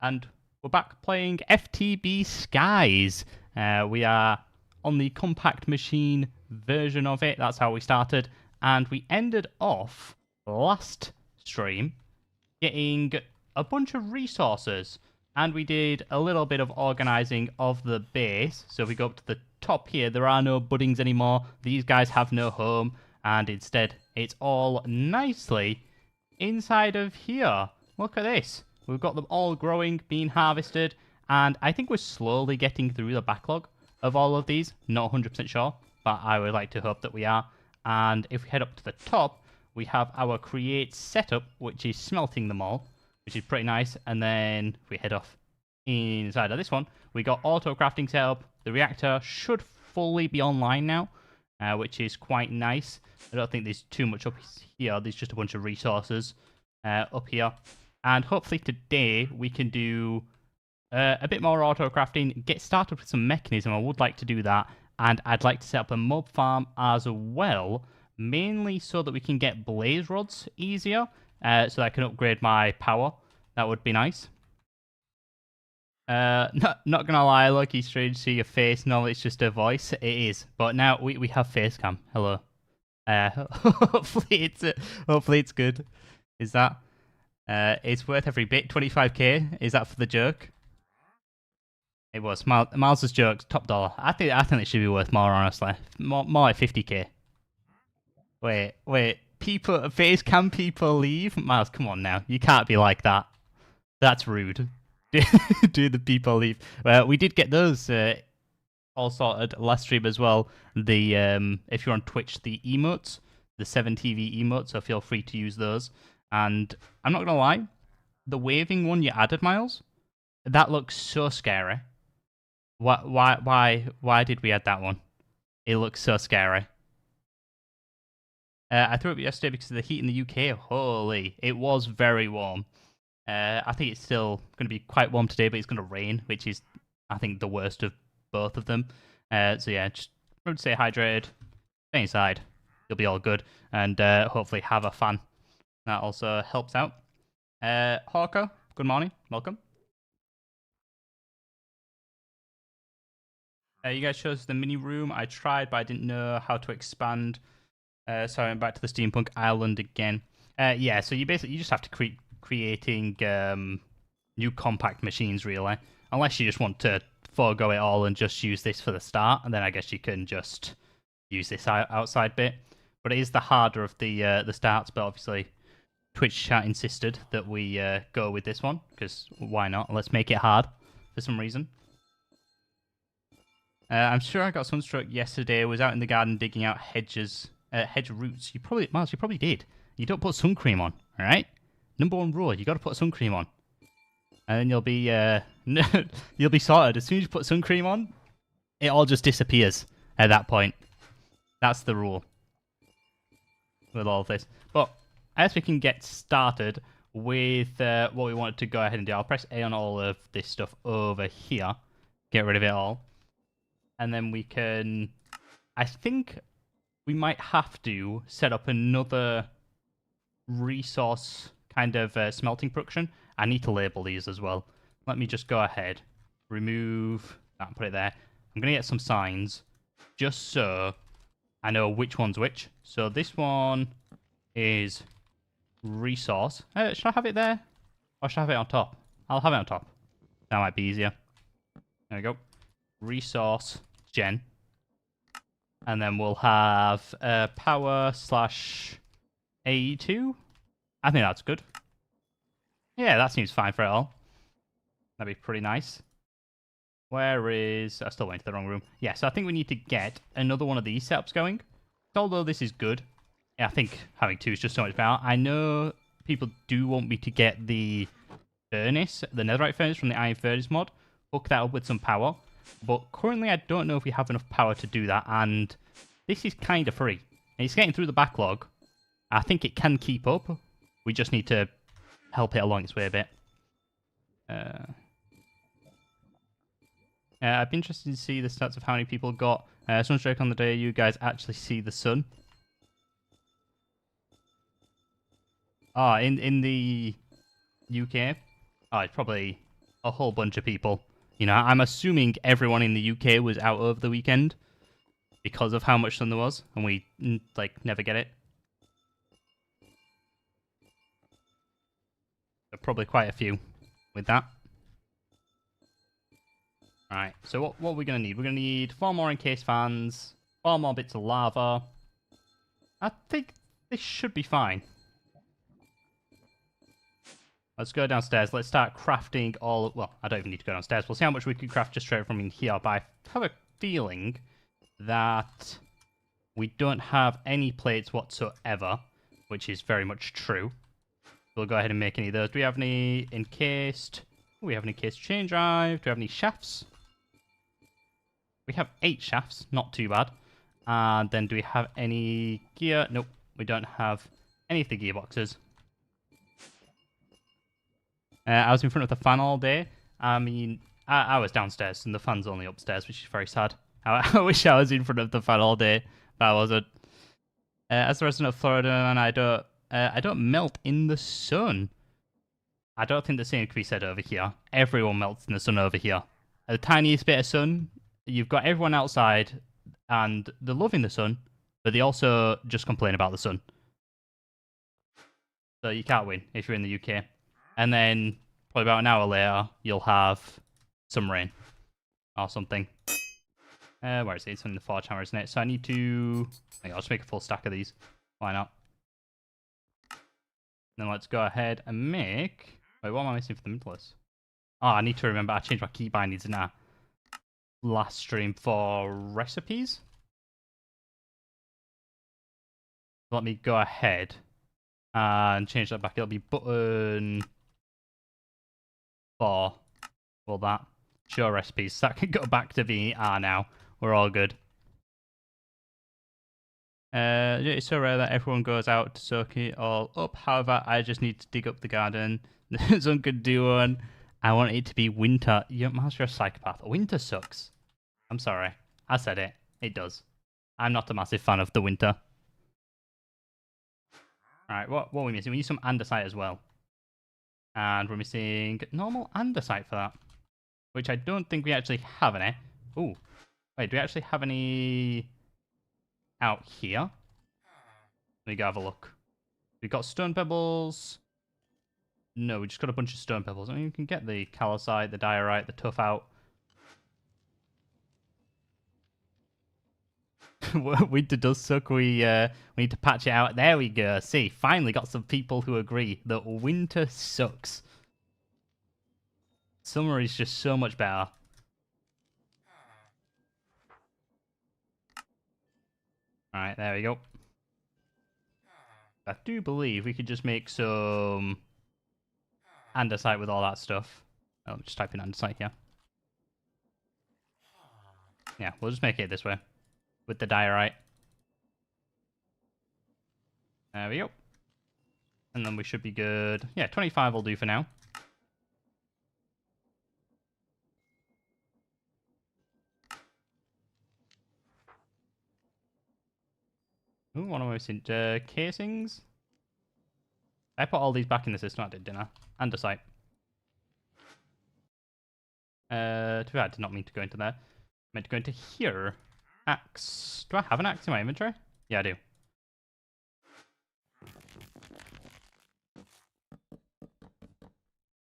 and we're back playing FTB Skies. We are on the compact machine version of it. That's how we started, and we ended off last stream getting a bunch of resources, and we did a little bit of organizing of the base. So if we go up to the top here, there are no buddings anymore. These guys have no home, and instead it's all nicely inside of here. Look at this. We've got them all growing, being harvested, and I think we're slowly getting through the backlog of all of these. Not 100% sure, but I would like to hope that we are. And if we head up to the top, we have our create setup, which is smelting them all, which is pretty nice. And then if we head off inside of this one, we got auto crafting setup. The reactor should fully be online now, which is quite nice. I don't think there's too much up here. There's just a bunch of resources up here. And hopefully today we can do a bit more auto crafting, get started with some mechanism. I would like to do that. And I'd like to set up a mob farm as well, mainly so that we can get blaze rods easier, so that I can upgrade my power. That would be nice. Not gonna lie, Lucky, strange to see your face. No, it's just a voice. It is, but now we have face cam. Hello. Hopefully it's good. Is that? It's worth every bit. 25k. Is that for the joke? It was. Miles's jokes, top dollar. I think it should be worth more, honestly. More like 50k. Wait. People, face cam people leave? Miles, come on now. You can't be like that. That's rude. Do the people leave? Well, we did get those all sorted last stream as well. The if you're on Twitch, the emotes, the 7TV emotes, so feel free to use those. And I'm not gonna lie, the waving one you added, Miles, that looks so scary. Why did we add that one? It looks so scary. I threw it up yesterday because of the heat in the UK. Holy, it was very warm. I think it's still going to be quite warm today, but it's going to rain, which is, I think, the worst of both of them. So yeah, just remember to stay hydrated, stay inside, you'll be all good, and hopefully have a fan. That also helps out. Hawker, good morning, welcome. You guys chose the mini room. I tried, but I didn't know how to expand. So I went back to the Steampunk Island again. Yeah, so you just have to creating new compact machines, really. Unless you just want to forego it all and just use this for the start, and then I guess you can just use this outside bit. But it is the harder of the starts, but obviously Twitch chat insisted that we go with this one, because why not? Let's make it hard for some reason. I'm sure I got sunstroke yesterday. I was out in the garden digging out hedge roots. Miles, you probably did. You don't put sun cream on, all right? Number one rule: you got to put sun cream on, and then you'll be you'll be sorted. As soon as you put sun cream on, it all just disappears at that point. That's the rule with all of this. But as we can get started with what we wanted to go ahead and do, I'll press A on all of this stuff over here, get rid of it all. And then we can, I think we might have to set up another resource kind of smelting production. I need to label these as well. Let me just go ahead, remove that, put it there. I'm going to get some signs just so I know which one's which. So this one is resource. Should I have it there? Or should I have it on top? I'll have it on top. That might be easier. There we go. Resource gen, and then we'll have power / AE2. I think that's good. Yeah, that seems fine for it all. That'd be pretty nice. Where is... I still went to the wrong room. Yeah, so I think we need to get another one of these setups going. Although this is good, yeah, I think having two is just so much better. I know people do want me to get the furnace, the netherite furnace from the iron furnace mod, hook that up with some power. But currently, I don't know if we have enough power to do that, and this is kind of free. And it's getting through the backlog. I think it can keep up. We just need to help it along its way a bit. I'd be interested to see the stats of how many people got sunstroke on the day you guys actually see the sun. In the UK? Oh, it's probably a whole bunch of people. You know, I'm assuming everyone in the UK was out over the weekend because of how much sun there was, and we, like, never get it. So probably quite a few with that. Alright, so what are we going to need? We're going to need 4 more encased fans, 4 more bits of lava. I think this should be fine. Let's go downstairs. Let's start crafting all... Well, I don't even need to go downstairs. We'll see how much we can craft just straight from in here. But I have a feeling that we don't have any plates whatsoever, which is very much true. We'll go ahead and make any of those. Do we have any encased... We have an encased chain drive. Do we have any shafts? We have 8 shafts. Not too bad. And then do we have any gear? Nope. We don't have any of the gearboxes. I was in front of the fan all day. I mean, I was downstairs and the fan's only upstairs, which is very sad. I wish I was in front of the fan all day, but I wasn't. As a resident of Florida, and I don't melt in the sun. I don't think the same can be said over here. Everyone melts in the sun over here. The tiniest bit of sun, you've got everyone outside, and they're loving the sun, but they also just complain about the sun. So you can't win if you're in the UK. And then, probably about an hour later, you'll have some rain. Or something. Where is it? It's on the forge hammer, isn't it? So I need to... I'll just make a full stack of these. Why not? Then let's go ahead and make... Wait, what am I missing for the middlers? Oh, I need to remember. I changed my key bindings in our last stream for recipes. Let me go ahead and change that back. It'll be button... 4. Well, that. Show recipes. So that can go back to being now. We're all good. It's so rare that everyone goes out to soak it all up. However, I just need to dig up the garden. The sun could do one. I want it to be winter. You're a psychopath. Winter sucks. I'm sorry. I said it. It does. I'm not a massive fan of the winter. Alright, what are we missing? We need some andesite as well. And we're missing normal andesite for that. Which I don't think we actually have any. Ooh. Wait, do we actually have any out here? Let me go have a look. We've got stone pebbles. No, we just got a bunch of stone pebbles. I mean, you can get the calcite, the diorite, the tuff out. Winter does suck. We need to patch it out. There we go. See, finally got some people who agree that winter sucks. Summer is just so much better. Alright, there we go. I do believe we could just make some andesite with all that stuff. Oh, just type in andesite here. Yeah, we'll just make it this way. With the diorite. There we go. And then we should be good. Yeah, 25 will do for now. Ooh, what am I missing? Casings? I put all these back in the system. I did, didn't I? Andesite. Too bad. I did not mean to go into there. I meant to go into here. Axe. Do I have an axe in my inventory? Yeah, I do.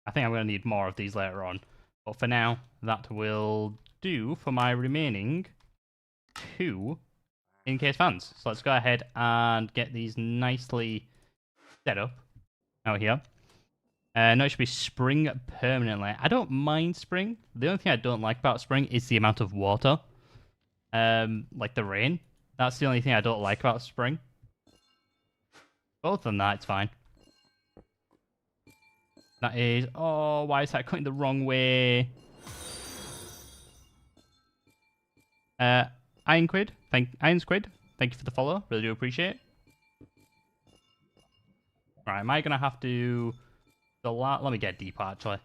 I think I'm going to need more of these later on. But for now, that will do for my remaining 2 encased fans. So let's go ahead and get these nicely set up out here. No, it should be spring permanently. I don't mind spring. The only thing I don't like about spring is the amount of water. Like the rain. That's the only thing I don't like about spring. Other than that, it's fine. That is... Oh, why is that cutting the wrong way? Iron Squid, thank you for the follow. Really do appreciate it. Right, am I gonna have to... Let me get depot, actually.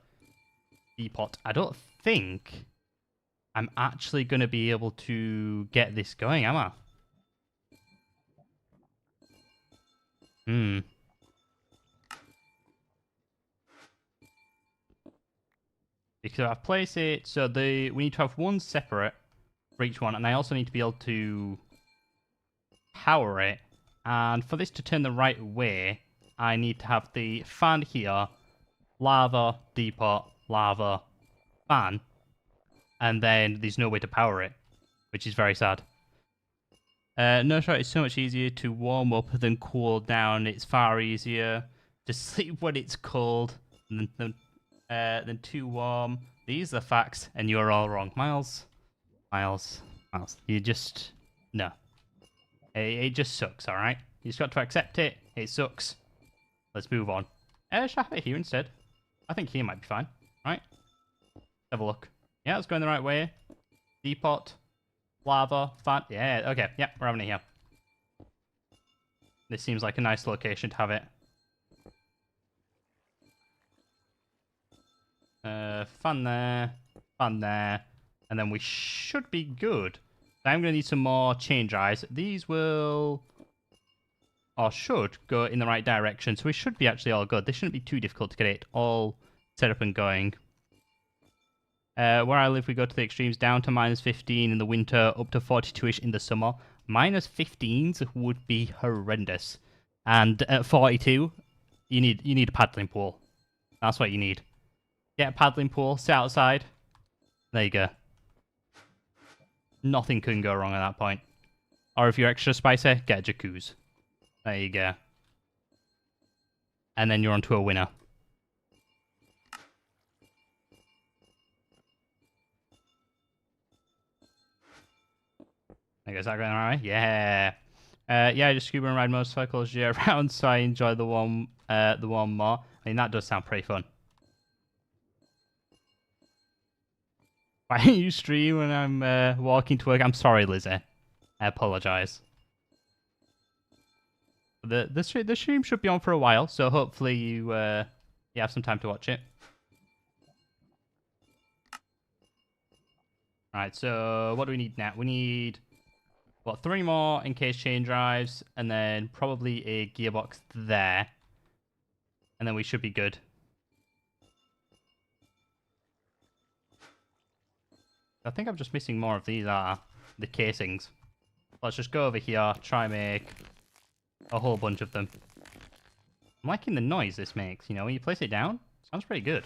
Depot. I don't think I'm actually gonna be able to get this going, am I? Because if I place it, so we need to have one separate for each one, and I also need to be able to power it. And for this to turn the right way, I need to have the fan here, lava, depot, lava, fan, and then there's no way to power it, which is very sad. No shot is so much easier to warm up than cool down. It's far easier to sleep when it's cold than too warm. These are facts, and you're all wrong. Miles. You just... No. It just sucks, alright? You just got to accept it. It sucks. Let's move on. Should I have it here instead? I think here might be fine. Right? Have a look. Yeah, it's going the right way. Depot. Lava. Fan. Yeah, okay. Yeah, we're having it here. This seems like a nice location to have it. Fan there. Fan there. And then we should be good. I'm going to need some more chain drives. These will... or should go in the right direction. So we should be actually all good. This shouldn't be too difficult to get it all set up and going. Where I live, we go to the extremes, down to -15 in the winter, up to 42-ish in the summer. -15s would be horrendous. And at 42, you need a paddling pool. That's what you need. Get a paddling pool, sit outside. There you go. Nothing can go wrong at that point. Or if you're extra spicy, get a jacuzzi. There you go. And then you're onto a winner. I guess that going alright? Yeah. Yeah, I just scuba and ride motorcycles year round, so I enjoy the one more. I mean, that does sound pretty fun. Why don't you stream when I'm walking to work? I'm sorry, Lizzie. I apologise. The stream should be on for a while, so hopefully you have some time to watch it. Alright, so what do we need now? We need, what, 3 more in-case chain drives, and then probably a gearbox there. And then we should be good. I think I'm just missing more of these, the casings. Let's just go over here, try and make a whole bunch of them. I'm liking the noise this makes, you know, when you place it down. Sounds pretty good.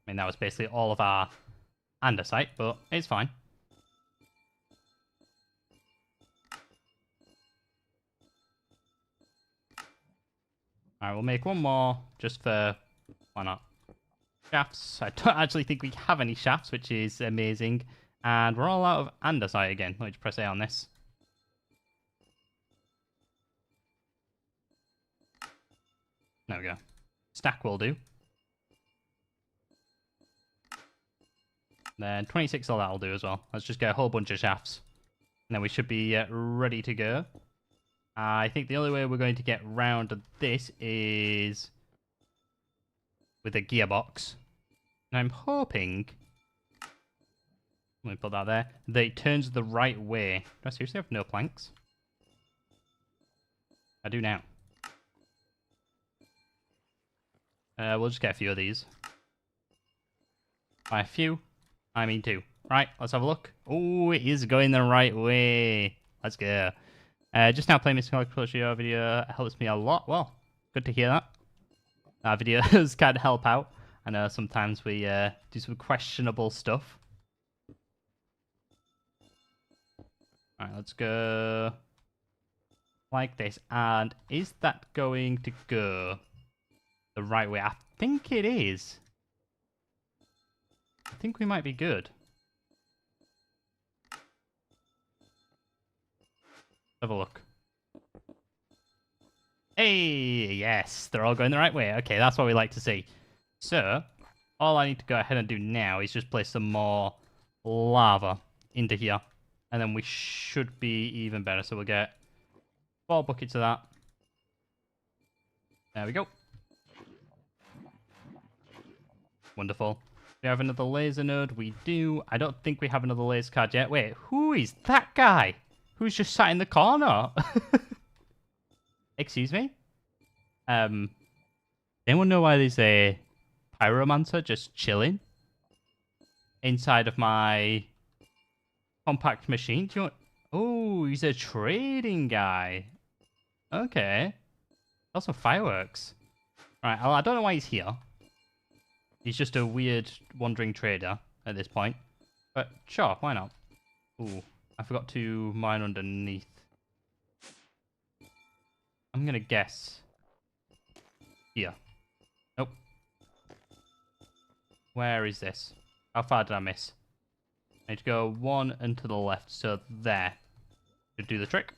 I mean, that was basically all of our andesite, but it's fine. Alright, we'll make one more, just for... why not? Shafts. I don't actually think we have any shafts, which is amazing. And we're all out of andesite again. Let me just press A on this. There we go. Stack will do. Then 26 all that'll do as well. Let's just get a whole bunch of shafts. And then we should be ready to go. I think the only way we're going to get round this is with a gearbox. And I'm hoping, let me put that there, that it turns the right way. Do I seriously have no planks? I do now. We'll just get a few of these. By a few, I mean 2. Right, let's have a look. Oh, it is going the right way. Let's go. Just now playing this video helps me a lot. Well, good to hear that. Our videos can help out. I know sometimes we do some questionable stuff. Alright, let's go like this. And is that going to go the right way? I think it is. I think we might be good. Have a look. Hey, yes, they're all going the right way. Okay, that's what we like to see. So, all I need to go ahead and do now is just place some more lava into here. And then we should be even better. So we'll get 4 buckets of that. There we go. Wonderful. We have another laser node. We do. I don't think we have another laser card yet. Wait, who is that guy? Who's just sat in the corner? Excuse me? Anyone know why there's a pyromancer just chilling inside of my compact machine? Do you want... Oh, he's a trading guy. Okay. Got some fireworks. Right, I don't know why he's here. He's just a weird wandering trader at this point. But sure, why not? Ooh, I forgot to mine underneath. I'm gonna guess here. Nope. Where is this? How far did I miss? I need to go one and to the left, so there. Should do the trick.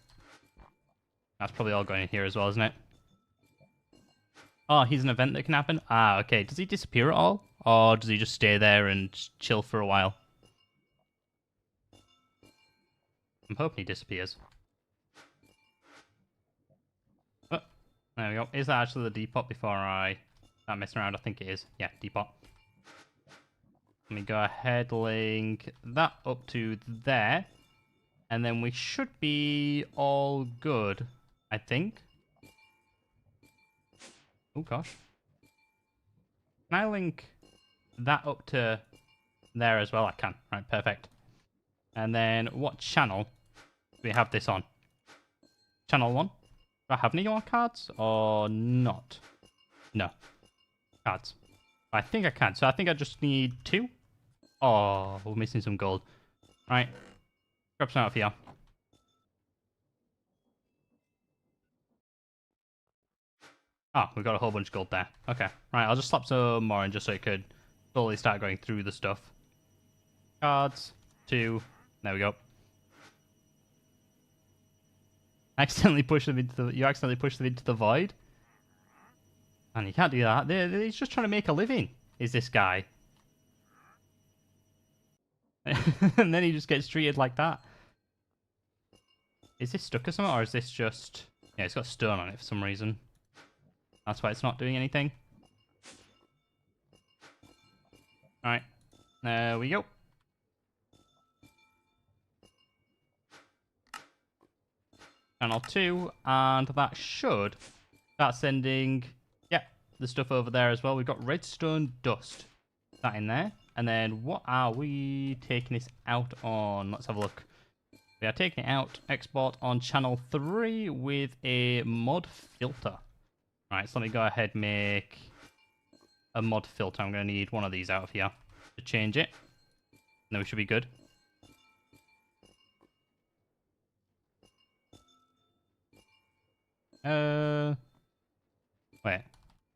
That's probably all going in here as well, isn't it? Oh, he's an event that can happen? Ah, okay. Does he disappear at all? Or does he just stay there and chill for a while? I'm hoping he disappears. Oh, there we go. Is that actually the depot before I start messing around? I think it is. Yeah, depot. Let me go ahead, link that up to there. And then we should be all good, I think. Oh, gosh. Can I link that up to there as well? I can. Right, perfect. And then what channel do we have this on? Channel 1? Do I have any more cards or not? No. Cards. I think I can. So I think I just need 2. Oh, we're missing some gold. Right. Grab some out of here. Oh, we've got a whole bunch of gold there. Okay. Right, I'll just slap some more in just so it could slowly start going through the stuff. Cards. 2. There we go. Accidentally push them into the... You accidentally push them into the void? And you can't do that. He's just trying to make a living, is this guy. And then he just gets treated like that. Is this stuck or something, or is this just... Yeah, it's got stone on it for some reason. That's why it's not doing anything. Alright. There we go. Channel 2, and that should start sending, yeah, the stuff over there as well. We've got redstone dust. That in there. And then what are we taking this out on? Let's have a look. We are taking it out, export on channel 3 with a mod filter. Right, so let me go ahead and make a mod filter. I'm going to need one of these out of here to change it. And then we should be good. Wait.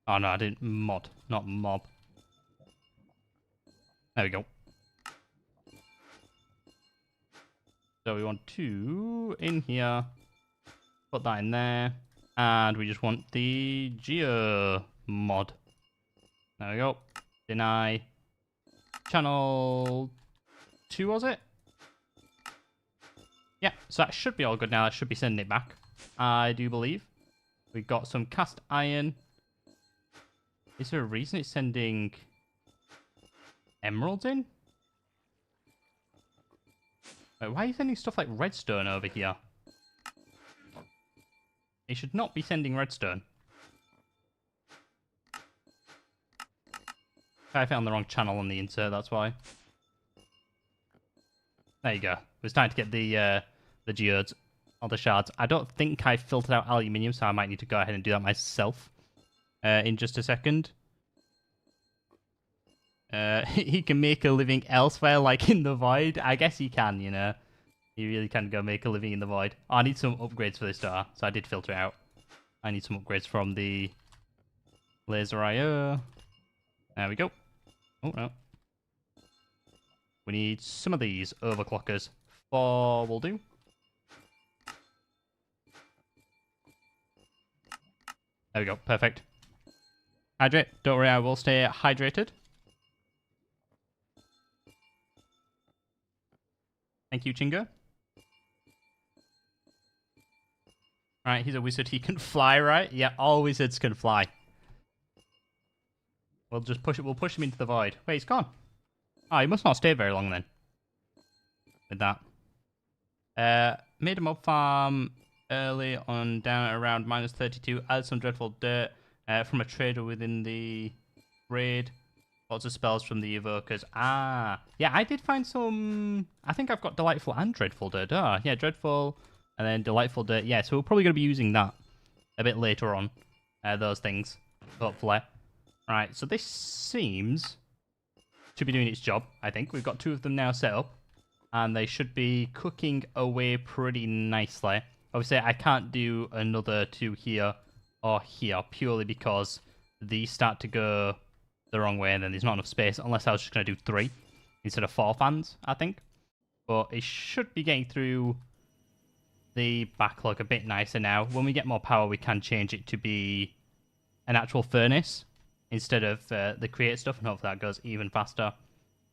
Oh no, I didn't mod, not mob. There we go. So we want 2 in here. Put that in there. And we just want the geo mod. There we go. Deny. Channel 2, was it? Yeah, so that should be all good now. That should be sending it back, I do believe. We've got some cast iron. Is there a reason it's sending emeralds in? Wait, why are you sending stuff like redstone over here? It should not be sending redstone. I found the wrong channel on the insert, that's why. There you go. It was time to get the geodes, or the shards. I don't think I filtered out aluminium, so I might need to go ahead and do that myself in just a second. He can make a living elsewhere, like in the void. I guess he can, you know. He really can go make a living in the void. Oh, I need some upgrades for this star, so I did filter it out. I need some upgrades from the laser IO. There we go. Oh, no. We need some of these overclockers. 4 will do. There we go. Perfect. Hydrate. Don't worry, I will stay hydrated. Thank you, Chinga. Right, he's a wizard. He can fly, right? Yeah, all wizards can fly. We'll just push it. We'll push him into the void. Wait, he's gone. Oh, he must not stay very long then. With that. Made a mob farm early on down at around -32. Add some dreadful dirt from a trader within the raid. Lots of spells from the evokers. Ah, yeah, I did find some. I think I've got delightful and dreadful dirt. Ah, yeah, dreadful and then delightful dirt. Yeah, so we're probably going to be using that a bit later on. Those things, hopefully. Right, so this seems to be doing its job, I think. We've got 2 of them now set up, and they should be cooking away pretty nicely. Obviously, I can't do another 2 here or here, purely because these start to go the wrong way, and then there's not enough space, unless I was just going to do 3 instead of 4 fans, I think. But it should be getting through the backlog a bit nicer now. When we get more power, we can change it to be an actual furnace instead of the create stuff, and hopefully that goes even faster.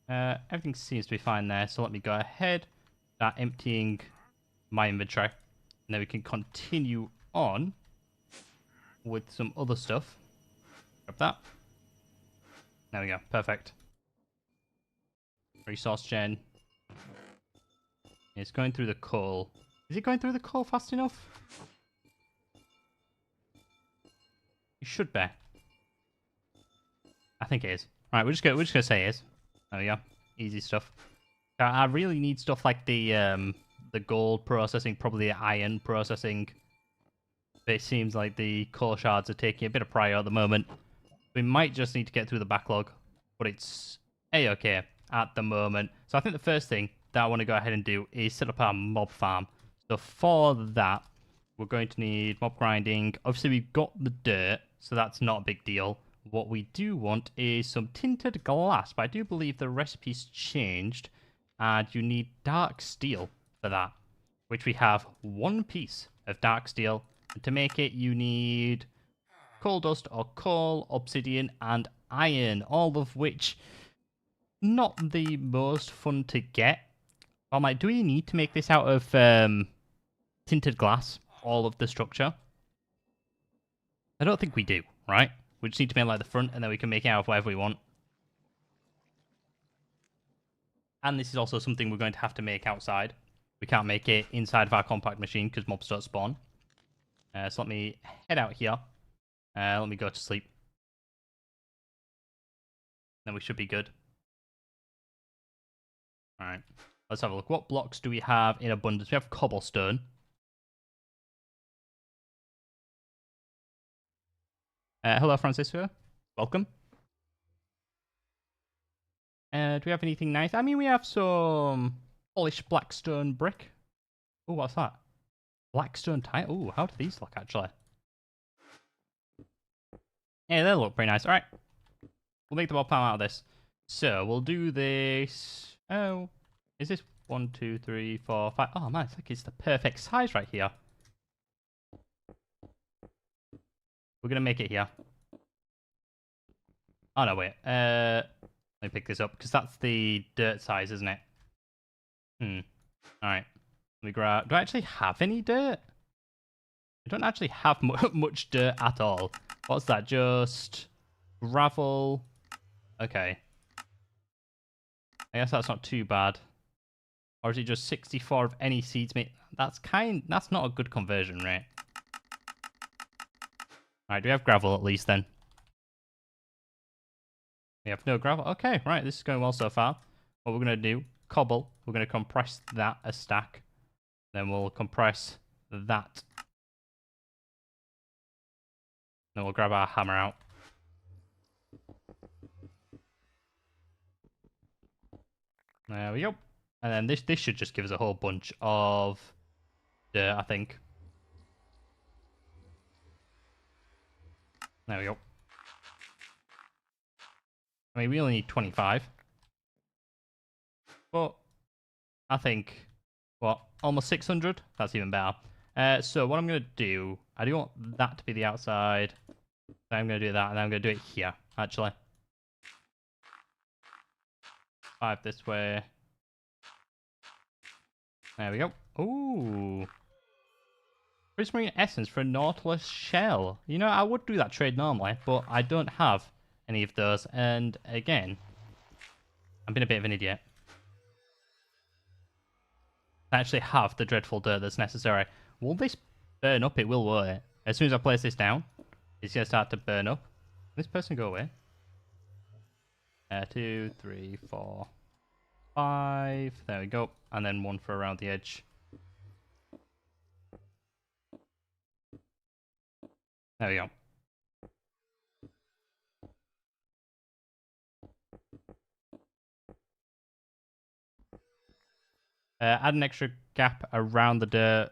Everything seems to be fine there, so let me go ahead, start emptying my inventory, and then we can continue on with some other stuff. Grab that. There we go, perfect. Resource gen. It's going through the coal. Is it going through the coal fast enough? It should be. I think it is. Right, we're just gonna say it is. There we go. Easy stuff. I really need stuff like the gold processing, probably the iron processing. But it seems like the coal shards are taking a bit of prior at the moment. We might just need to get through the backlog, but it's a-okay at the moment. So I think the first thing that I want to go ahead and do is set up our mob farm. So for that, we're going to need mob grinding. Obviously, we've got the dirt, so that's not a big deal. What we do want is some tinted glass, but I do believe the recipe's changed, and you need dark steel for that, which we have 1 piece of dark steel. And to make it, you need coal dust or coal, obsidian, and iron, all of which not the most fun to get. I'm like, do we need to make this out of tinted glass, all of the structure? I don't think we do, right? We just need to make like the front, and then we can make it out of whatever we want. And this is also something we're going to have to make outside. We can't make it inside of our compact machine because mobs don't spawn. So let me head out here. Let me go to sleep. Then we should be good. Alright. Let's have a look. What blocks do we have in abundance? We have cobblestone. Hello, Francisco. Welcome. Do we have anything nice? I mean, we have some polished blackstone brick. Oh, what's that? Blackstone tile. Oh, how do these look, actually? Yeah, they look pretty nice. All right. We'll make the mob farm out of this. So, we'll do this. Oh, is this 1, 2, 3, 4, 5? Oh, man, it's like it's the perfect size right here. We're going to make it here. Oh, no, wait. Let me pick this up, because that's the dirt size, isn't it? Alright. Let me grab... Do I actually have any dirt? I don't actually have much dirt at all. What's that? Just gravel. Okay. I guess that's not too bad. Or is it just 64 of any seeds? That's not a good conversion rate. Alright, do we have gravel at least then? We have no gravel. Okay, right, this is going well so far. What we're going to do, cobble, we're going to compress that a stack. Then we'll compress that. Then we'll grab our hammer out. There we go. And then this should just give us a whole bunch of dirt, I think. There we go. I mean, we only need 25. But I think, what, almost 600? That's even better. So what I'm going to do, I do want that to be the outside. So I'm going to do that, and I'm going to do it here, actually. 5 this way. There we go. Ooh. Prismarine Essence for a Nautilus Shell. You know, I would do that trade normally, but I don't have any of those. And again, I'm being a bit of an idiot. I actually have the dreadful dirt that's necessary. Will this burn up, it will, won't it? As soon as I place this down, it's going to start to burn up. This person go away. 2, 3, 4, 5. There we go. And then 1 for around the edge. There we go. Add an extra gap around the dirt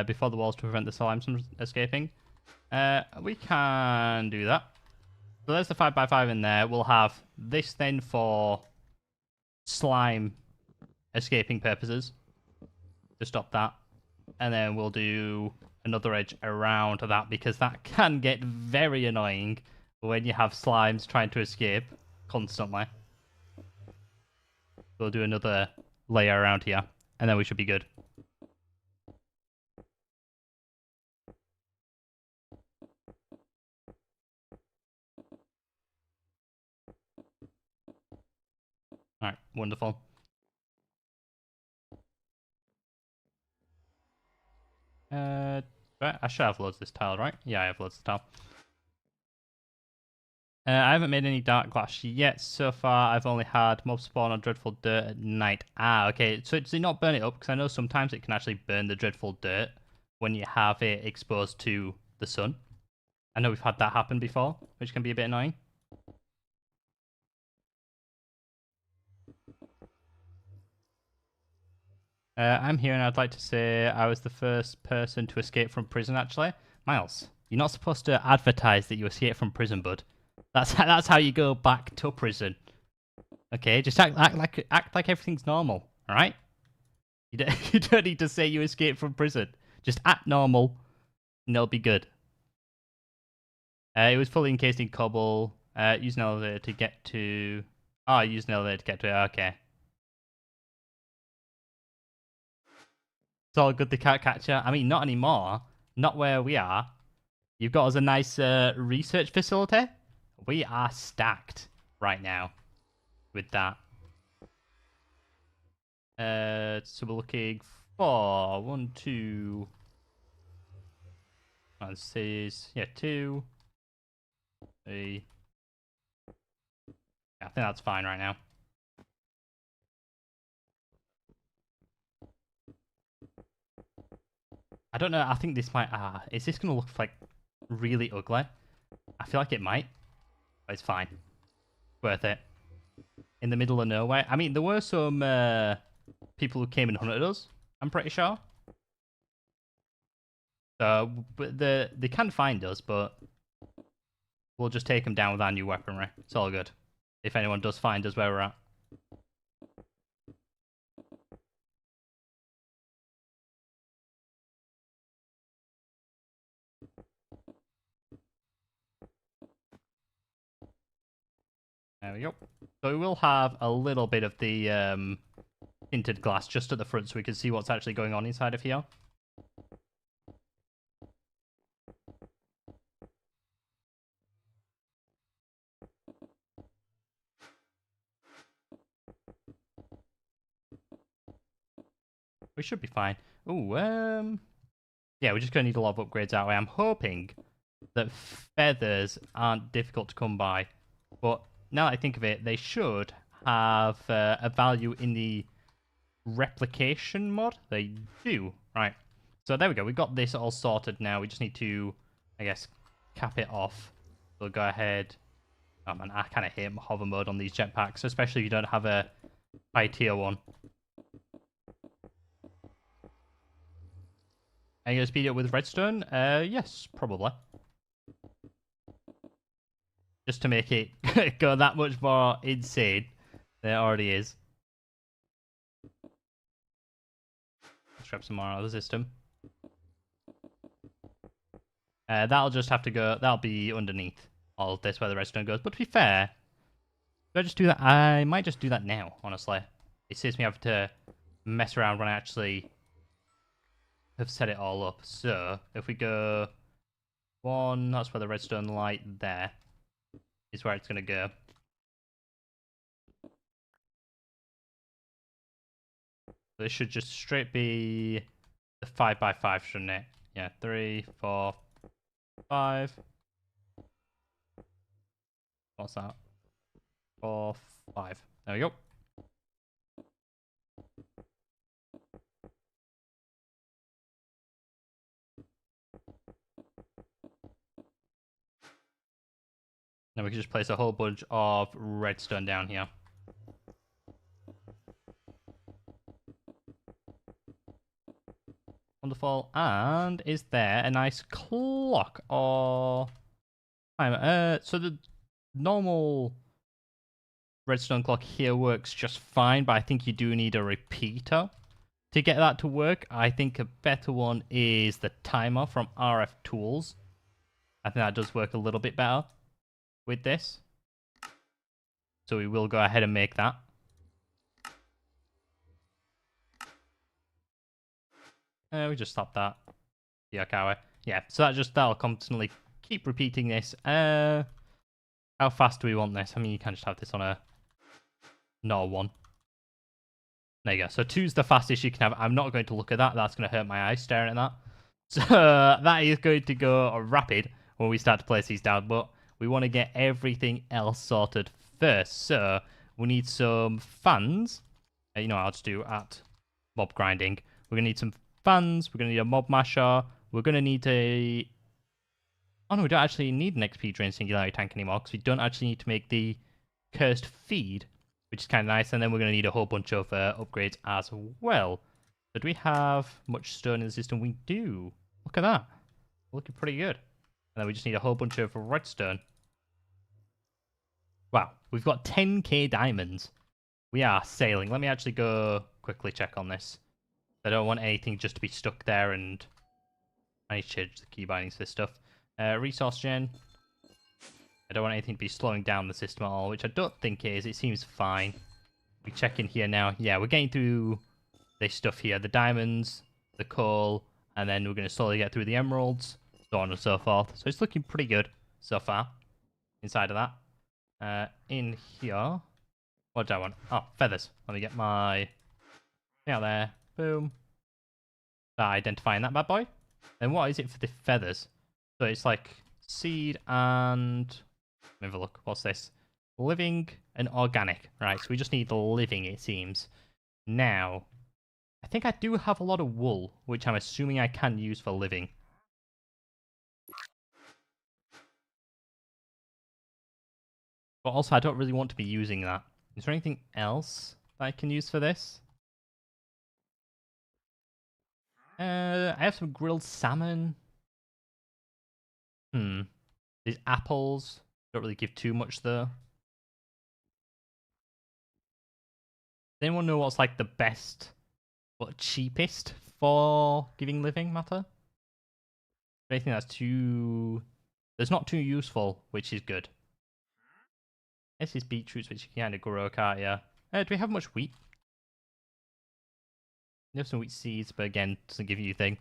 before the walls to prevent the slime from escaping. We can do that. So there's the 5x5 in there. We'll have this then for slime escaping purposes to stop that. And then we'll do another edge around that because that can get very annoying when you have slimes trying to escape constantly. We'll do another layer around here and then we should be good. Alright, wonderful. I should have loads of this tile, right? Yeah, I have loads of tile. I haven't made any dark glass yet. So far, I've only had mob spawn on dreadful dirt at night. Ah, okay. So does it not burn it up? Because I know sometimes it can actually burn the dreadful dirt when you have it exposed to the sun. I know we've had that happen before, which can be a bit annoying. I'm here and I'd like to say I was the first person to escape from prison, actually. Miles, you're not supposed to advertise that you escaped from prison, bud. That's how you go back to prison. Okay, just act like everything's normal, alright? You don't need to say you escaped from prison. Just act normal, and it'll be good. It was fully encased in cobble. Use an elevator to get to... Oh, use an elevator to get to it, okay. It's all good, the cat catcher. I mean, not anymore. Not where we are. You've got us a nice research facility. We are stacked right now with that. So we're looking for 1, 2. This is, yeah, 2, 3. Yeah, I think that's fine right now. I don't know. I think this might... is this going to look like really ugly? I feel like it might. But it's fine. Worth it. In the middle of nowhere. I mean, there were some people who came and hunted us, I'm pretty sure. So, but they can find us, but we'll just take them down with our new weaponry. It's all good. If anyone does find us where we're at. There we go. So we will have a little bit of the tinted glass just at the front so we can see what's actually going on inside of here. We should be fine. Ooh, yeah, we're just going to need a lot of upgrades that way. I'm hoping that feathers aren't difficult to come by. But now that I think of it, they should have a value in the replication mod. They do. Right. So there we go. We've got this all sorted now. We just need to, I guess, cap it off. We'll go ahead. Oh man, I kind of hate hover mode on these jetpacks, especially if you don't have a high tier one. Are you going to speed it up with redstone? Yes, probably. Just to make it go that much more insane than it already is. Let's grab some more out of the system. That'll just have to go... That'll be underneath all of this where the redstone goes. But to be fair, do I just do that? I might just do that now, honestly. It saves me having to mess around when I actually have set it all up. So, if we go 1, that's where the redstone light there is where it's going to go. This should just straight be the 5x5, shouldn't it? Yeah, 3, 4, 5. What's that? 4, 5. There we go. Then we can just place a whole bunch of redstone down here. Wonderful. And is there a nice clock or timer? So the normal redstone clock here works just fine, but I think you do need a repeater to get that to work. I think a better one is the timer from RF Tools. I think that does work a little bit better with this. So we will go ahead and make that. We just stop that. Yeah, okay. Yeah, so that'll constantly keep repeating this. How fast do we want this? I mean, you can just have this on a not a 1. There you go. So 2's the fastest you can have. I'm not going to look at that. That's going to hurt my eyes staring at that. So that is going to go rapid when we start to place these down. But we want to get everything else sorted first. So we need some fans. I'll just do at mob grinding. We're going to need some fans. We're going to need a mob masher. We're going to need a... Oh no, we don't actually need an XP drain singularity tank anymore because we don't actually need to make the cursed feed, which is kind of nice. And then we're going to need a whole bunch of upgrades as well. So do we have much stone in the system? We do. Look at that. Looking pretty good. And then we just need a whole bunch of redstone. Wow, we've got 10k diamonds. We are sailing. Let me actually go quickly check on this. I don't want anything just to be stuck there, and I need to change the key bindings for this stuff. Resource gen. I don't want anything to be slowing down the system at all, which I don't think it is. It seems fine. We check in here now. Yeah, we're getting through this stuff here. The diamonds, the coal, and then we're going to slowly get through the emeralds, so on and so forth. So it's looking pretty good so far inside of that. In here, what do I want? Oh, feathers. Let me get my thing out there. Boom. Start identifying that bad boy. Then what is it for the feathers? So it's like seed and... Let me have a look. What's this? Living and organic. Right, so we just need the living, it seems. Now, I think I do have a lot of wool, which I'm assuming I can use for living. But also, I don't really want to be using that. Is there anything else that I can use for this? I have some grilled salmon. These apples don't really give too much though. Does anyone know what's like the best, but cheapest for giving living matter? Anything that's too... That's not too useful, which is good. This is beetroots, which you can kind of grow, can't you? Do we have much wheat? We have some wheat seeds, but again, doesn't give you anything.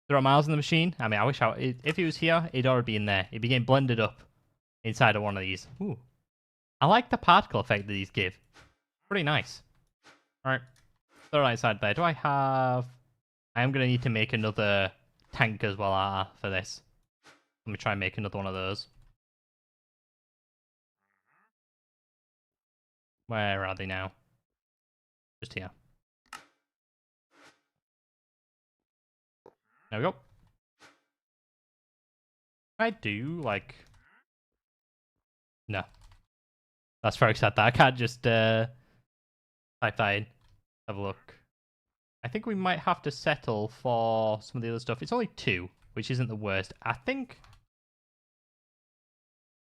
There are miles in the machine. I mean, I wish if it was here, it'd already be in there. It'd be getting blended up inside of one of these. Ooh. I like the particle effect that these give. Pretty nice. Alright. Throw right side there. Do I have... I am going to need to make another tank as well for this. Let me try and make another one of those. Where are they now? Just here. There we go. I do, like... No. That's very sad that I can't just type that in. Have a look. I think we might have to settle for some of the other stuff. It's only 2, which isn't the worst. I think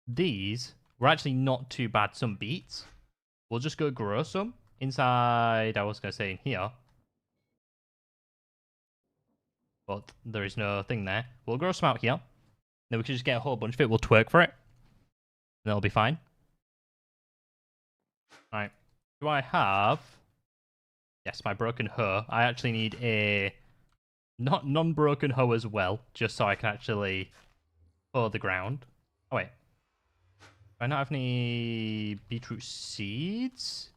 these were actually not too bad. Some beets. We'll just go grow some inside, I was going to say in here. But there is no thing there. We'll grow some out here. Then we can just get a whole bunch of it. We'll twerk for it. And it'll be fine. Alright. Do I have... Yes, my broken hoe. I actually need a non-broken hoe as well, just so I can actually hoe the ground. Oh, wait. Do I not have any beetroot seeds?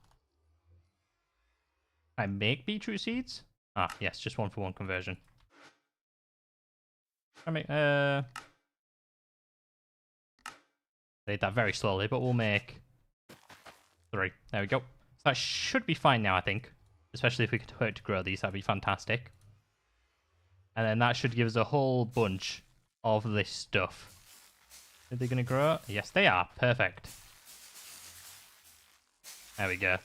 Can I make beetroot seeds? Ah, yes, just 1-for-1 conversion. I mean, did that very slowly, but we'll make 3. There we go. So that should be fine now, I think. Especially if we could hope to grow these, that'd be fantastic. And then that should give us a whole bunch of this stuff. Are they going to grow? Yes, they are. Perfect. There we go.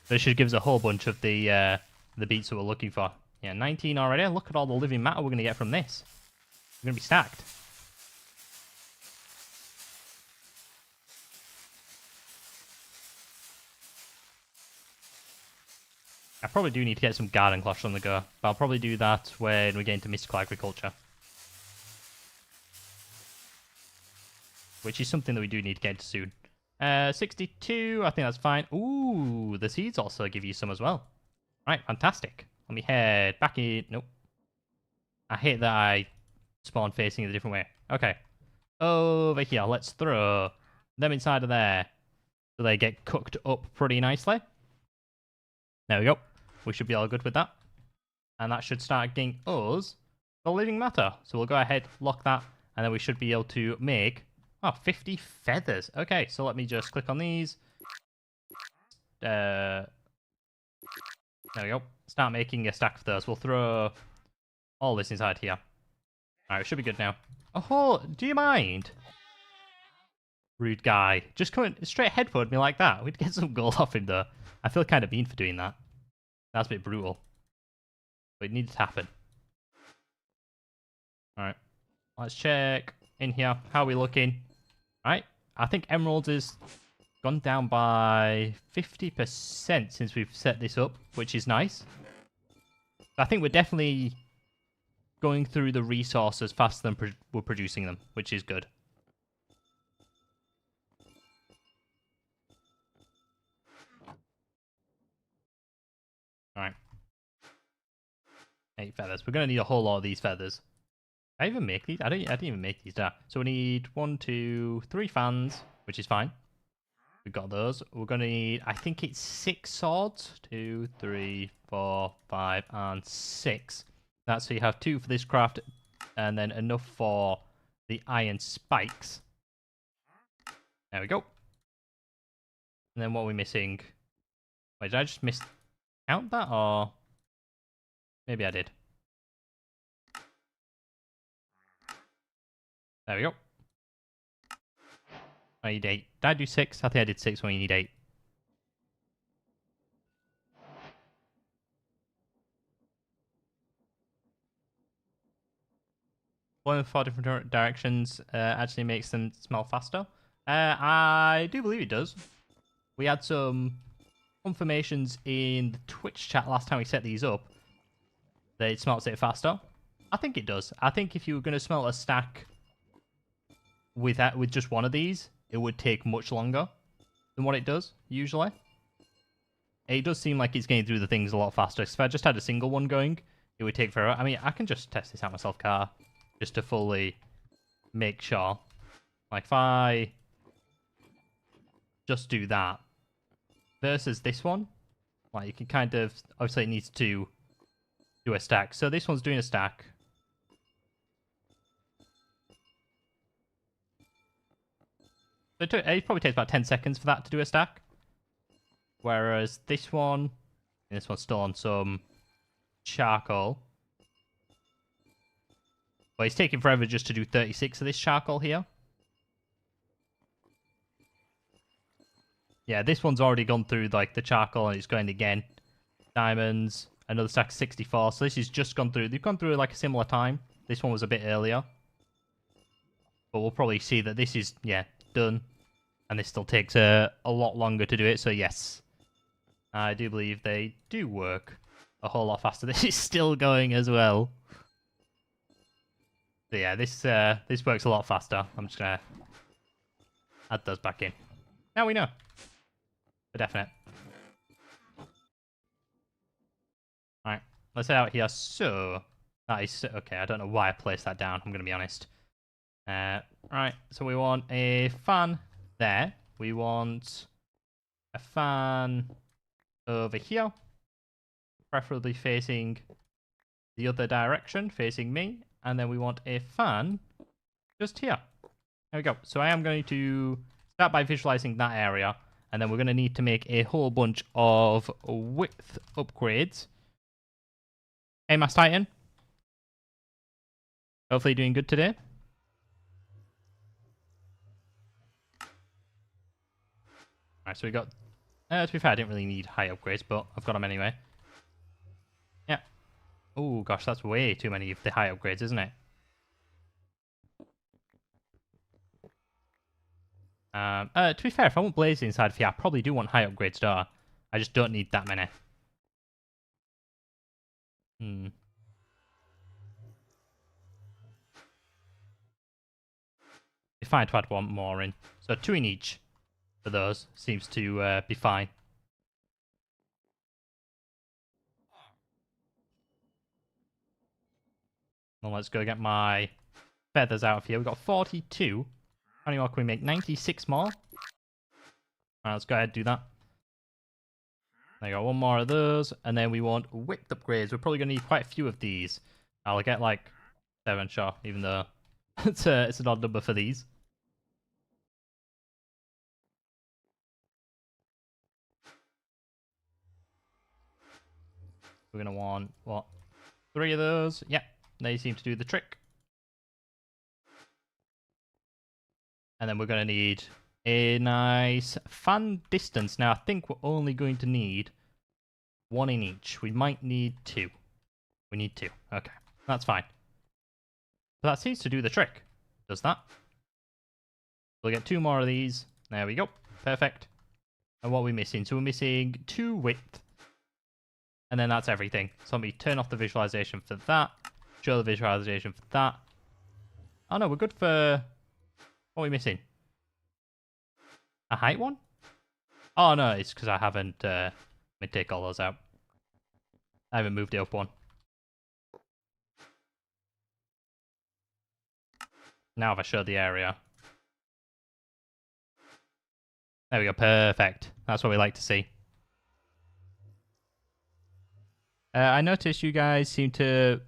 This should give us a whole bunch of the beats that we're looking for. Yeah, 19 already. Look at all the living matter we're going to get from this. We're going to be stacked. I probably do need to get some garden cloths on the go, but I'll probably do that when we get into mystical agriculture. Which is something that we do need to get into soon. 62, I think that's fine. Ooh, the seeds also give you some as well. Right, fantastic. Let me head back in. Nope. I hate that I spawn facing a different way. Okay. Over here, let's throw them inside of there. So they get cooked up pretty nicely. There we go. We should be all good with that. And that should start getting us the living matter. So we'll go ahead, lock that, and then we should be able to make 50 feathers. Okay, so let me just click on these. There we go. Start making a stack of those. We'll throw all this inside here. Alright, it should be good now. Oh, do you mind? Rude guy. Just coming straight headbutt me like that. We'd get some gold off him though. I feel kind of mean for doing that. That's a bit brutal. But it needs to happen. Alright. Let's check in here. How are we looking? Alright. I think emeralds is gone down by 50% since we've set this up, which is nice. I think we're definitely going through the resources faster than we're producing them, which is good. Alright. 8 feathers. We're going to need a whole lot of these feathers. Did I even make these? I didn't even make these, did I? So we need 1, 2, 3 fans, which is fine. We've got those. We're going to need, I think it's 6 swords. 2, 3, 4, 5, and 6. That's so you have 2 for this craft, and then enough for the iron spikes. There we go. And then what are we missing? Wait, did I just miscount that, or maybe I did? There we go. I need 8. Did I do 6? I think I did 6 when you need 8. One of the 4 different directions actually makes them smell faster. I do believe it does. We had some confirmations in the Twitch chat last time we set these up that it smelts it faster. I think it does. I think if you were going to smelt a stack with just one of these, it would take much longer than what it does usually. It does seem like it's getting through the things a lot faster. If I just had a single one going, it would take forever. I mean, I can just test this out myself, car, just to fully make sure. Like if I just do that versus this one, like you can kind of, obviously it needs to do a stack. So this one's doing a stack. It probably takes about 10 seconds for that to do a stack. Whereas this one, and this one's still on some charcoal. But it's taking forever just to do 36 of this charcoal here. Yeah, this one's already gone through like the charcoal and it's going again. Diamonds, another stack of 64. So this has just gone through. They've gone through like a similar time. This one was a bit earlier. But we'll probably see that this is, yeah, done. And this still takes a lot longer to do it. So yes, I do believe they do work a whole lot faster. This is still going as well. But yeah, this works a lot faster. I'm just going to add those back in. Now we know. For definite. Alright, let's head out here. So, that is... Okay, I don't know why I placed that down. I'm going to be honest. Right, so we want a fan there. We want a fan over here. Preferably facing the other direction facing me, and then we want a fan just here. There we go. So I am going to start by visualizing that area, and then we're going to need to make a whole bunch of width upgrades. Hey, Mass Titan. Hopefully doing good today. Alright, so we got... to be fair, I didn't really need high upgrades, but I've got them anyway. Yeah. Oh, gosh, that's way too many of the high upgrades, isn't it? To be fair, if I want blazes inside of here, I probably do want high upgrades, don't I just don't need that many. If I'd add one more in. So 2 in each for those seems to be fine. Well, let's go get my feathers out of here. We've got 42. How many more can we make? 96 more? Alright, let's go ahead and do that. There you go, one more of those. And then we want width upgrades. We're probably going to need quite a few of these. I'll get like 7, sure, even though it's an odd number for these. We're going to want, what, 3 of those? Yep, they seem to do the trick. And then we're going to need a nice fan distance. Now, I think we're only going to need 1 in each. We might need 2. We need 2. Okay, that's fine. So that seems to do the trick. Does that? We'll get 2 more of these. There we go. Perfect. And what are we missing? So we're missing 2 width. And then that's everything. So let me turn off the visualization for that. Show the visualization for that. Oh no, we're good for... What are we missing? A height one? Oh no, it's because I haven't... Let me take all those out. I haven't moved it up one. Now if I show the area. There we go, perfect. That's what we like to see. I noticed you guys seem to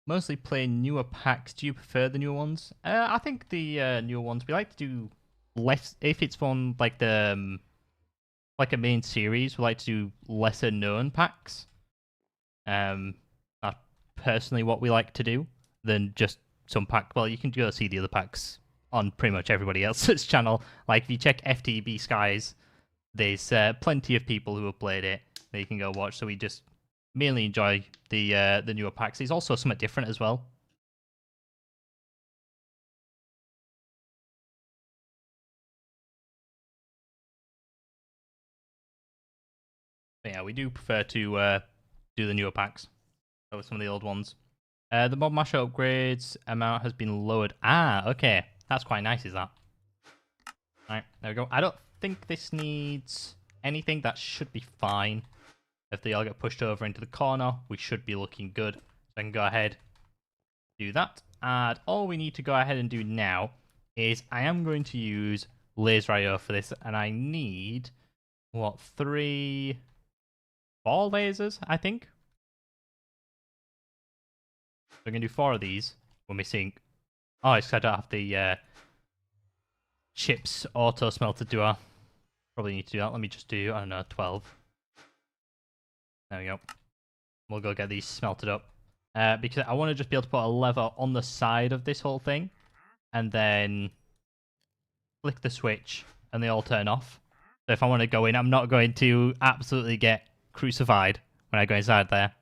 mostly play newer packs. Do you prefer the newer ones? I think the newer ones, we like to do less, if it's from like the like a main series, we like to do lesser known packs. That's personally what we like to do than just some pack. Well, you can go see the other packs on pretty much everybody else's channel. Like if you check FTB Skies, there's plenty of people who have played it that you can go watch. So we just mainly enjoy the newer packs. There's also something different as well. But yeah, we do prefer to do the newer packs over some of the old ones. The Mob Masher upgrades amount has been lowered. Ah, okay. That's quite nice, is that? Alright, there we go. I don't think this needs anything. That should be fine. If they all get pushed over into the corner, we should be looking good. So I can go ahead, do that. And all we need to go ahead and do now is I am going to use Laser IO for this. And I need, what, 4 lasers, I think? So we're going to do 4 of these. We're missing... Oh, it's because I don't have the chips auto smelter, do I? Probably need to do that. Let me just do, I don't know, 12. There we go. We'll go get these smelted up. Because I want to just be able to put a lever on the side of this whole thing. And then flick the switch and they all turn off. So if I want to go in, I'm not going to absolutely get crucified when I go inside there.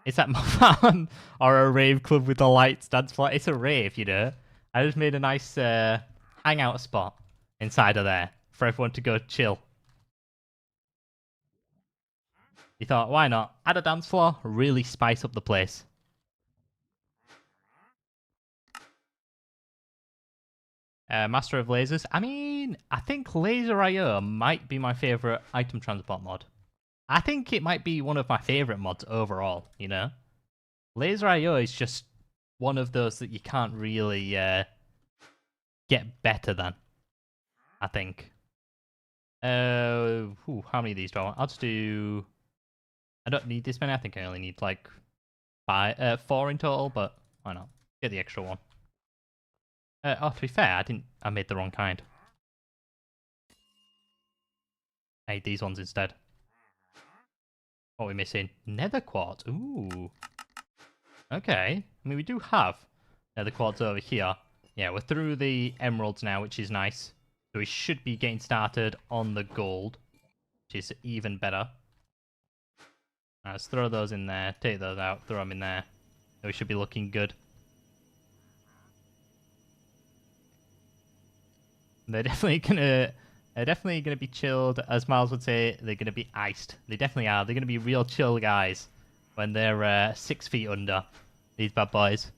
Is that my farm or a rave club with the lights dance floor? It's a rave, you know. I just made a nice hangout spot inside of there for everyone to go chill. You thought, why not? Add a dance floor, really spice up the place. Master of Lasers. I mean, I think Laser IO might be my favourite item transport mod. I think it might be one of my favourite mods overall, you know? Laser IO is just one of those that you can't really get better than, I think. How many of these do I want? I'll just do... I don't need this many. I think I only need like 4 in total, but why not? Get the extra one. Oh, to be fair, I made the wrong kind. I need these ones instead. What are we missing? Nether quartz. Ooh. Okay. I mean, we do have nether quartz over here. Yeah, we're through the emeralds now, which is nice. So we should be getting started on the gold, which is even better. Let's throw those in there, take those out, throw them in there. We should be looking good. They're definitely gonna be chilled, as Miles would say. They're gonna be iced. They definitely are. They're gonna be real chill guys when they're 6 feet under. These bad boys.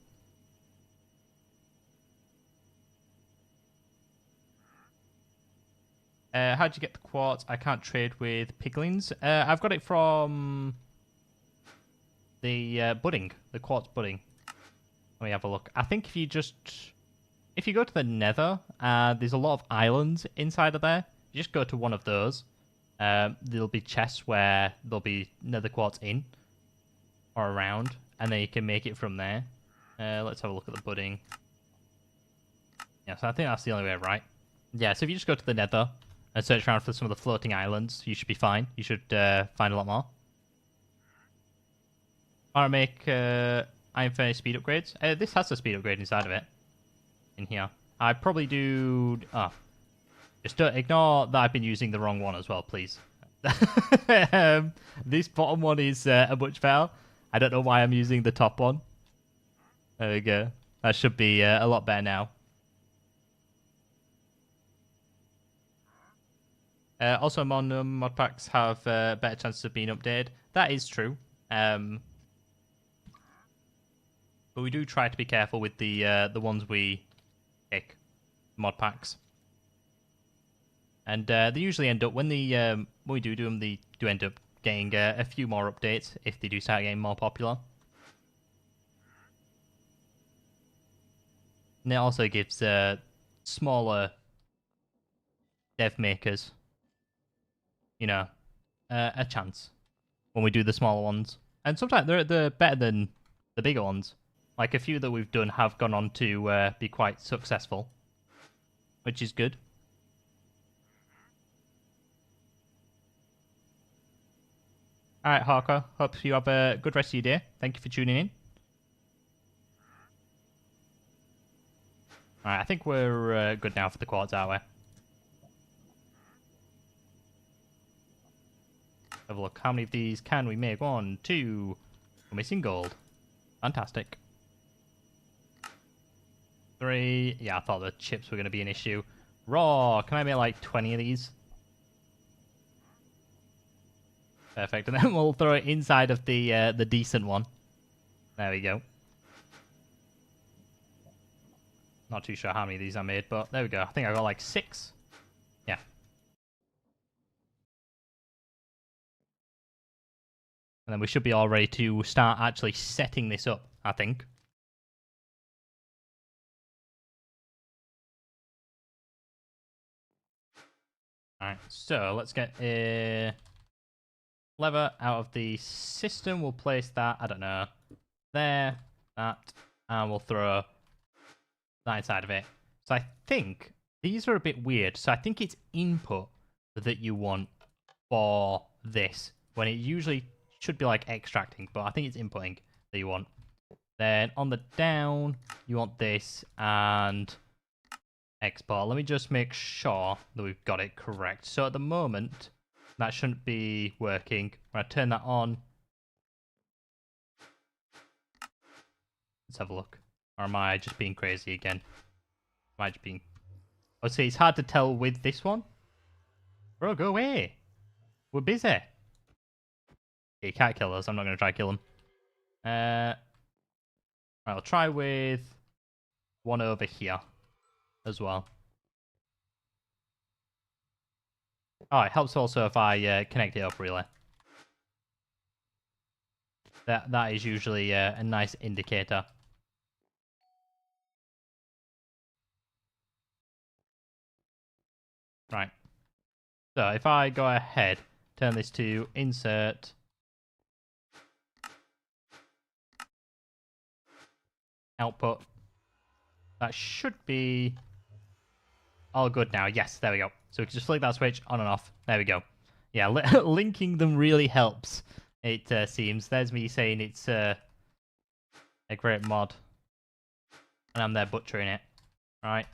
How'd you get the quartz? I can't trade with piglins. I've got it from the budding, the quartz budding. Let me have a look. I think if you go to the nether, there's a lot of islands inside of there. You just go to one of those. There'll be chests where there'll be nether quartz in or around, and then you can make it from there. Let's have a look at the budding. Yeah, so I think that's the only way, right? Yeah, so if you just go to the nether and search around for some of the floating islands, you should be fine. You should find a lot more. Alright, make Iron Furnace speed upgrades. This has a speed upgrade inside of it. In here. I probably do... Oh. Just don't ignore that I've been using the wrong one as well, please. This bottom one is a much better. I don't know why I'm using the top one. There we go. That should be a lot better now. Also, mod packs have better chances of being updated. That is true. But we do try to be careful with the ones we pick, mod packs. And they usually end up, when we do them, they do end up getting a few more updates if they do start getting more popular. And it also gives smaller dev makers, you know, a chance when we do the smaller ones. And sometimes they're better than the bigger ones. Like a few that we've done have gone on to be quite successful, which is good. Alright, Harker. Hope you have a good rest of your day. Thank you for tuning in. Alright, I think we're good now for the quartz, aren't we? Have a look. How many of these can we make? 1, 2. We're missing gold. Fantastic. 3. Yeah, I thought the chips were going to be an issue. Raw. Can I make like 20 of these? Perfect. And then we'll throw it inside of the decent one. There we go. Not too sure how many of these I made, but there we go. I think I got like 6. Yeah. And then we should be all ready to start actually setting this up, I think. Alright, so let's get a lever out of the system. We'll place that, I don't know, there, that, and we'll throw that inside of it. So I think these are a bit weird. So I think it's input that you want for this, when it usually should be like extracting, but I think it's inputting that you want. Then on the down, you want this and export. Let me just make sure that we've got it correct. So at the moment, that shouldn't be working. When I turn that on, let's have a look. Or am I just being crazy again? Am I just being... Oh, see, it's hard to tell with this one. Bro, go away. We're busy. You can't kill us. I'm not going to try to kill him. Right, I'll try with one over here as well. Oh, it helps also if I connect it up, really. That is usually a nice indicator. Right. So if I go ahead, turn this to insert, output. That should be all good now. Yes, there we go. So we can just flick that switch on and off. There we go. Yeah, linking them really helps, it seems. There's me saying it's a great mod. And I'm there butchering it. Right.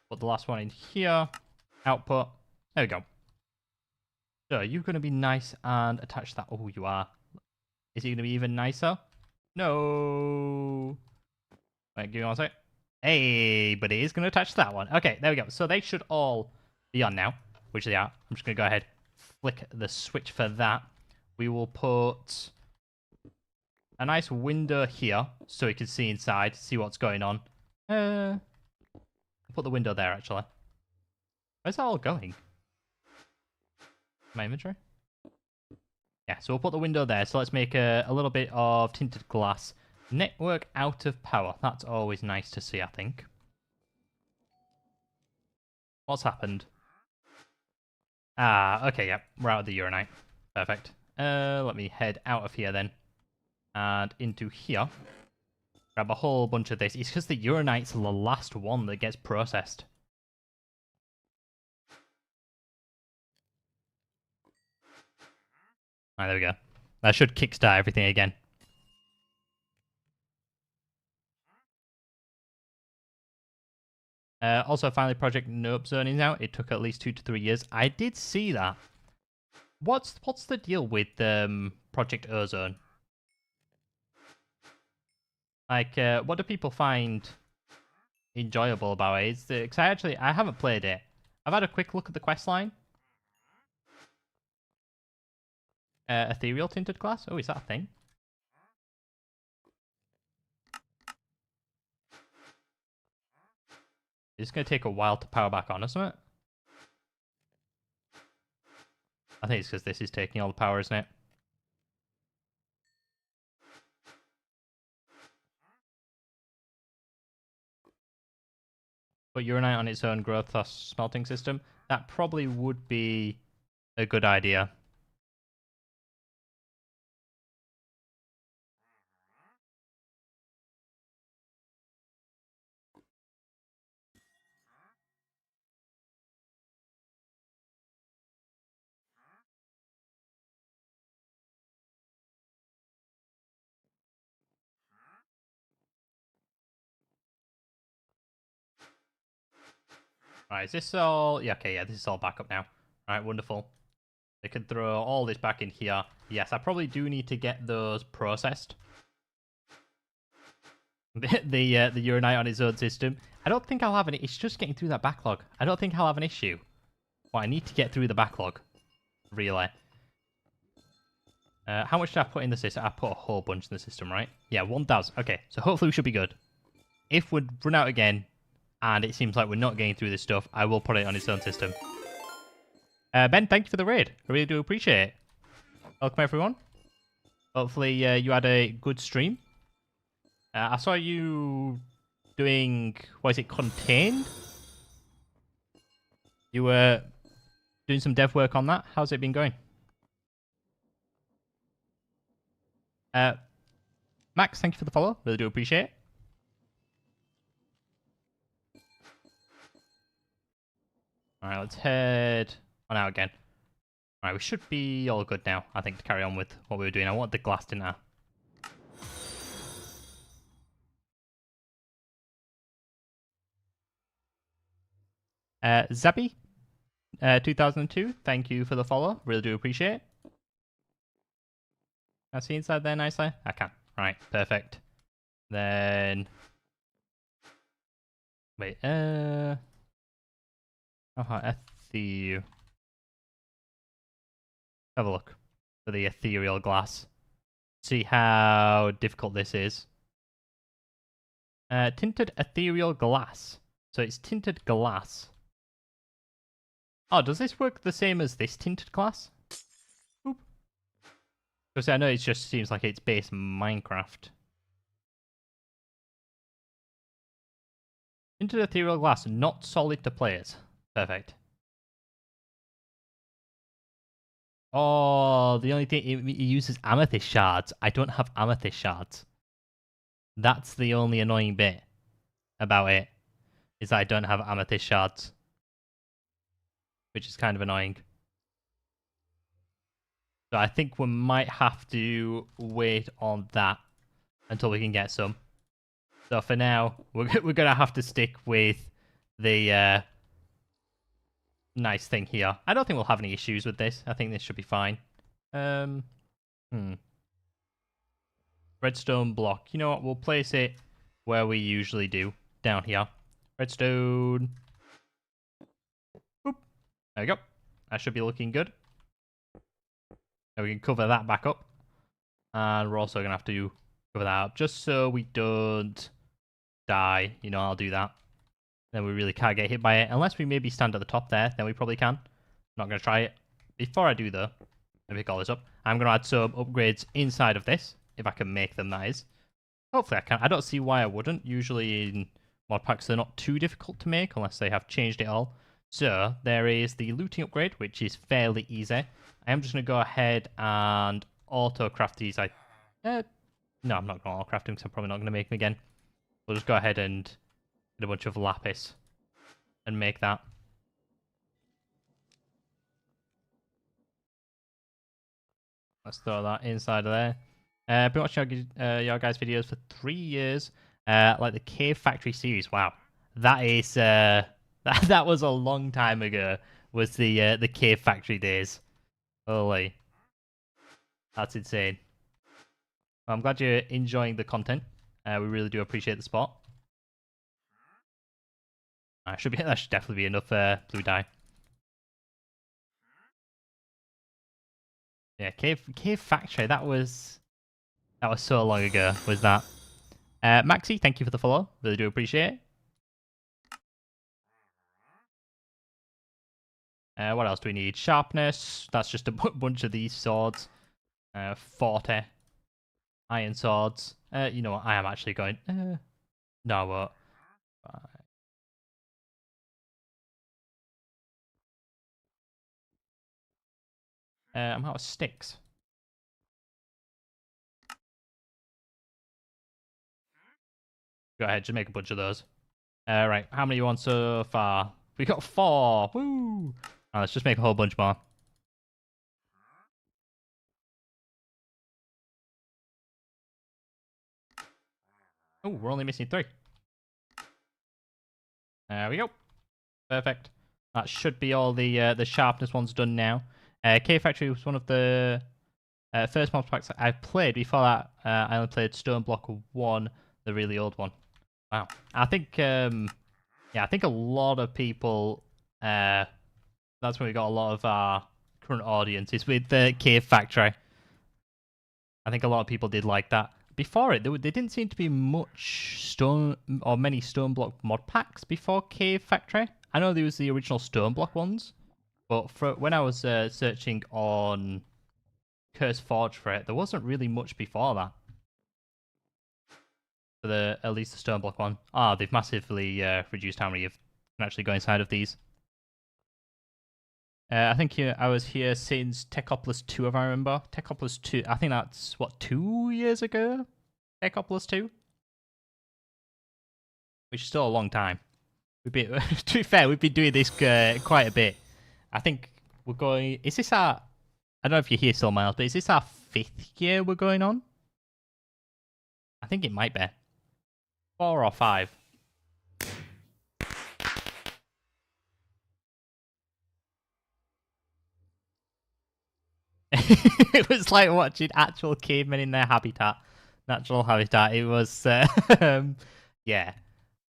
Put the last one in here. Output. There we go. So you're going to be nice and attach that. Oh, you are. Is it going to be even nicer? No. Wait, give me one sec. Hey, but it is going to attach that one. Okay, there we go. So they should all be on now, which they are. I'm just going to go ahead, flick the switch for that. We will put a nice window here so you can see inside, see what's going on. Put the window there, actually. Where's that all going? My inventory? Yeah, so we'll put the window there. So let's make a little bit of tinted glass. Network out of power. That's always nice to see, I think. What's happened? Ah, okay, yep. We're out of the uranite. Perfect. Let me head out of here then. And into here. Grab a whole bunch of this. It's because the uranite's the last one that gets processed. Alright, there we go. That should kickstart everything again. Also, finally, Project Nope Zoning out. It took at least 2 to 3 years. I did see that. What's the deal with Project Ozone? Like, what do people find enjoyable about it? Because I haven't played it. I've had a quick look at the quest line. Ethereal tinted glass? Oh, is that a thing? It's going to take a while to power back on, isn't it? I think it's because this is taking all the power, isn't it? But uranite on its own growth plus smelting system, that probably would be a good idea. Right, is this all... Yeah, okay, yeah, this is all back up now. Alright, wonderful. They could throw all this back in here. Yes, I probably do need to get those processed. the uranite on its own system. I don't think I'll have any... It's just getting through that backlog. I don't think I'll have an issue. Well, I need to get through the backlog. Really. How much did I put in the system? I put a whole bunch in the system, right? Yeah, 1,000. Okay, so hopefully we should be good. If we run out again, and it seems like we're not getting through this stuff, I will put it on its own system. Ben, thank you for the raid. I really do appreciate it. Welcome, everyone. Hopefully you had a good stream. I saw you doing... What is it? Contained? You were doing some dev work on that. How's it been going? Max, thank you for the follow. Really do appreciate it. Alright, let's head on out again. Alright, we should be all good now, I think, to carry on with what we were doing. I want the glass, didn't I? Zabi, 2002, thank you for the follow. Really do appreciate it. Can I see inside there nicely? I can. Right, perfect. Then... Wait, have a look for the ethereal glass. See how difficult this is. Tinted ethereal glass. So it's tinted glass. Oh, does this work the same as this tinted glass? Oop. Because I know it just seems like it's base Minecraft. Tinted ethereal glass, not solid to players. Perfect. Oh, the only thing it uses amethyst shards. I don't have amethyst shards. That's the only annoying bit about it, is that I don't have amethyst shards, which is kind of annoying. So I think we might have to wait on that until we can get some. So for now, we're gonna have to stick with the nice thing here. I don't think we'll have any issues with this. I think this should be fine. Um, Redstone block. You know what? We'll place it where we usually do, down here. Redstone. Boop. There we go. That should be looking good. Now we can cover that back up. And we're also going to have to cover that up just so we don't die. You know, I'll do that. Then we really can't get hit by it. Unless we maybe stand at the top there, then we probably can. Not going to try it. Before I do, though, let me pick all this up. I'm going to add some upgrades inside of this, if I can make them, that is. Hopefully I can. I don't see why I wouldn't. Usually in mod packs, they're not too difficult to make, unless they have changed it all. So, there is the looting upgrade, which is fairly easy. I am just going to go ahead and auto-craft these. No, I'm not going to auto-craft them, because I'm probably not going to make them again. We'll just go ahead and get a bunch of lapis and make that. Let's throw that inside of there. I've been watching your guys' videos for 3 years. Like the Cave Factory series. Wow, that is that was a long time ago. Was the Cave Factory days? Holy, that's insane. Well, I'm glad you're enjoying the content. We really do appreciate the support. That should definitely be enough blue dye. Yeah, Cave Factory. That was so long ago. Was that? Maxi, thank you for the follow. Really do appreciate it. What else do we need? Sharpness. That's just a bunch of these swords. 40 iron swords. You know what? I am actually going. No, I won't. I'm out of sticks. Go ahead, just make a bunch of those. Right, how many you want so far? We got 4. Woo! Right, let's just make a whole bunch more. Oh, we're only missing 3. There we go. Perfect. That should be all the sharpness ones done now. Cave Factory was one of the first mod packs I played. Before that, I only played Stone Block 1, the really old one. Wow. I think, yeah, I think a lot of people, that's when we got a lot of our current audiences with the Cave Factory. I think a lot of people did like that. Before it, there didn't seem to be much stone or many Stone Block mod packs before Cave Factory. I know there was the original Stone Block ones, but when I was searching on Curse Forge for it, there wasn't really much before that. For at least the Stone Block one. They've massively reduced how many you can actually go inside of these. I think I was here since Techopolis 2, if I remember. Techopolis 2, I think that's, what, 2 years ago? Techopolis 2? Which is still a long time. To be fair, we've been doing this quite a bit. I think we're going... Is this our... I don't know if you're here still, Miles, but is this our 5th year we're going on? I think it might be. 4 or 5. It was like watching actual cavemen in their habitat. Natural habitat. It was... yeah.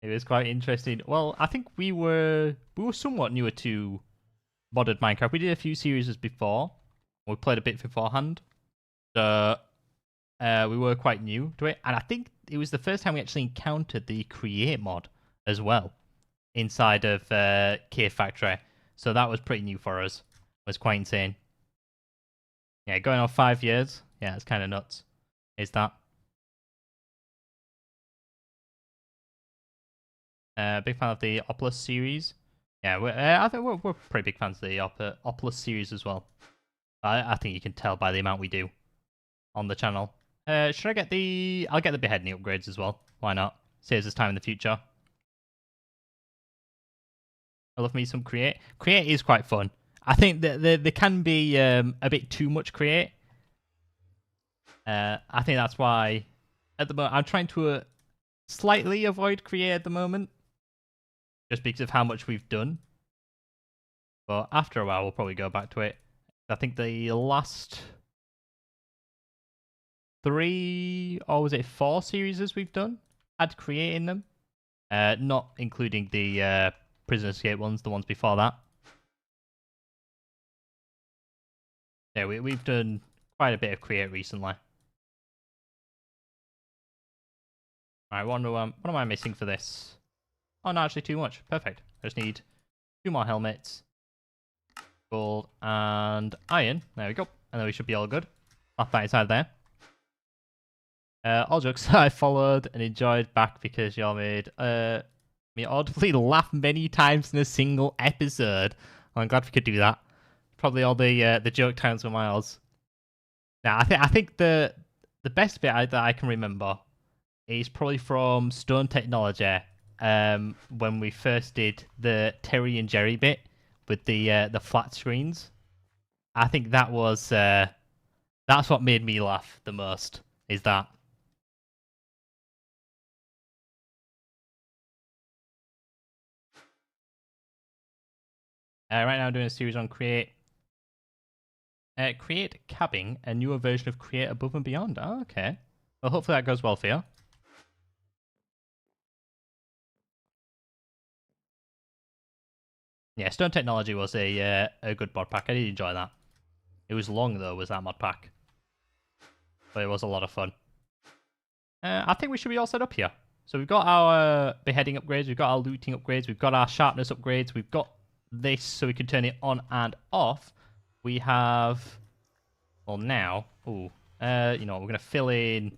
It was quite interesting. Well, I think we were somewhat newer to modded Minecraft. We did a few series before. We played a bit beforehand. So we were quite new to it. And I think it was the first time we actually encountered the create mod as well inside of Cave Factory. So that was pretty new for us. It was quite insane. Yeah, going on 5 years. Yeah, it's kind of nuts. Is that? Big fan of the Opulus series. Yeah, I think we're pretty big fans of the Opulus series as well. I think you can tell by the amount we do on the channel. Should I get the... I'll get the beheading upgrades as well. Why not? Saves us time in the future. I love me some create. Create is quite fun. I think that there can be a bit too much create. I think that's why at the moment I'm trying to slightly avoid create at the moment. Just because of how much we've done. But after a while we'll probably go back to it. I think the last 3 or was it 4 series we've done had create in them. Not including the Prison Escape ones, the ones before that. Yeah, we've done quite a bit of create recently. Alright, what am I missing for this? Oh, no, actually too much. Perfect. I just need 2 more helmets. Gold and iron. There we go. And then we should be all good. Off that side there. All jokes I followed and enjoyed back because y'all made me audibly laugh many times in a single episode. Well, I'm glad we could do that. Probably all the joke times were miles. Now, I think the best bit that I can remember is probably from Stone Technology, when we first did the Terry and Jerry bit with the flat screens. I think that was that's what made me laugh the most. Is that. Right now I'm doing a series on Create Cabbing, a newer version of Create Above and Beyond. Oh, okay. Well, hopefully that goes well for you. Yeah, Stone Technology was a good mod pack. I did enjoy that. It was long, though, was that mod pack. But it was a lot of fun. I think we should be all set up here. So we've got our beheading upgrades, we've got our looting upgrades, we've got our sharpness upgrades, we've got this so we can turn it on and off. We have... Well, now... Ooh. You know what, we're going to fill in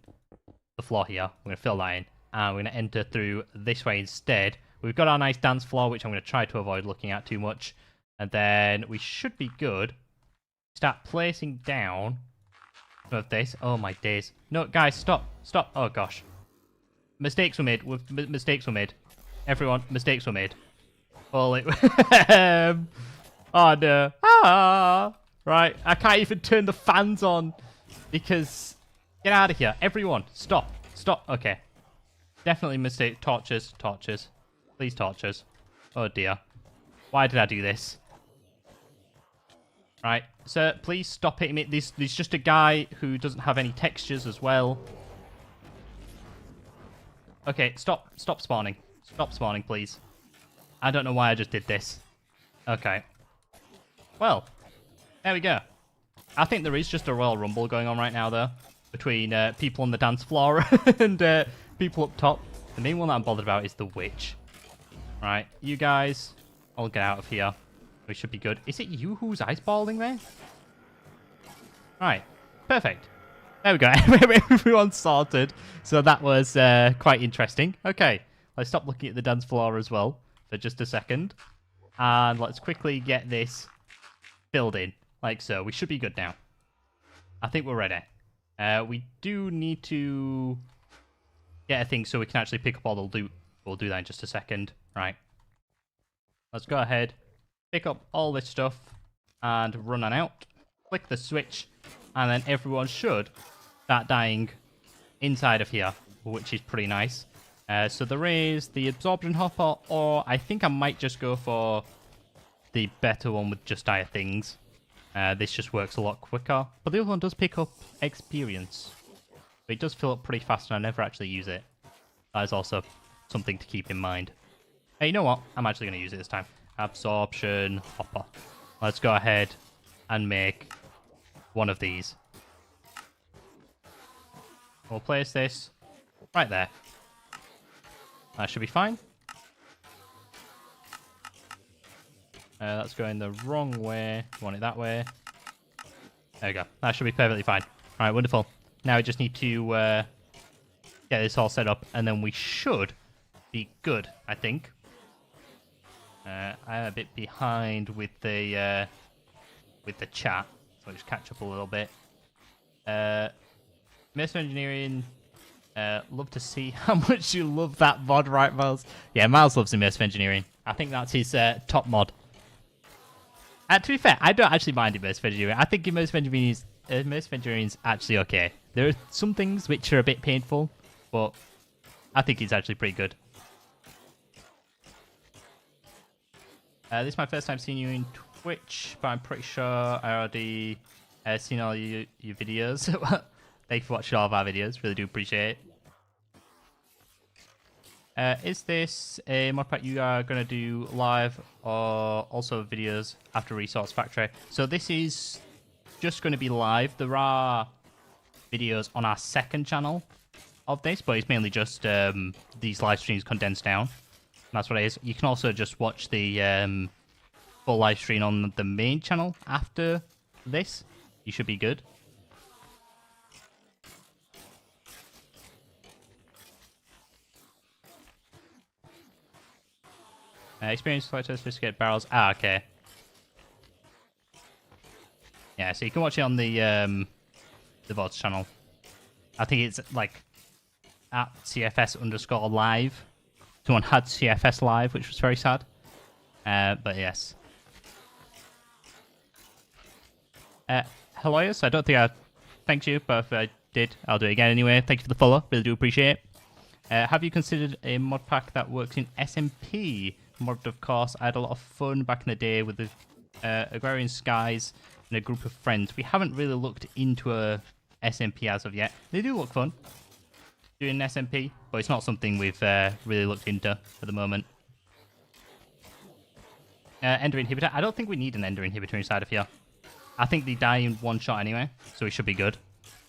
the floor here. We're going to fill that in. And we're going to enter through this way instead. We've got our nice dance floor, which I'm going to try to avoid looking at too much. And then we should be good. Start placing down some of this. Oh, my days. No, guys, stop. Stop. Oh, gosh. Mistakes were made. Mistakes were made. Everyone, mistakes were made. Holy... Oh, no. Ah! Right, I can't even turn the fans on because... Get out of here. Everyone, stop. Stop. Okay. Definitely mistake. Torches. Torches. Please, torches. Oh, dear. Why did I do this? Right, sir, please stop hitting me. There's just a guy who doesn't have any textures as well. Okay, stop spawning. Stop spawning, please. I don't know why I just did this. Okay. Well, there we go. I think there is just a Royal Rumble going on right now, though, between people on the dance floor and people up top. The main one that I'm bothered about is the witch. Right, you guys, I'll get out of here. We should be good. Is it you who's eyeballing there? Right, perfect. There we go. Everyone's sorted. So that was quite interesting. Okay, let's stop looking at the dance floor as well for just a second. And let's quickly get this filled in, like so. We should be good now. I think we're ready. We do need to get a thing so we can actually pick up all the loot. We'll do that in just a second. Right. Let's go ahead, pick up all this stuff, and run on out. Click the switch, and then everyone should start dying inside of here, which is pretty nice. So there is the absorption hopper, or I think I might just go for the better one with just dire things. This just works a lot quicker, but the other one does pick up experience. But it does fill up pretty fast, and I never actually use it. That is also something to keep in mind. Hey, you know what? I'm actually going to use it this time. Absorption hopper. Let's go ahead and make one of these. We'll place this right there. That should be fine. That's going the wrong way. You want it that way. There we go. That should be perfectly fine. All right, wonderful. Now we just need to get this all set up, and then we should be good, I think. I'm a bit behind with the chat, So I'll just catch up a little bit. Mr. Engineering, love to see how much you love that mod, right, Miles? Yeah, Miles loves Immersive Engineering. I think that's his top mod. To be fair, I don't actually mind Immersive Engineering. I think Immersive Engineering is actually okay. There are some things which are a bit painful, but I think it's actually pretty good. This is my first time seeing you in Twitch, but I'm pretty sure I already seen all your videos. Thank you for watching all of our videos. Really do appreciate it. Is this a mod pack you are going to do live or also videos after Resource Factory? So this is just going to be live. There are videos on our second channel of this, but it's mainly just these live streams condensed down. That's what it is. You can also just watch the full live stream on the main channel after this. You should be good. Experience photos, sophisticated barrels. Ah, okay. Yeah, so you can watch it on the VODs channel. I think it's like at CFS_live. Someone had CFS live, which was very sad. But yes. Hello, yes. I don't think I thanked you, but if I did, I'll do it again anyway. Thank you for the follow. Really do appreciate it. Have you considered a mod pack that works in SMP? Mod, of course. I had a lot of fun back in the day with the Agrarian Skies and a group of friends. We haven't really looked into a SMP as of yet. They do look fun, doing an SMP, but it's not something we've really looked into at the moment. Ender Inhibitor. I don't think we need an Ender Inhibitor inside of here. I think they die in one shot anyway, so we should be good.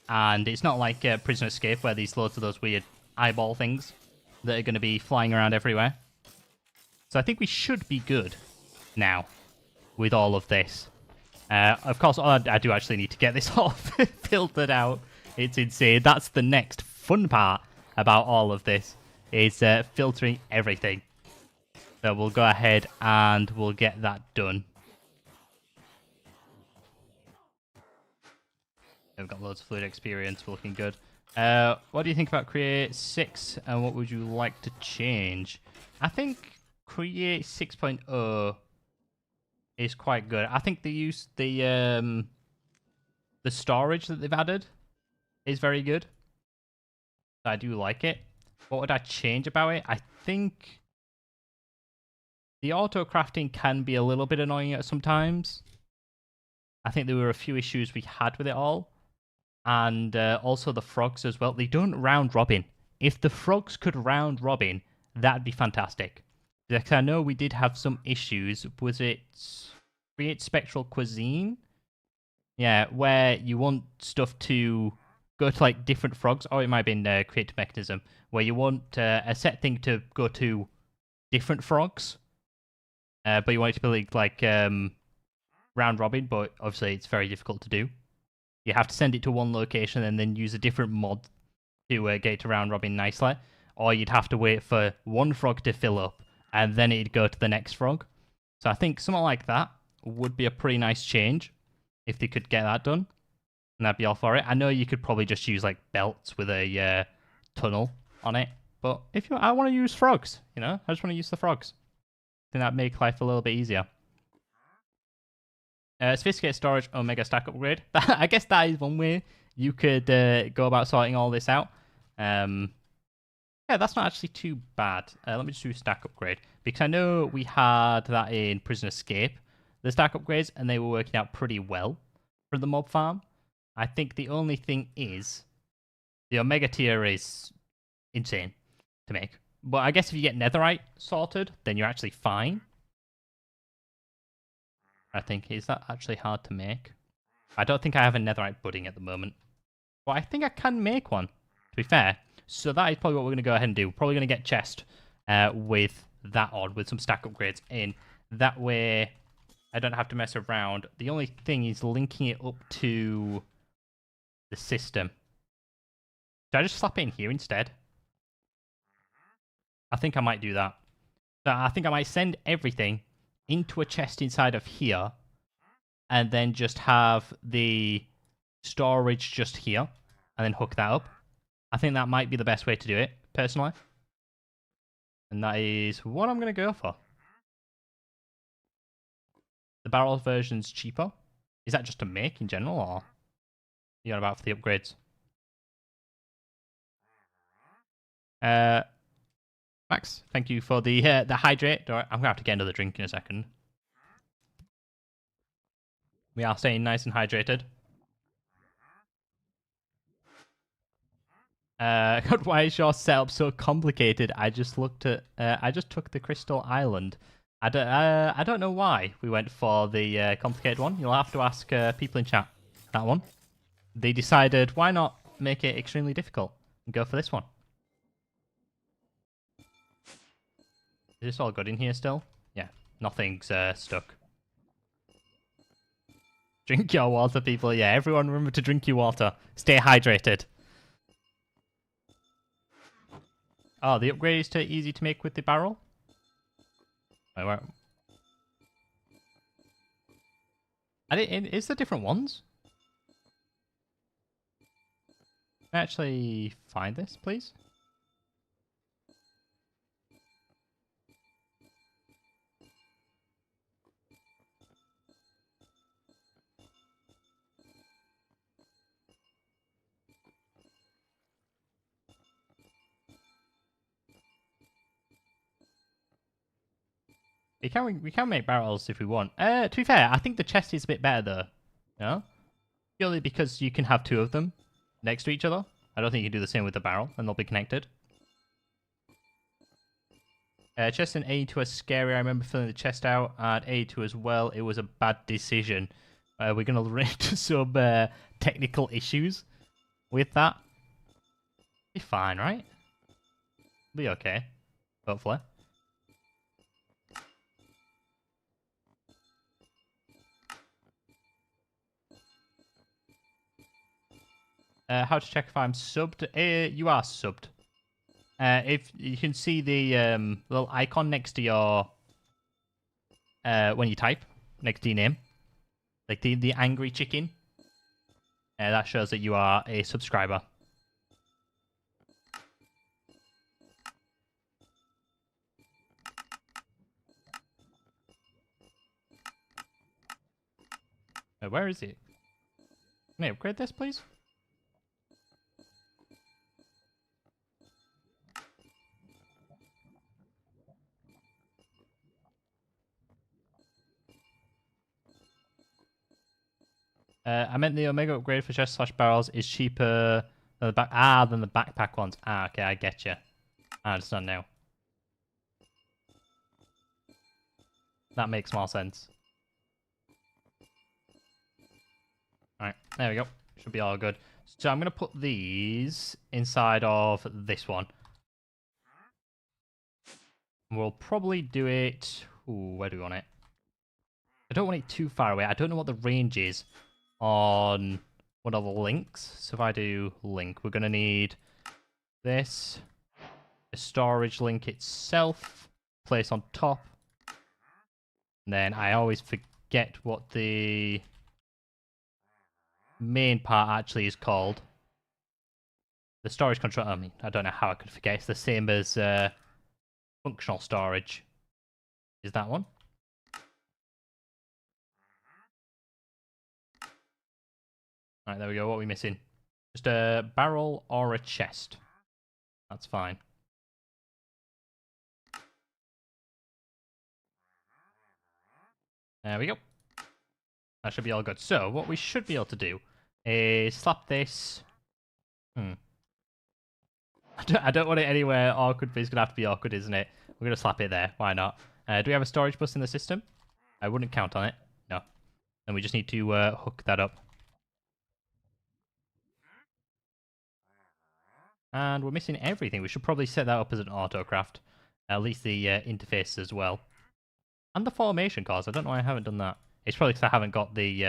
And it's not like Prisoner Escape, where there's loads of those weird eyeball things that are going to be flying around everywhere. So I think we should be good now with all of this. Of course, I do actually need to get this all filtered out. It's insane. That's the next fun part about all of this, is filtering everything. So we'll go ahead and we'll get that done. We've got loads of fluid experience. We're looking good. What do you think about Create 6 and what would you like to change? I think Create 6.0 is quite good. I think the storage that they've added is very good. I do like it. What would I change about it? I think the auto crafting can be a little bit annoying at sometimes. I think there were a few issues we had with it all. And also the frogs as well. They don't round robin. If the frogs could round robin, that'd be fantastic. Because I know we did have some issues. Was it Create Spectral Cuisine? Yeah, where you want stuff to go to like different frogs. Or it might have been Create Mechanism, where you want a set thing to go to different frogs. But you want it to be like round robin, but obviously it's very difficult to do. You have to send it to one location and then use a different mod to get to round robin nicely. Or you'd have to wait for one frog to fill up and then it'd go to the next frog. So I think something like that would be a pretty nice change if they could get that done. And I'd be all for it. I know you could probably just use like belts with a tunnel on it. But if I want to use frogs, you know, I just want to use the frogs. I think that'd make life a little bit easier. Sophisticated storage, Omega stack upgrade. I guess that is one way you could go about sorting all this out. Yeah, that's not actually too bad. Let me just do stack upgrade. Because I know we had that in Prison Escape, the stack upgrades, and they were working out pretty well for the mob farm. I think the only thing is the Omega tier is insane to make. But I guess if you get Netherite sorted, then you're actually fine. I think. Is that actually hard to make? I don't think I have a Netherite pudding at the moment. But I think I can make one, to be fair. So that is probably what we're going to go ahead and do. Probably going to get chest with that on, with some stack upgrades in. That way, I don't have to mess around. The only thing is linking it up to the system. Should I just slap it in here instead? I think I might do that. So I think I might send everything into a chest inside of here, and then just have the storage just here, and then hook that up. I think that might be the best way to do it, personally. And that is what I'm going to go for. The barrel version's cheaper. Is that just to make in general, or are you on about for the upgrades? Max, thank you for the hydrate. All right, I'm going to have to get another drink in a second. We are staying nice and hydrated. God, why is your setup so complicated? I just looked at. I just took the Crystal Island. I don't know why we went for the complicated one. You'll have to ask people in chat that one. They decided why not make it extremely difficult and go for this one. Is this all good in here still? Yeah, nothing's stuck. Drink your water, people. Yeah, everyone remember to drink your water. Stay hydrated. Oh, the upgrade is too easy to make with the barrel? Wait, where? Is there different ones? Can I actually find this, please? We can make barrels if we want. To be fair, I think the chest is a bit better though. No? Purely because you can have two of them next to each other. I don't think you can do the same with the barrel, and they'll be connected. Chest in A2 was scary. I remember filling the chest out at A2 as well. It was a bad decision. We're going to run into some technical issues with that. Be fine, right? Be okay. Hopefully. How to check if I'm subbed? You are subbed. If you can see the little icon next to your when you type next to your name, like the angry chicken, that shows that you are a subscriber. Where is it? Can I upgrade this, please? I meant the Omega upgrade for chest / barrels is cheaper than the than the backpack ones. Okay, I get you. I understand now. That makes more sense. Alright, there we go. Should be all good. So I'm going to put these inside of this one. We'll probably do it... Ooh, where do we want it? I don't want it too far away. I don't know what the range is on one of the links. So if I do link, we're going to need this, the storage link itself, place on top. And then I always forget what the main part actually is called. The storage control, I mean, I don't know how I could forget. It's the same as functional storage. Is that one? Alright, there we go. What are we missing? Just a barrel or a chest. That's fine. There we go. That should be all good. So, what we should be able to do is slap this... I don't want it anywhere awkward, but it's going to have to be awkward, isn't it? We're going to slap it there. Why not? Do we have a storage bus in the system? I wouldn't count on it. No. Then we just need to hook that up. And we're missing everything. We should probably set that up as an autocraft. At least the interface as well. And the formation cores. I don't know why I haven't done that. It's probably because I haven't got the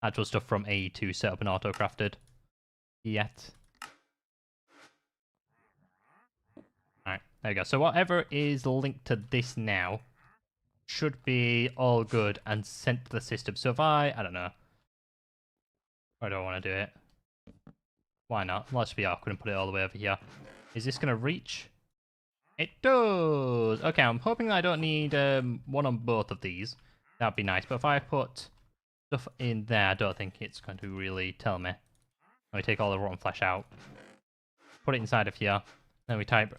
actual stuff from A to set up an autocrafted yet. Alright, there we go. So whatever is linked to this now should be all good and sent to the system. So if I don't know. I don't want to do it. Why not? Let's be awkward and put it all the way over here. Is this going to reach? It does! Okay, I'm hoping that I don't need one on both of these. That'd be nice. But if I put stuff in there, I don't think it's going to really tell me. Let me take all the rotten flesh out. Put it inside of here. Then we type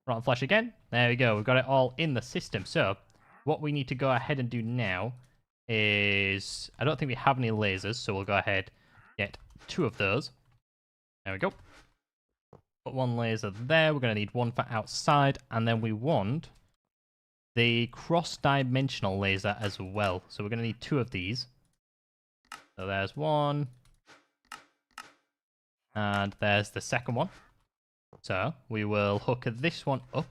rotten flesh again. There we go. We've got it all in the system. So what we need to go ahead and do now is... I don't think we have any lasers, so we'll go ahead get 2 of those. There we go. Put 1 laser there. We're going to need 1 for outside. And then we want the cross-dimensional laser as well. So we're going to need 2 of these. So there's 1. And there's the second one. So we will hook this one up.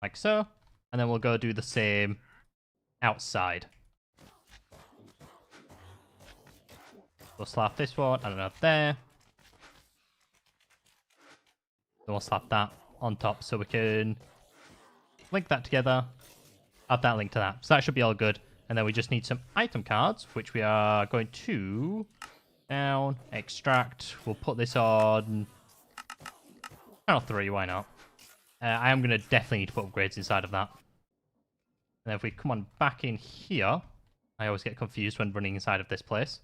Like so. And then we'll go do the same outside. We'll slap this one, I don't know, there. Then we'll slap that on top so we can link that together, add that link to that. So that should be all good. And then we just need some item cards, which we are going to down, extract. We'll put this on channel 3, why not? I am going to definitely need to put upgrades inside of that. And then if we come on back in here, I always get confused when running inside of this place.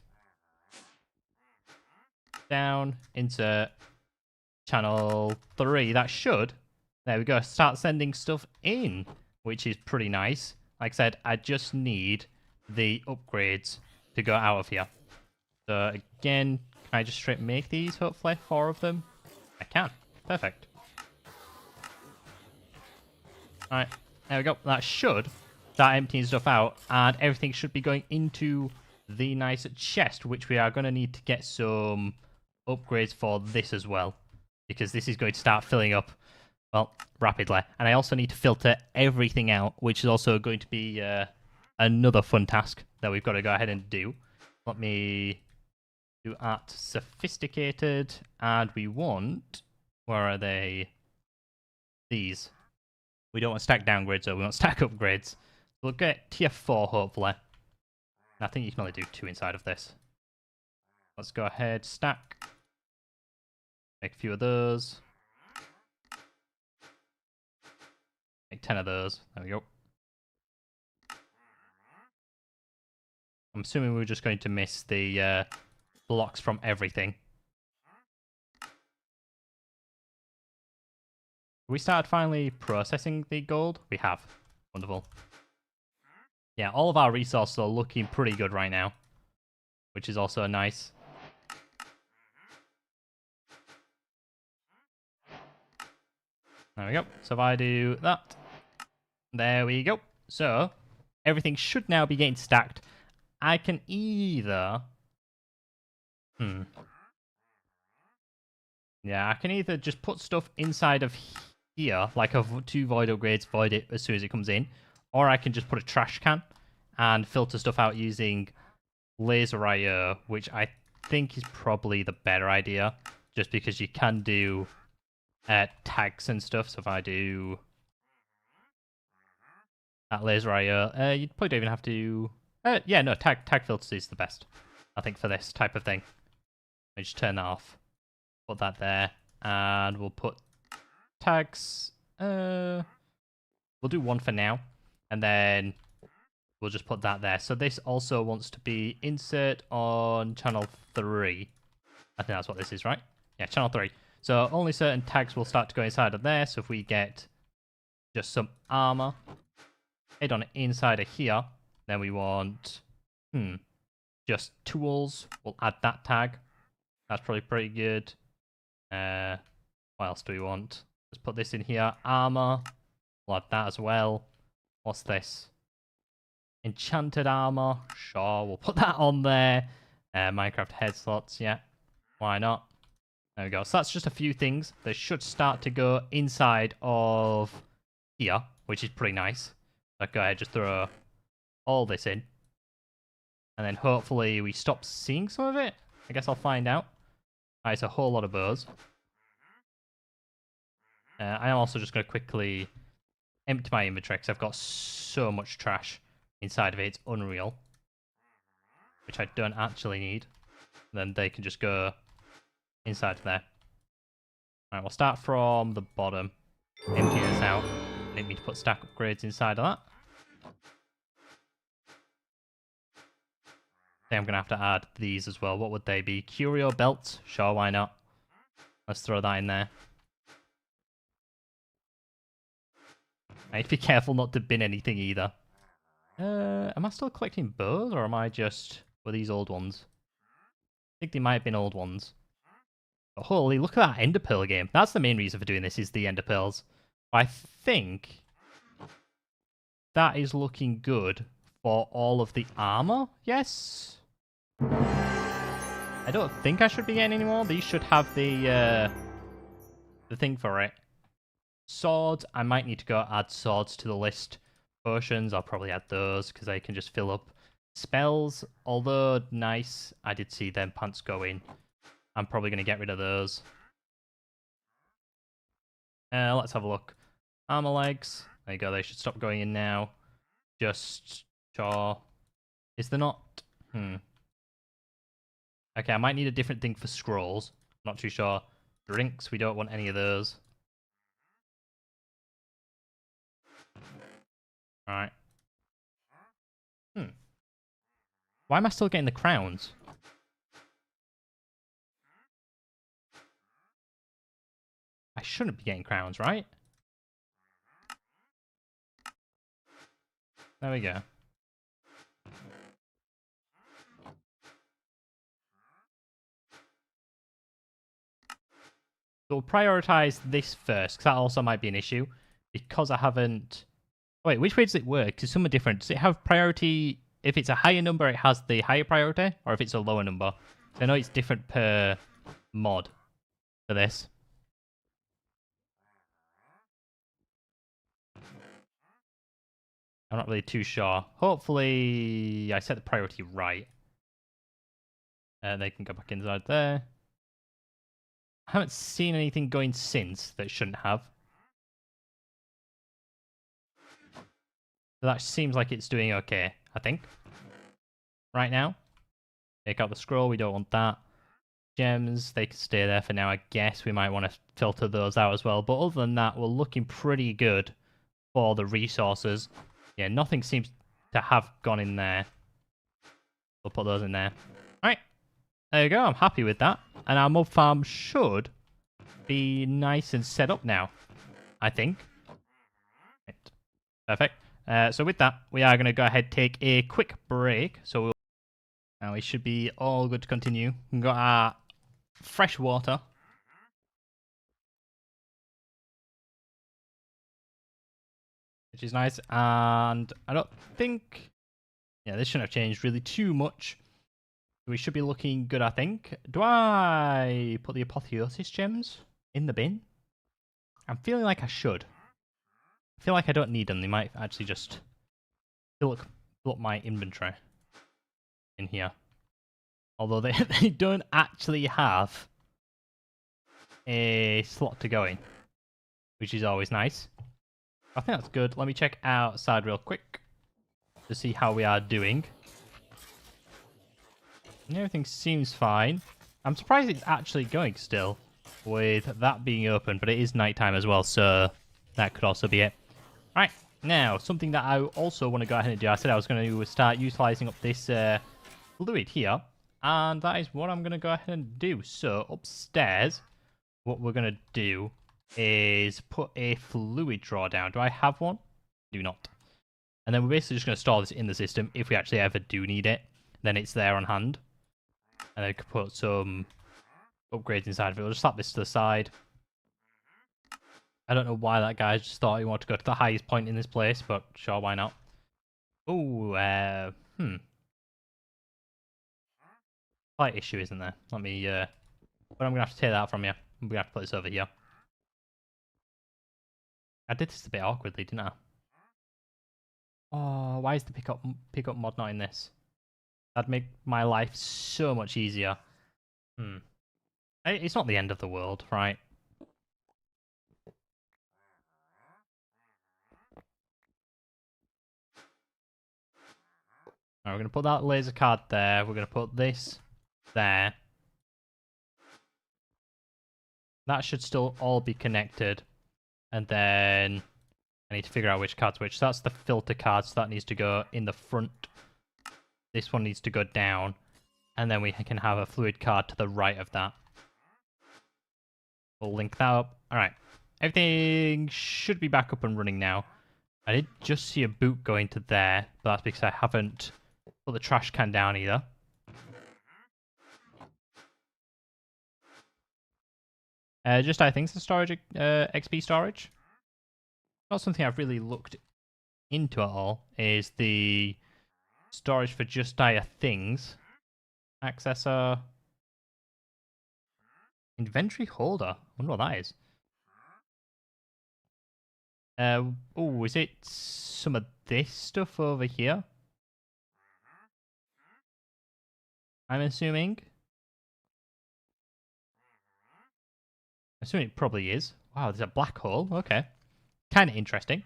Down, insert, channel 3. That should, there we go, start sending stuff in, which is pretty nice. Like I said, I just need the upgrades to go out of here. So again, can I just straight make these, hopefully, 4 of them? I can. Perfect. Alright, there we go. That should start emptying stuff out, and everything should be going into the nice chest, which we are going to need to get some upgrades for this as well, because this is going to start filling up, well, rapidly. And I also need to filter everything out, which is also going to be another fun task that we've got to go ahead and do. Let me do at sophisticated, and we want, where are they? These. We don't want stack downgrades, so we want stack upgrades. We'll get tier 4, hopefully. And I think you can only do 2 inside of this. Let's go ahead, stack. Make a few of those. Make 10 of those. There we go. I'm assuming we're just going to miss the blocks from everything. We started finally processing the gold? We have. Wonderful. Yeah, all of our resources are looking pretty good right now, which is also nice. There we go. So if I do that, there we go. So everything should now be getting stacked. I can either... Yeah, I can either just put stuff inside of here, like a 2 void upgrades, void it as soon as it comes in, or I can just put a trash can and filter stuff out using laser IO, which I think is probably the better idea, just because you can do tags and stuff. So if I do that laser IO, you probably don't even have to... yeah, no, tag filters is the best, I think, for this type of thing. Let me just turn that off. Put that there, and we'll put tags. We'll do 1 for now, and then we'll just put that there. So this also wants to be insert on channel 3. I think that's what this is, right? Yeah, channel 3. So only certain tags will start to go inside of there. So if we get just some armor, head on inside of here, then we want just tools. We'll add that tag. That's probably pretty good. What else do we want? Let's put this in here. Armor. We'll add that as well. What's this? Enchanted armor. Sure, we'll put that on there. Minecraft head slots. Yeah, why not? There we go. So that's just a few things that should start to go inside of here, which is pretty nice. So go ahead, just throw all this in. And then hopefully we stop seeing some of it. I guess I'll find out. It's a whole lot of bows. I am also just going to quickly empty my inventory because I've got so much trash inside of it. It's unreal. Which I don't actually need. Then they can just go inside there. Alright, we'll start from the bottom. Empty this out. I need me to put stack upgrades inside of that. I think I'm going to have to add these as well. What would they be? Curio belts? Sure, why not? Let's throw that in there. I need to be careful not to bin anything either. Am I still collecting bows, or am I just... Were these old ones? I think they might have been old ones. But holy, look at that ender pearl game. That's the main reason for doing this, is the ender pearls. I think that is looking good for all of the armor. Yes? I don't think I should be getting any more. These should have the thing for it. Swords, I might need to go add swords to the list. Potions, I'll probably add those because they can just fill up. Spells, although nice, I did see them pants go in. I'm probably going to get rid of those. Let's have a look. Armor legs, there you go, they should stop going in now. Just, sure. Is there not? Okay, I might need a different thing for scrolls. Not too sure. Drinks, we don't want any of those. Alright. Why am I still getting the crowns? I shouldn't be getting crowns, right? There we go. So we'll prioritize this first, because that also might be an issue. Because I haven't... Wait, which way does it work? Because some are different. Does it have priority... If it's a higher number, it has the higher priority? Or if it's a lower number? I know it's different per mod for this. I'm not really too sure. Hopefully I set the priority right. They can go back inside there. I haven't seen anything going since that shouldn't have. So that seems like it's doing okay, I think. Right now. Take out the scroll, we don't want that. Gems, they can stay there for now, I guess. We might want to filter those out as well. But other than that, we're looking pretty good for the resources. Yeah, nothing seems to have gone in there. We'll put those in there. Alright. There you go, I'm happy with that. And our mob farm should be nice and set up now, I think. Right. Perfect. So with that, we are going to go ahead and take a quick break. So now we should be all good to continue. We've got our fresh water. Which is nice. And I don't think... Yeah, this shouldn't have changed really too much. We should be looking good, I think. Do I put the apotheosis gems in the bin? I'm feeling like I should. I feel like I don't need them. They might actually just fill up my inventory in here. Although they don't actually have a slot to go in, which is always nice. I think that's good. Let me check outside real quick to see how we are doing. Everything seems fine. I'm surprised it's actually going still with that being open, but it is nighttime as well, so that could also be it. Right, now, something that I also want to go ahead and do. I said I was going to start utilizing up this fluid here, and that is what I'm going to go ahead and do. So, upstairs, what we're going to do is put a fluid drawdown. Do I have one? Do not. And then we're basically just going to store this in the system. If we actually ever do need it, then it's there on hand. And then we can put some upgrades inside of it. We'll just slap this to the side. I don't know why that guy just thought he wanted to go to the highest point in this place, but sure, why not? Ooh, slight issue, isn't there? Let me, but I'm going to have to take that from you. I'm going to have to put this over here. I did this a bit awkwardly, didn't I? Oh, why is the pickup mod not in this? That'd make my life so much easier. It's not the end of the world, right? We're going to put that laser card there. We're going to put this there. That should still all be connected. And then I need to figure out which card's which. So that's the filter card, so that needs to go in the front. This one needs to go down. And then we can have a fluid card to the right of that. We'll link that up. Alright. Everything should be back up and running now. I did just see a boot going to there, but that's because I haven't put the trash can down either. Just I think the storage, XP storage. Not something I've really looked into at all. Is the storage for just dire things. Accessor. Inventory holder. I wonder what that is. Oh, is it some of this stuff over here? I'm assuming. I assume it probably is. Wow, there's a black hole. Okay. Kind of interesting.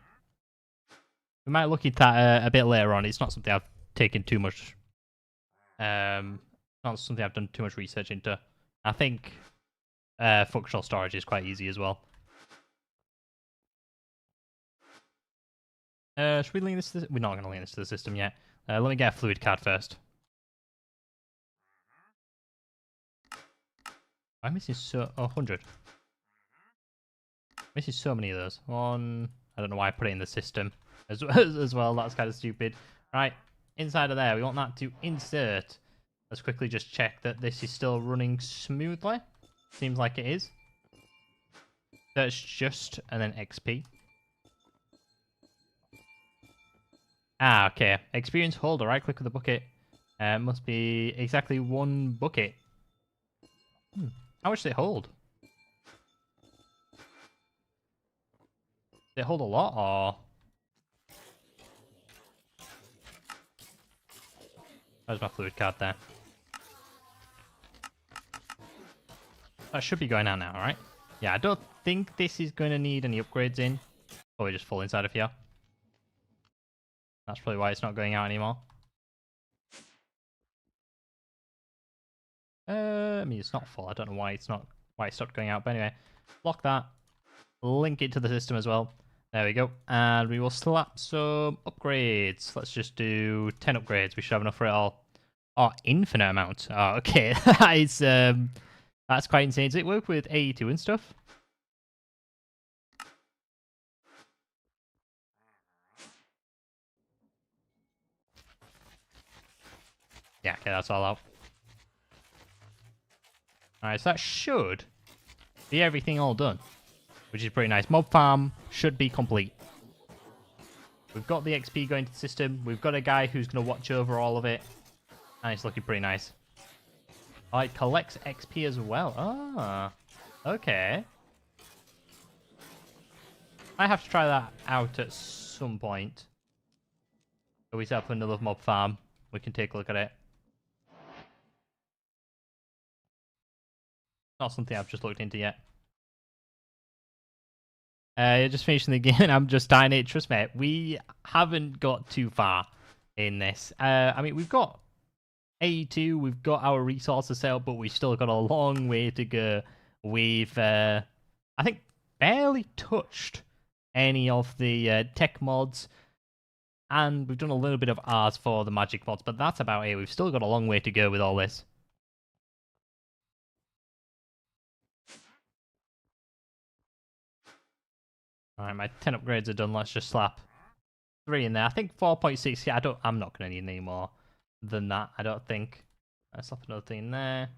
We might look at that a bit later on. It's not something I've taken too much... not something I've done too much research into. I think functional storage is quite easy as well. Should we link this to the... We're not going to link this to the system yet. Let me get a fluid card first. I'm missing 100. Missing so many of those. One... I don't know why I put it in the system as well. That's kind of stupid. Right, inside of there, we want that to insert. Let's quickly just check that this is still running smoothly. Seems like it is. Search just, and then XP. Ah, okay. Experience holder. Right click with the bucket. Must be exactly one bucket. How much does it hold? Does it hold a lot, or...? Where's my fluid card there? That should be going out now, right? Yeah, I don't think this is going to need any upgrades in. Probably just full inside of here. That's probably why it's not going out anymore. I mean, it's not full. I don't know why it stopped going out. But anyway, lock that. Link it to the system as well. There we go. And we will slap some upgrades. Let's just do 10 upgrades. We should have enough for it all. Oh, infinite amount. Oh, okay. That's quite insane. Does it work with AE2 and stuff? Yeah, okay, that's all out. Alright, so that should be everything all done, which is pretty nice. Mob farm should be complete. We've got the XP going to the system. We've got a guy who's going to watch over all of it. And it's looking pretty nice. Oh, it collects XP as well. Ah, okay. I have to try that out at some point. So we set up another mob farm. We can take a look at it. Not something I've just looked into yet. You're just finishing the game and I'm just dying it. Trust me, we haven't got too far in this. I mean, we've got AE2, we've got our resources set up, but we've still got a long way to go. We've, I think, barely touched any of the tech mods, and we've done a little bit of ours for the magic mods, but that's about it. We've still got a long way to go with all this. Alright, my 10 upgrades are done. Let's just slap 3 in there. I think 4.6, yeah, I'm not going to need any more than that, I don't think. Let's slap another thing in there.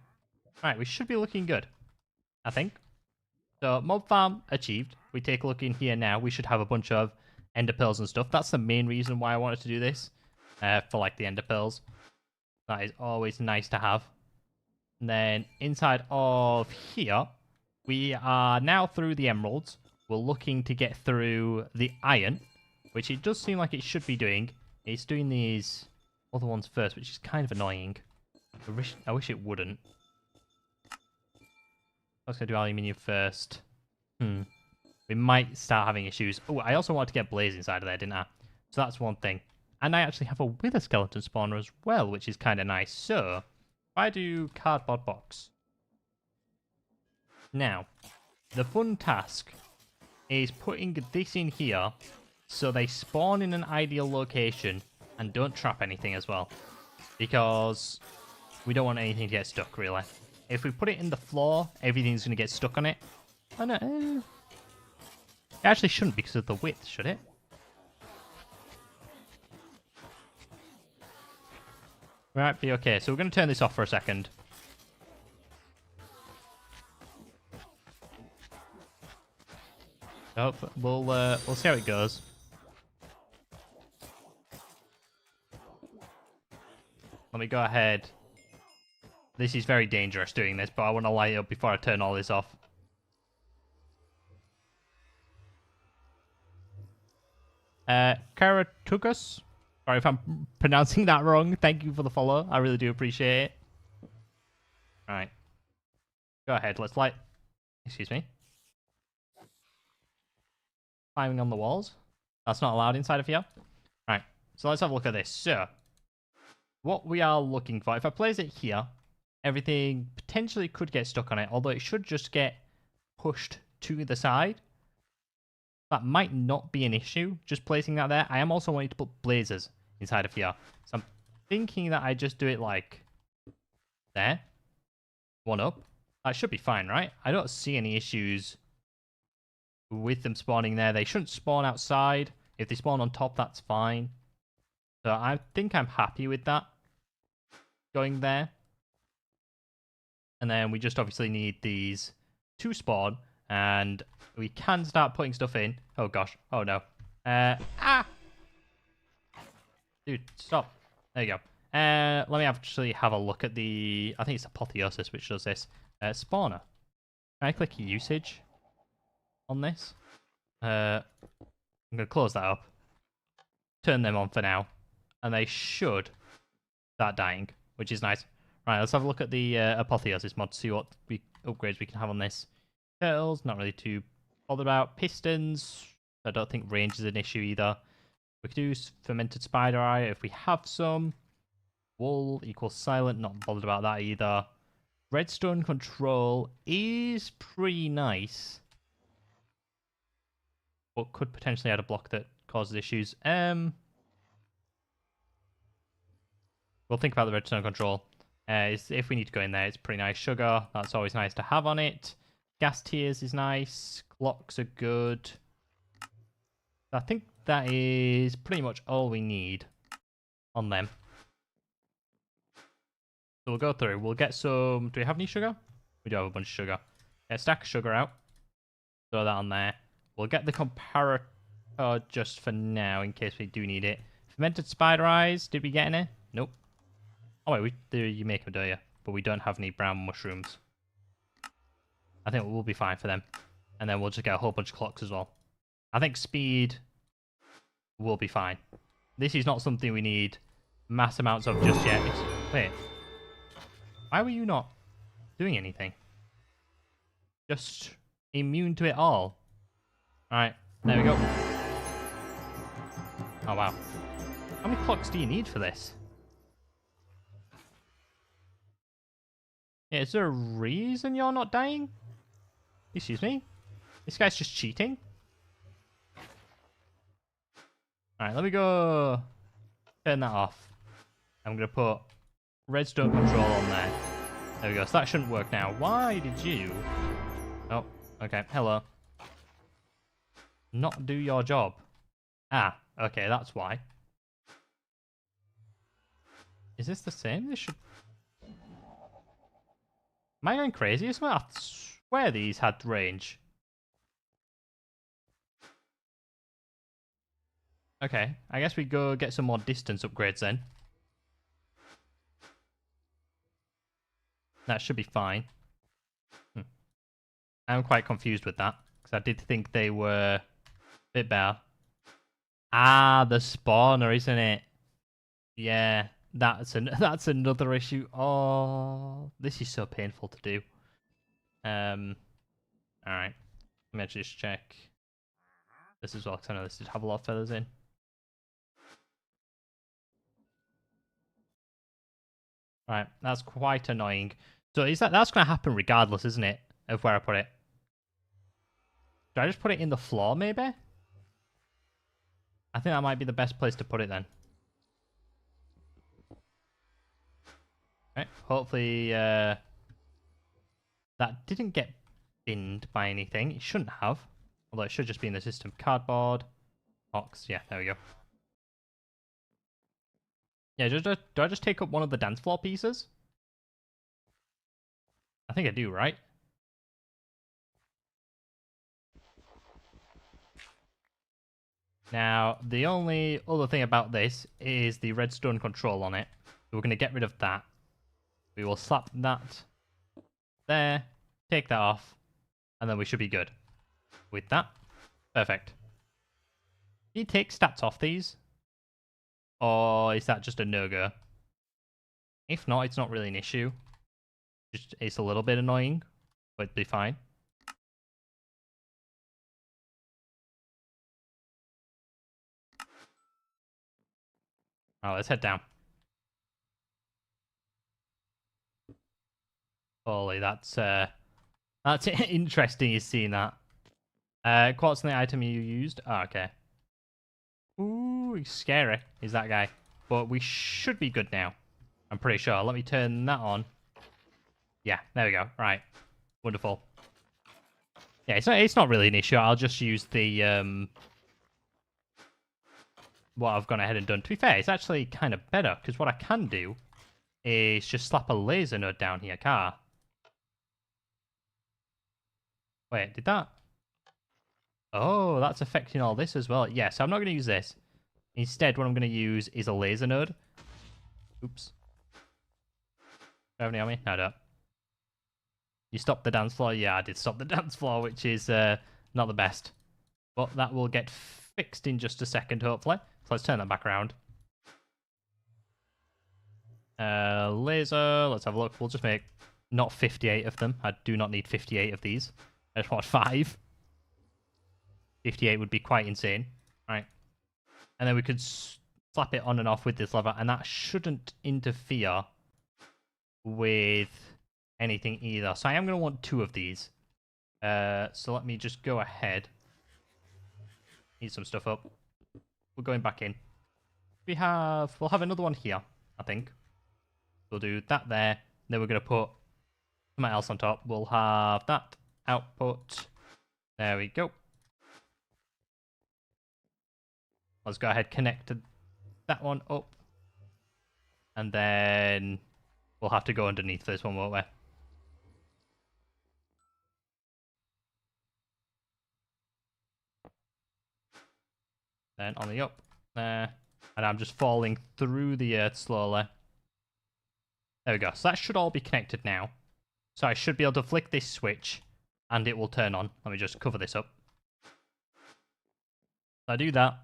Alright, we should be looking good, I think. So, mob farm achieved. We take a look in here now. We should have a bunch of ender pearls and stuff. That's the main reason why I wanted to do this. For, like, the ender pearls. That is always nice to have. And then, inside of here, we are now through the emeralds. We're looking to get through the iron, which it does seem like it should be doing. It's doing these other ones first, which is kind of annoying. I wish it wouldn't. I was going to do aluminium first. We might start having issues. Oh, I also wanted to get blaze inside of there, didn't I? So that's one thing. And I actually have a wither skeleton spawner as well, which is kind of nice. So, if I do cardboard box. Now, the fun task is putting this in here so they spawn in an ideal location and don't trap anything as well. Because we don't want anything to get stuck, really. If we put it in the floor, everything's going to get stuck on it. Oh, no. It actually shouldn't because of the width, should it? Right, be okay. So we're going to turn this off for a second. Oh, we'll see how it goes. Let me go ahead. This is very dangerous doing this, but I want to light it up before I turn all this off. Patrikios. Sorry if I'm pronouncing that wrong. Thank you for the follow. I really do appreciate it. Alright. Go ahead. Let's light... Excuse me. Climbing on the walls. That's not allowed inside of here. Right. So let's have a look at this. So, what we are looking for. If I place it here, everything potentially could get stuck on it, although it should just get pushed to the side. That might not be an issue, just placing that there. I am also wanting to put blazers inside of here. So I'm thinking that I just do it like there. One up. That should be fine, right? I don't see any issues with them spawning there. They shouldn't spawn outside. If they spawn on top, that's fine. So I think I'm happy with that. Going there. And then we just obviously need these to spawn. And we can start putting stuff in. Oh gosh. Oh no. Dude, stop. There you go. Let me actually have a look at the... I think it's Apotheosis which does this. Spawner. Can I click usage on this? I'm going to close that up. Turn them on for now. And they should start dying, which is nice. Right, let's have a look at the Apotheosis mod to see what upgrades we can have on this. Turtles, not really too bothered about. Pistons, I don't think range is an issue either. We could do fermented spider eye if we have some. Wool equals silent, not bothered about that either. Redstone control is pretty nice, but could potentially add a block that causes issues. We'll think about the redstone control. If we need to go in there, it's pretty nice. Sugar, that's always nice to have on it. Gas tiers is nice. Clocks are good. I think that is pretty much all we need on them. So we'll go through. We'll get some... Do we have any sugar? We do have a bunch of sugar. Get a stack of sugar out. Throw that on there. We'll get the comparator just for now in case we do need it. Fermented spider eyes. Did we get any? Nope. Oh wait, you make them, do you? But we don't have any brown mushrooms. I think we'll be fine for them. And then we'll just get a whole bunch of clocks as well. I think speed will be fine. This is not something we need mass amounts of just yet. Wait. Why were you not doing anything? Just immune to it all. Alright, there we go. Oh wow. How many clocks do you need for this? Yeah, is there a reason you're not dying? Excuse me? This guy's just cheating? Alright, let me go turn that off. I'm going to put redstone control on there. There we go. So that shouldn't work now. Why did you... Oh, okay. Hello. Not do your job. Ah, okay, that's why. Is this the same? This should... Am I going crazy? I swear these had range. Okay, I guess we go get some more distance upgrades then. That should be fine. I'm quite confused with that, because I did think they were a bit better. Ah, the spawner, isn't it? Yeah, that's another issue. Oh, this is so painful to do. Alright. Let me just check this as well, because I know this did have a lot of feathers in. Right, that's quite annoying. So that's going to happen regardless, isn't it, of where I put it? Do I just put it in the floor, maybe? I think that might be the best place to put it then. Right, hopefully that didn't get binned by anything. It shouldn't have. Although it should just be in the system. Cardboard. Box. Yeah, there we go. Yeah, do I just take up one of the dance floor pieces? I think I do, right? Now, the only other thing about this is the redstone control on it. So we're going to get rid of that. We will slap that there, take that off, and then we should be good. With that, perfect. Can you take stats off these? Or is that just a no-go? If not, it's not really an issue. Just it's a little bit annoying, but it'd be fine. Alright, let's head down. Holy, that's interesting. You seeing that? Quartz on the item you used. Oh, okay. Ooh, he's scary. Is that guy? But we should be good now. I'm pretty sure. Let me turn that on. Yeah, there we go. Right, wonderful. Yeah, it's not really an issue. I'll just use the what I've gone ahead and done. To be fair, it's actually kind of better because what I can do is just slap a laser node down here. Wait, did that? Oh, that's affecting all this as well. Yeah, so I'm not going to use this. Instead, what I'm going to use is a laser node. Oops. Do I have any on me? No, I don't. You stopped the dance floor? Yeah, I did stop the dance floor, which is not the best. But that will get fixed in just a second, hopefully. So let's turn that back around. Laser, let's have a look. We'll just make not 58 of them. I do not need 58 of these. I just want 5. 58 would be quite insane. Right. And then we could slap it on and off with this lever, and that shouldn't interfere with anything either. So I am going to want 2 of these. So let me just go ahead. Need some stuff up. We're going back in. We'll have another one here, I think. We'll do that there. Then we're going to put something else on top. We'll have that output. There we go. Let's go ahead, connect that one up. And then we'll have to go underneath this one, won't we? Then on the up there. And I'm just falling through the earth slowly. There we go. So that should all be connected now. So I should be able to flick this switch and it will turn on. Let me just cover this up. So I do that.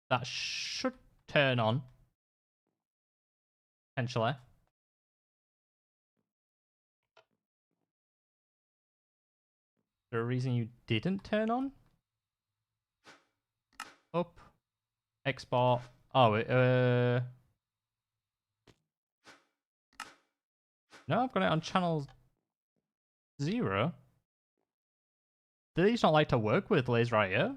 That should turn on. Potentially. Is there a reason you didn't turn on? Up. Export. Oh, no, I've got it on channel 0. Do these not like to work with laser right here?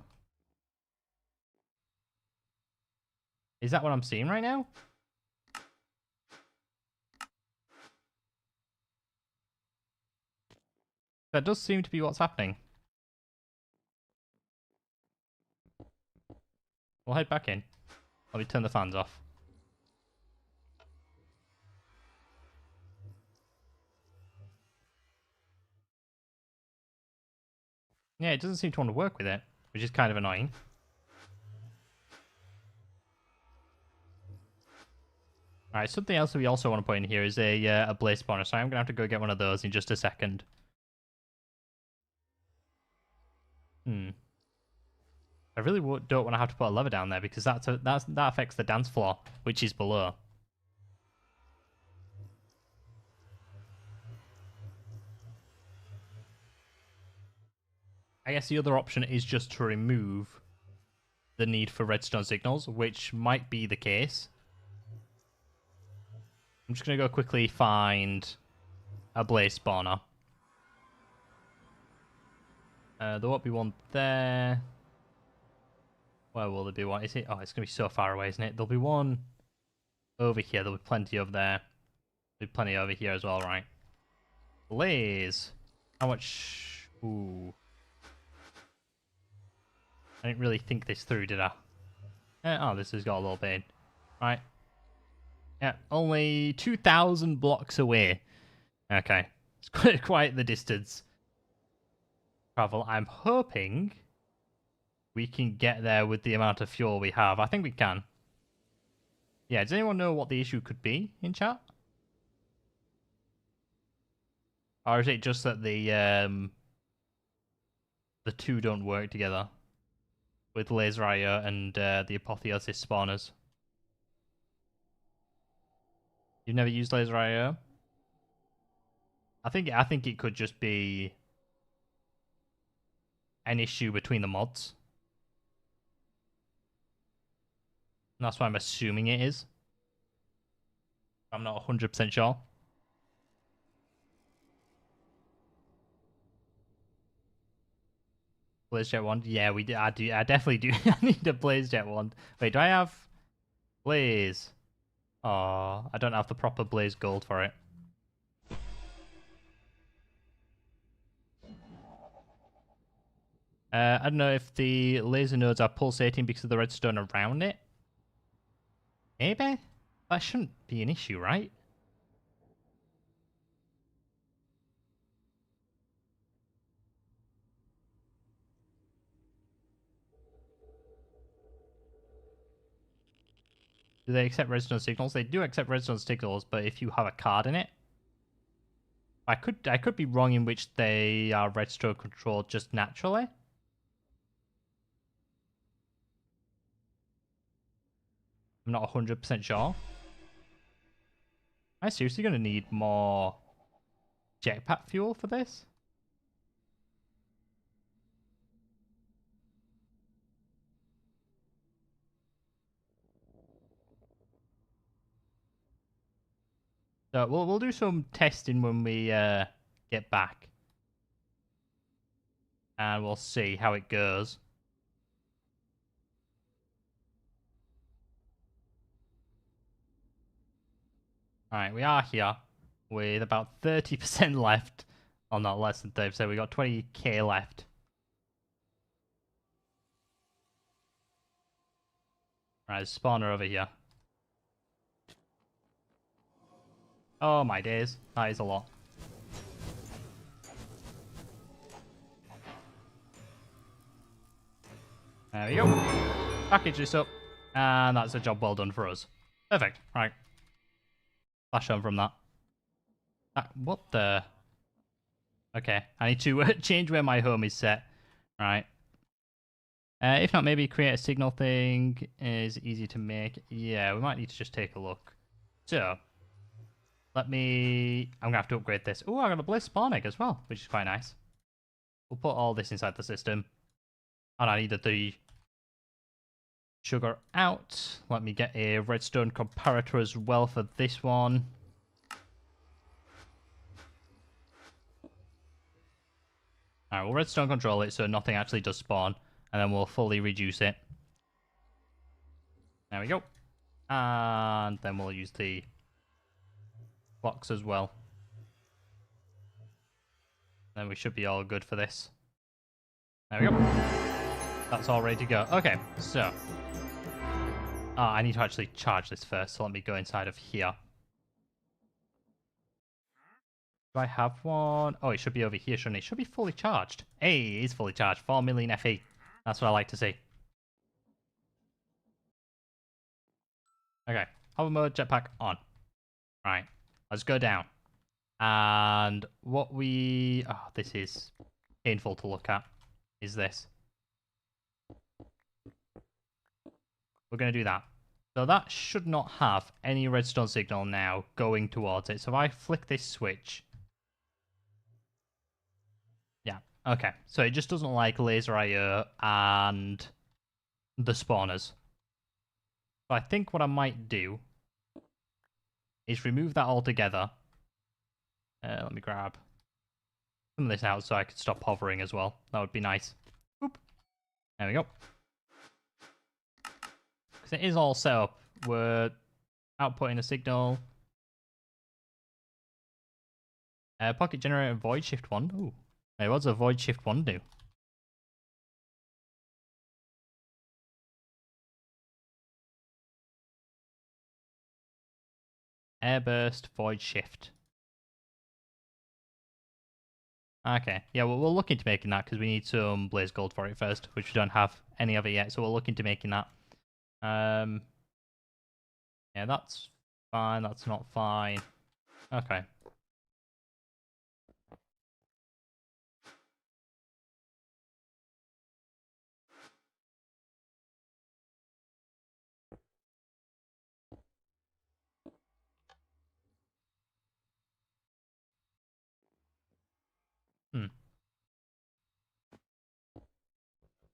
Is that what I'm seeing right now? That does seem to be what's happening. We'll head back in. Let me turn the fans off. Yeah, it doesn't seem to want to work with it, which is kind of annoying. Alright, something else that we also want to put in here is a blaze spawner, so I'm going to have to go get one of those in just a second. I really don't want to have to put a lever down there because that affects the dance floor, which is below. I guess the other option is just to remove the need for redstone signals, which might be the case. I'm just going to go quickly find a blaze spawner. There won't be one there. Where will there be one? Is it? Oh, it's going to be so far away, isn't it? There'll be one over here. There'll be plenty over there. There'll be plenty over here as well, right? Blaze. How much? Ooh. I didn't really think this through, did I? Oh, this has got a little bit in. Right. Yeah, only 2,000 blocks away. Okay. It's quite the distance. Travel. I'm hoping we can get there with the amount of fuel we have. I think we can. Yeah, does anyone know what the issue could be in chat? Or is it just that the two don't work together? With laser IO and the apotheosis spawners. You've never used laser IO? I think it could just be an issue between the mods. And that's why I'm assuming it is. I'm not 100% sure. BlazeJet wand? Yeah, we do. I definitely do. I need a BlazeJet wand. Wait, do I have Blaze? Oh, I don't have the proper Blaze gold for it. I don't know if the laser nodes are pulsating because of the redstone around it. Maybe? That shouldn't be an issue, right? Do they accept redstone signals? They do accept redstone signals, but if you have a card in it, I could be wrong in which they are redstone controlled just naturally. I'm not 100% sure. Am I seriously going to need more jetpack fuel for this? So we'll do some testing when we get back, and we'll see how it goes. All right, we are here with about 30% left. Oh, not less than 30%. So we got 20k left. All right, spawner over here. Oh my days, that is a lot. There we go. Package this up, and that's a job well done for us. Perfect. Right. Flash on from that. What the? Okay, I need to change where my home is set. Right. If not, maybe create a signal thing is easy to make. Yeah, we might need to just take a look. So, I'm gonna have to upgrade this. Oh, I got a blaze spawn egg as well, which is quite nice. We'll put all this inside the system. And I needed the sugar out. Let me get a redstone comparator as well for this one. Alright, we'll redstone control it so nothing actually does spawn. And then we'll fully reduce it. There we go. And then we'll use the blocks as well. Then we should be all good for this. There we go. That's all ready to go. Okay, so. I need to actually charge this first, so let me go inside of here. Do I have one? Oh, it should be over here, shouldn't it? It should be fully charged. Hey, it is fully charged. 4 million FE. That's what I like to see. Okay, hover mode, jetpack on. Right, let's go down. And what we... Oh, this is painful to look at. Is this. We're going to do that. So that should not have any redstone signal now going towards it. So if I flick this switch... Yeah, okay. So it just doesn't like laser IO and the spawners. So I think what I might do is remove that altogether. Let me grab some of this out so I can stop hovering as well. That would be nice. Boop. There we go. Because it is all set up. We're outputting a signal. Pocket generator void shift 1. Ooh. Hey, what's a void shift 1 do? Airburst void shift. Okay, yeah, well, we'll look into making that because we need some blaze gold for it first, which we don't have any of it yet, so we'll look into making that. Yeah, that's fine, that's not fine. Okay.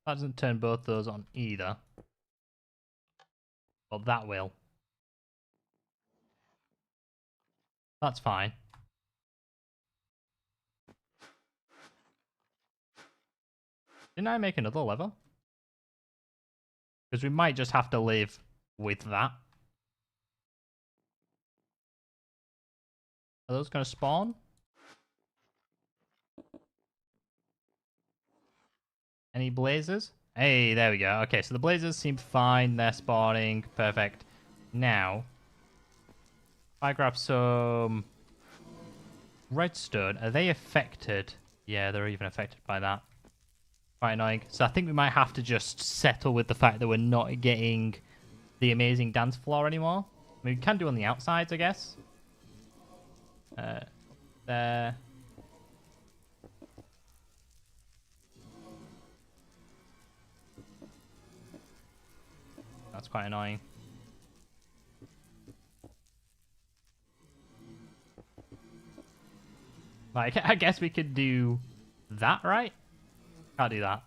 That doesn't turn both those on either. But that will. That's fine. Didn't I make another lever? Because we might just have to live with that. Are those going to spawn? Any blazers? Hey, there we go. Okay, so the blazers seem fine. They're spawning. Perfect. Now, if I grab some redstone, are they affected? Yeah, they're even affected by that. Quite annoying. So I think we might have to just settle with the fact that we're not getting the amazing dance floor anymore. I mean, we can do on the outsides, I guess. There. That's quite annoying. Like, I guess we could do that, right? Can't do that.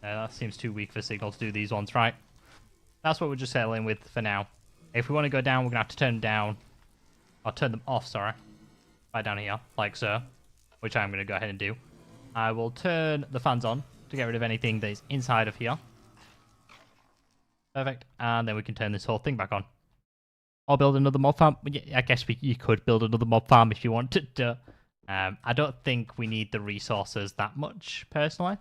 That seems too weak for signal to do these ones, right? That's what we're just settling with for now. If we want to go down, we're going to have to turn them down. Or turn them off, sorry. Right down here, like so. Which I'm going to go ahead and do. I will turn the fans on to get rid of anything that is inside of here. Perfect. And then we can turn this whole thing back on. Or build another mob farm. I guess you could build another mob farm if you wanted to. I don't think we need the resources that much, personally.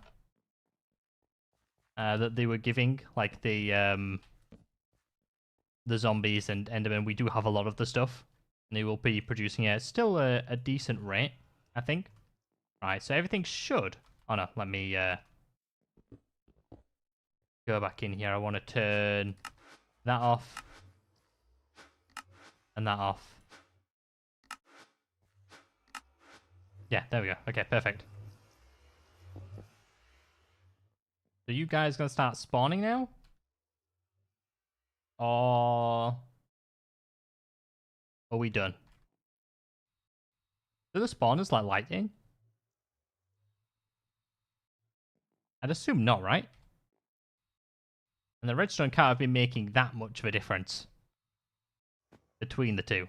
That they were giving, like the zombies and Endermen. We do have a lot of the stuff. And they will be producing it. Still a decent rate, I think. Right, so everything should... Oh no, let me go back in here. I want to turn that off. And that off. Yeah, there we go. Okay, perfect. So you guys gonna start spawning now? Or are we done? Do the spawners like lightning? I'd assume not, right? And the redstone can't have been making that much of a difference between the two.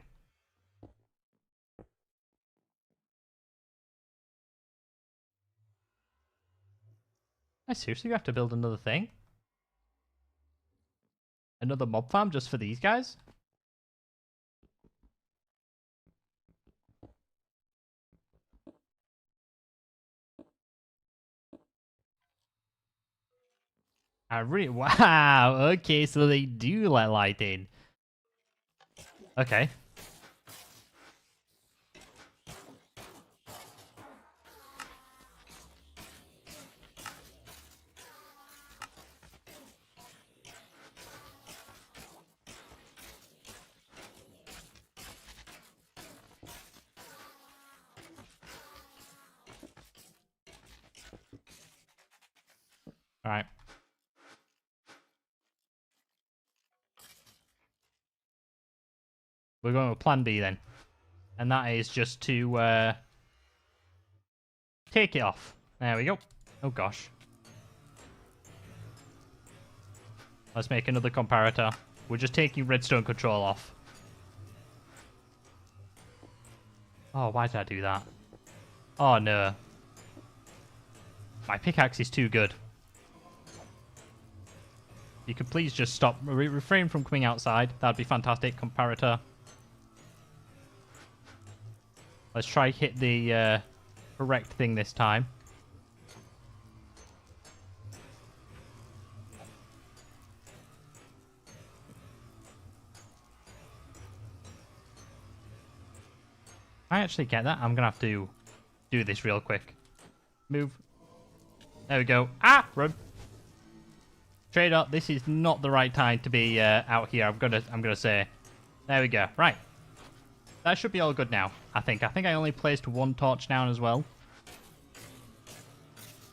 I seriously have to build another thing? Another mob farm just for these guys? Wow, okay, so they do like lightning. Okay. Alright. We're going with plan B then. And that is just to take it off. There we go. Oh gosh. Let's make another comparator. We're just taking redstone control off. Oh, why did I do that? Oh, no. My pickaxe is too good. You could please just stop, refrain from coming outside. That'd be fantastic. Comparator. Let's try hit the correct thing this time. I actually get that. I'm going to have to do this real quick. Move. There we go. Ah! Run. Straight up, this is not the right time to be out here. I'm gonna say. There we go. Right. That should be all good now, I think. I think I only placed one torch down as well.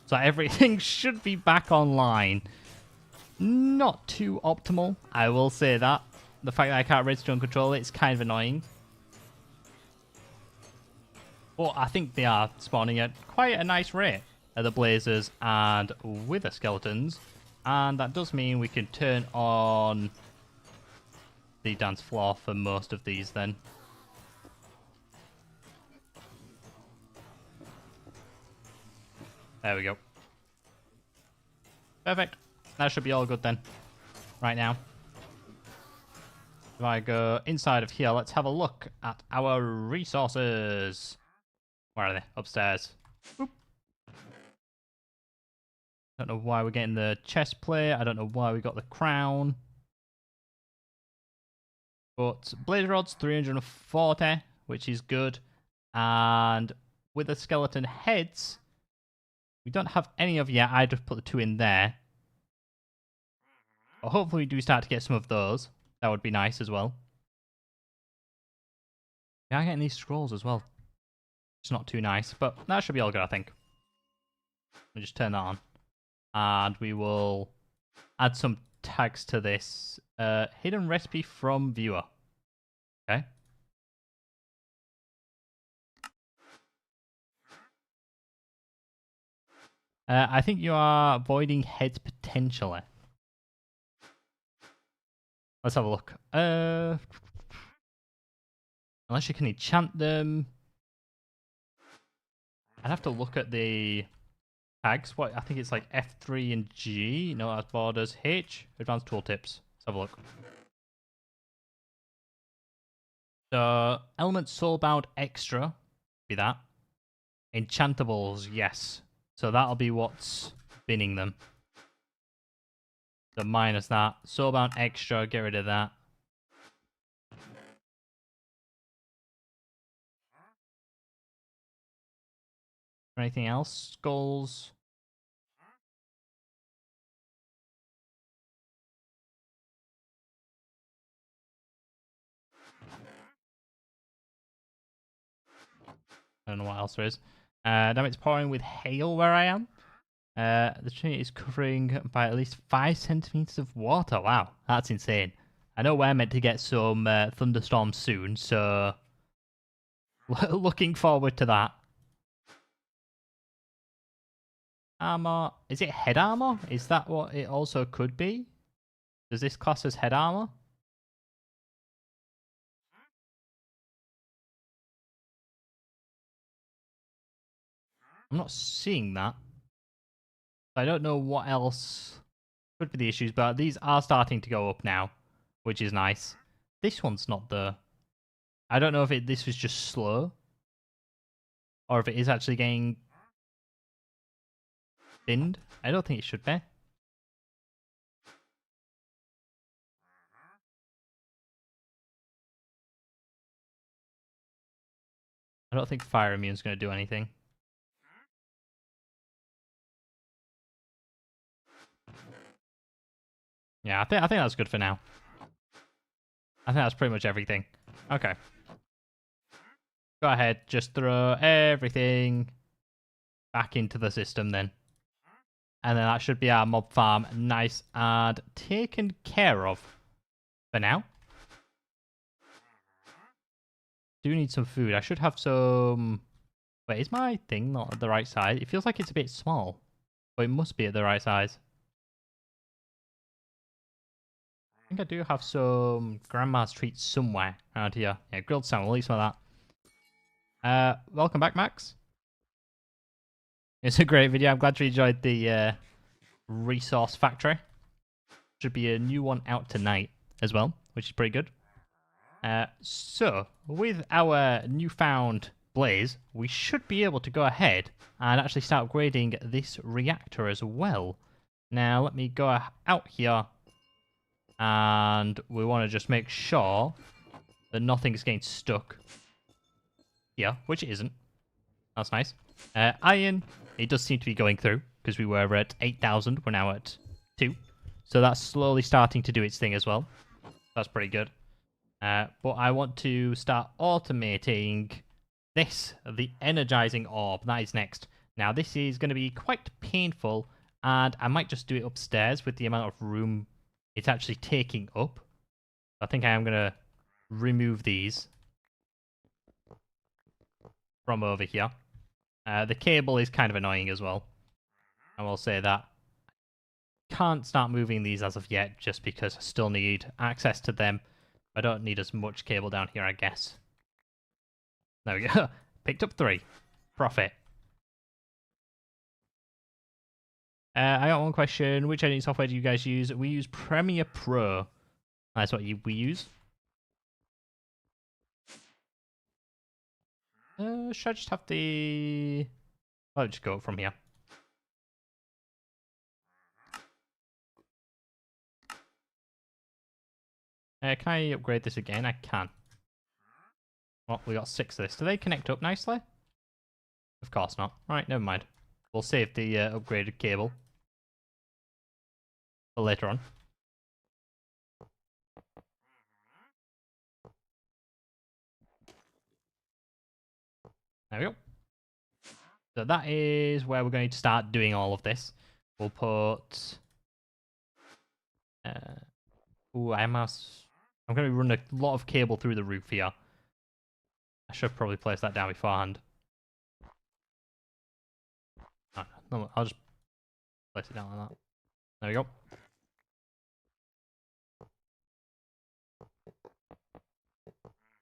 So everything should be back online. Not too optimal, I will say that. The fact that I can't redstone control it is kind of annoying. But I think they are spawning at quite a nice rate. The blazers and wither skeletons. And that does mean we can turn on the dance floor for most of these then. There we go. Perfect. That should be all good then. Right now. If I go inside of here, let's have a look at our resources. Where are they? Upstairs. Boop. Don't know why we're getting the chest plate. I don't know why we got the crown. But blaze rods, 340, which is good. And with the skeleton heads, we don't have any of yet. I just put the 2 in there. But hopefully we do start to get some of those. That would be nice as well. We are getting these scrolls as well. It's not too nice, but that should be all good, I think. We'll just turn that on. And we will add some tags to this. Hidden recipe from viewer. Okay. I think you are avoiding heads potentially. Let's have a look. Unless you can enchant them. I'd have to look at the tags. What I think it's like F3 and G. No, that's borders. H. Advanced tooltips. Let's have a look. So element soulbound extra. Be that. Enchantables. Yes. So that'll be what's binning them. So minus that. Soulbound extra. Get rid of that. Anything else? Skulls. I don't know what else there is. Damn, it's pouring with hail where I am. The tree is covering by at least 5 centimeters of water. Wow, that's insane. I know we're meant to get some thunderstorms soon, so looking forward to that. Armor. Is it head armor? Is that what it also could be? Does this class as head armor? I'm not seeing that. I don't know what else could be the issues, but these are starting to go up now, which is nice. This one's not the... I don't know if this was just slow, or if it is actually getting binned. I don't think it should be. I don't think fire immune is going to do anything. Yeah, I think that's good for now. I think that's pretty much everything. Okay. Go ahead, just throw everything back into the system then. And then that should be our mob farm nice and taken care of for now. Do need some food. I should have some... Wait, is my thing not at the right size? It feels like it's a bit small. But it must be at the right size. think I do have some grandma's treats somewhere around here. Yeah, grilled salmon. We'll eat some of that. Welcome back, Max. It's a great video. I'm glad you enjoyed the resource factory. Should be a new one out tonight as well, which is pretty good. So, with our newfound blaze, we should be able to go ahead and actually start upgrading this reactor as well. Now, let me go out here, and we want to just make sure that nothing's getting stuck here, which it isn't. That's nice. Iron, it does seem to be going through, because we were at 8,000, we're now at 2. So that's slowly starting to do its thing as well. That's pretty good. But I want to start automating this, the energizing orb. That is next. Now, this is going to be quite painful, and I might just do it upstairs with the amount of room it's actually taking up. I think I am going to remove these from over here. The cable is kind of annoying as well. I will say that. Can't start moving these as of yet, just because I still need access to them. I don't need as much cable down here, I guess. There we go. Picked up 3. Profit. I got one question. Which editing software do you guys use? We use Premiere Pro. That's what we use. Should I just have the... I'll just go from here. Can I upgrade this again? I can. Well, we got 6 of this. Do they connect up nicely? Of course not. Alright, never mind. We'll save the upgraded cable for later on. There we go. So that is where we're going to start doing all of this. We'll put... I'm going to run a lot of cable through the roof here. I should probably place that down beforehand. No, I'll just place it down like that. There we go.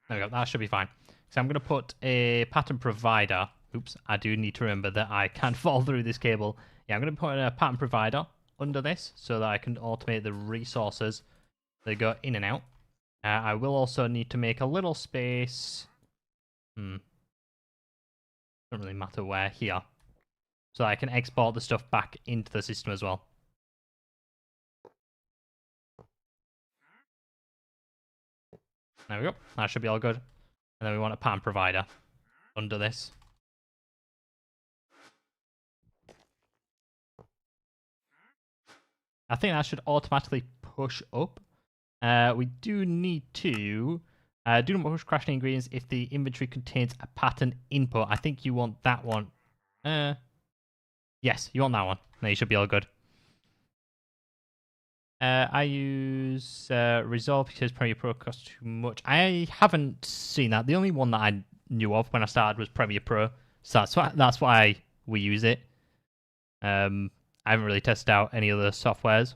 There we go. That should be fine. So I'm going to put a pattern provider. Oops, I do need to remember that I can't fall through this cable. Yeah, I'm going to put a pattern provider under this so that I can automate the resources that go in and out. I will also need to make a little space. Doesn't really matter where here. So I can export the stuff back into the system as well. There we go. That should be all good. And then we want a pattern provider under this. I think that should automatically push up. We do need to do not push crashing ingredients if the inventory contains a pattern input. I think you want that one. Yes, you want that one. Then you should be all good. I use Resolve because Premiere Pro costs too much. I haven't seen that. The only one that I knew of when I started was Premiere Pro. So that's why we use it. I haven't really tested out any other softwares.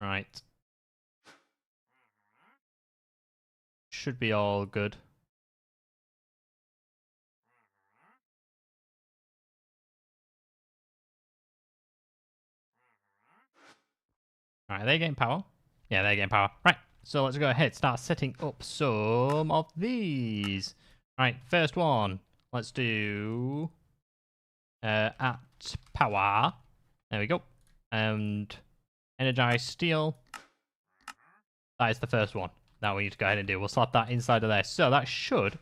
Right. Should be all good. Alright, they're getting power. Yeah, they're getting power. Right, so let's go ahead, start setting up some of these. Right, first one. Let's do at power. There we go. And energize steel. That is the first one that we need to go ahead and do. We'll slap that inside of there. So that should,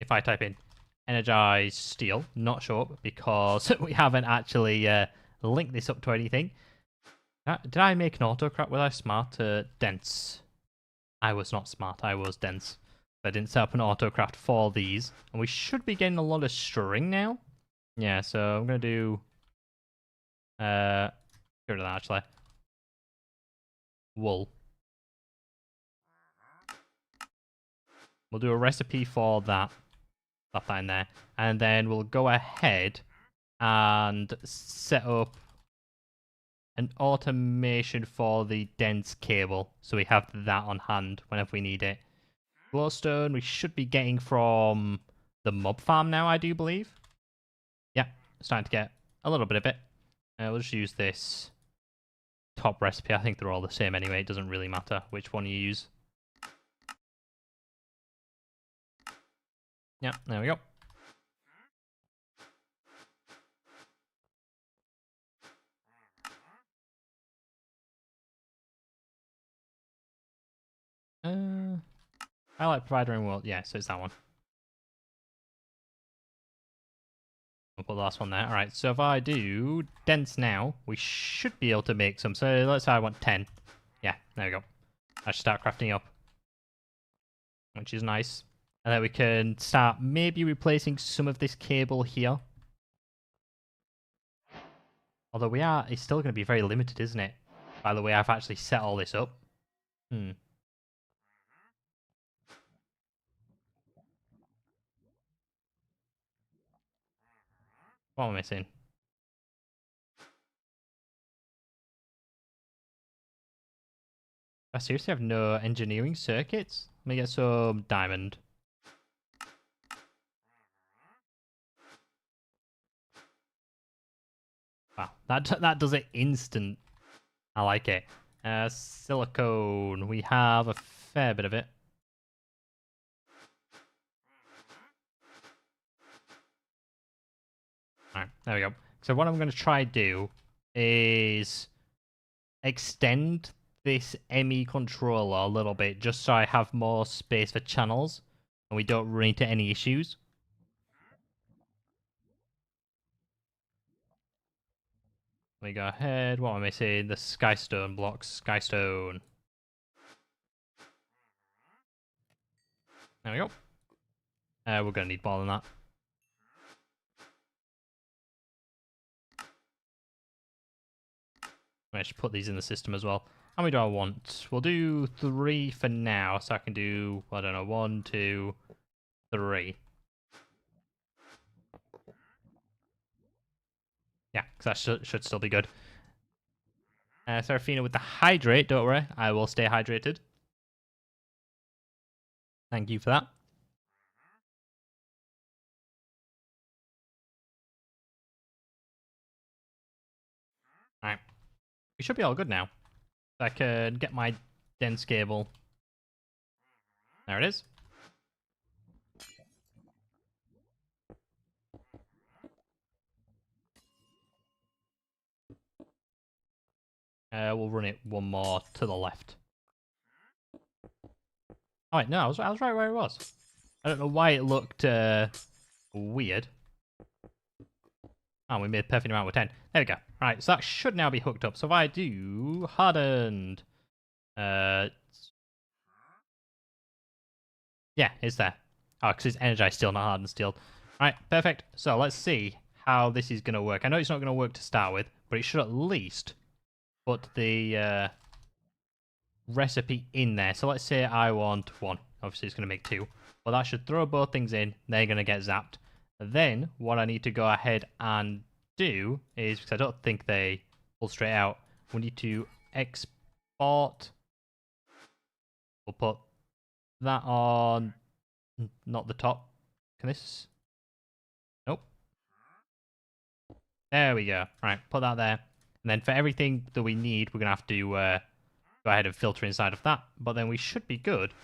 if I type in energize steel, not show up because we haven't actually linked this up to anything. Did I make an autocrat? Was I smart? Dense. I was not smart. I was dense. I didn't set up an autocrat for these. And we should be getting a lot of string now. Yeah, so I'm going to do... get rid of that, actually. Wool. We'll do a recipe for that. Pop that in there. And then we'll go ahead and set up an automation for the dense cable, so we have that on hand whenever we need it. Glowstone we should be getting from the mob farm now, I do believe. Yeah, starting to get a little bit of it. We'll just use this top recipe. I think they're all the same anyway. It doesn't really matter which one you use. Yeah, there we go. I like provider and world. Yeah, so it's that one. We'll put the last one there. Alright, so if I do dense now, we should be able to make some. So let's say I want 10. Yeah, there we go. I should start crafting up, which is nice. And then we can start maybe replacing some of this cable here. Although it's still going to be very limited, isn't it? By the way, I've actually set all this up. What am I missing? I seriously have no engineering circuits? Let me get some diamond. Wow, that does it instant. I like it. Silicone. We have a fair bit of it. Alright, there we go. So what I'm going to try to do is extend this ME controller a little bit just so I have more space for channels and we don't run into any issues. Let me go ahead. What am I missing? The skystone blocks. Skystone. There we go. We're going to need more than that. I should put these in the system as well. How many do I want? We'll do 3 for now, so I can do, I don't know, 1, 2, 3. Yeah, because that should still be good. Seraphina with the hydrate, don't worry. I will stay hydrated. Thank you for that. Alright. We should be all good now. I can get my dense cable. There it is. We'll run it one more to the left. Oh wait, no, I was right where it was. I don't know why it looked weird. Oh, we made a perfect amount with 10. There we go. Right, so that should now be hooked up. So if I do hardened, yeah, it's there. Oh, because it's energized steel, not hardened steel. Right, perfect. So let's see how this is going to work. I know it's not going to work to start with, but it should at least put the recipe in there. So let's say I want 1. Obviously, it's going to make 2. Well, that should throw both things in. They're going to get zapped. Then, what I need to go ahead and do is, because I don't think they pull straight out, we need to export. We'll put that on, not the top. Can this? Nope. There we go. Right, put that there. And then for everything that we need, we're going to have to go ahead and filter inside of that. But then we should be good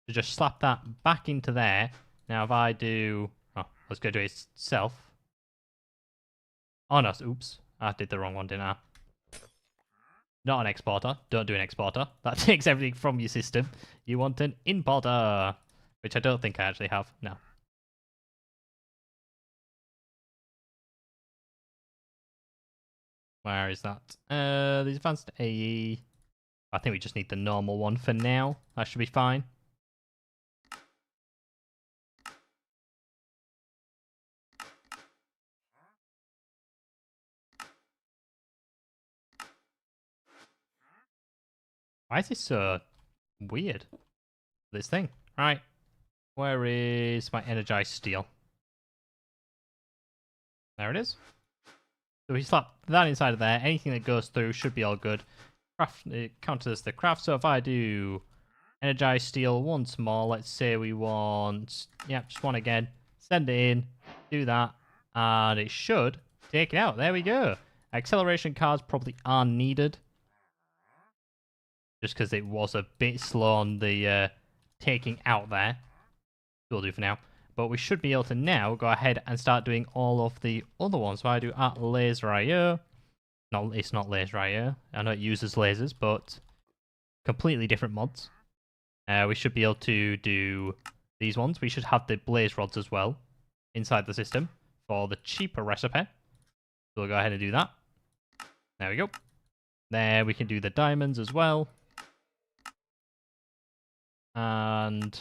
to just slap that back into there. Now, if I do... Oh, let's go to itself. Oh, no. Oops. I did the wrong one, didn't I? Not an exporter. Don't do an exporter. That takes everything from your system. You want an importer, which I don't think I actually have. No. Where is that? The advanced AE. I think we just need the normal one for now. That should be fine. Why is this so weird? This thing. Right. Where is my energized steel? There it is. So we slap that inside of there. Anything that goes through should be all good. Craft, it counters the craft. So if I do energize steel once more, let's say we want, yeah, just one again. Send it in, do that, and it should take it out. There we go. Acceleration cards probably are needed, just because it was a bit slow on the taking out there. Will do for now. But we should be able to now go ahead and start doing all of the other ones. So I do at laser IO. No, it's not laser IO. I know it uses lasers, but completely different mods. We should be able to do these ones. We should have the blaze rods as well inside the system for the cheaper recipe. So we'll go ahead and do that. There we go. There we can do the diamonds as well. And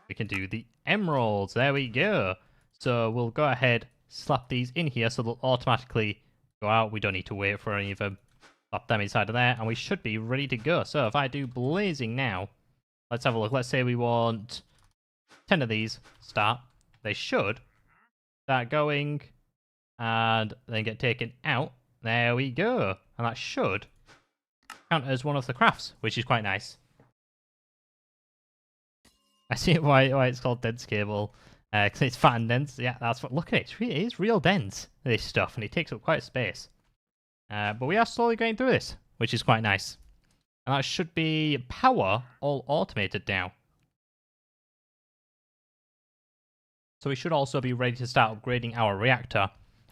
we can do the emeralds. There we go. So we'll go ahead, slap these in here so they'll automatically go out. We don't need to wait for any of them. Slap them inside of there, and we should be ready to go. So if I do blazing now, let's have a look. Let's say we want 10 of these. Start. They should start going and then get taken out. There we go. And that should count as one of the crafts, which is quite nice. I see why it's called dense cable, because it's fat and dense. Yeah, that's what. Look at it. It is real dense, this stuff, and it takes up quite a space. But we are slowly going through this, which is quite nice. And that should be power all automated now. So we should also be ready to start upgrading our reactor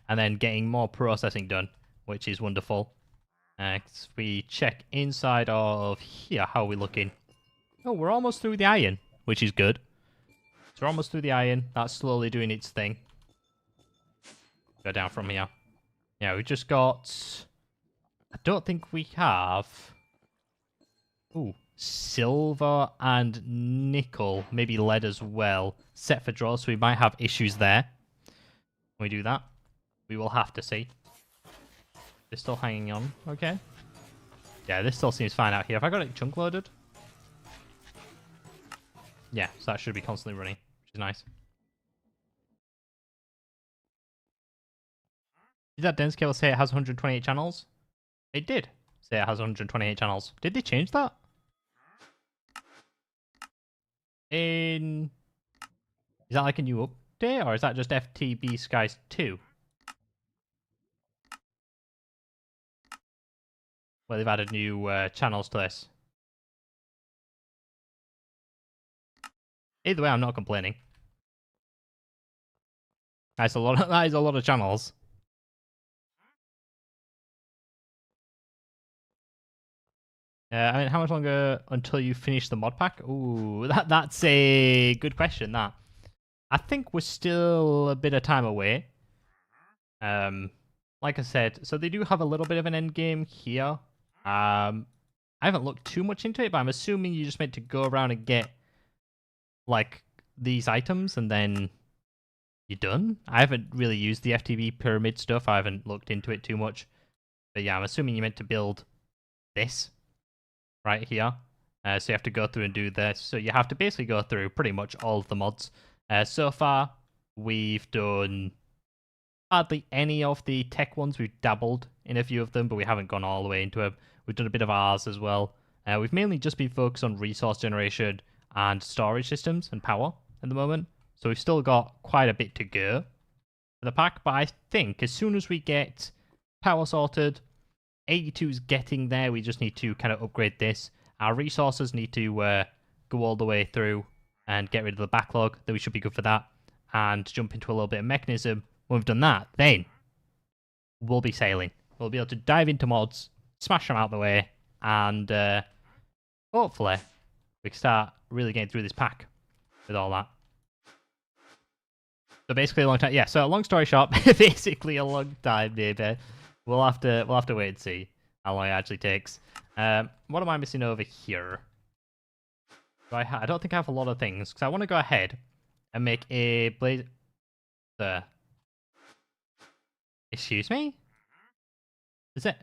and then getting more processing done, which is wonderful. If we check inside of here, how are we looking? Oh, we're almost through the iron, which is good. So we're almost through the iron. That's slowly doing its thing. Go down from here. Yeah, we just got... I don't think we have... Ooh, silver and nickel. Maybe lead as well. Set for draw, so we might have issues there. When we do that, we will have to see. They're still hanging on. Okay. Yeah, this still seems fine out here. Have I got it chunk loaded? Yeah, so that should be constantly running, which is nice. Did that dense cable say it has 128 channels? It did say it has 128 channels. Did they change that? Is that like a new update, or is that just FTB Skies 2? Where they've added new channels to this. Either way, I'm not complaining. That's a lot. That is a lot of channels. I mean, how much longer until you finish the mod pack? Ooh, that's a good question. That I think we're still a bit of time away. Like I said, so they do have a little bit of an end game here. I haven't looked too much into it, but I'm assuming you just meant to go around and get like these items and then you're done. I haven't really used the FTB pyramid stuff. I haven't looked into it too much. But yeah, I'm assuming you meant to build this right here. So you have to go through and do this. So you have to basically go through pretty much all of the mods. So far, we've done hardly any of the tech ones. We've dabbled in a few of them, but we haven't gone all the way into it. We've done a bit of ours as well. We've mainly just been focused on resource generation and storage systems and power at the moment. So we've still got quite a bit to go for the pack. But I think as soon as we get power sorted, 82's getting there. We just need to kind of upgrade this. Our resources need to go all the way through and get rid of the backlog. Then we should be good for that. And jump into a little bit of mechanism. When we've done that, then we'll be sailing. We'll be able to dive into mods, smash them out the way, and hopefully we can start really getting through this pack with all that. So basically a long time. Yeah, so long story short, basically a long time, maybe. We'll have to wait and see how long it actually takes. What am I missing over here? I don't think I have a lot of things, because I want to go ahead and make a blaze... Excuse me? Is it...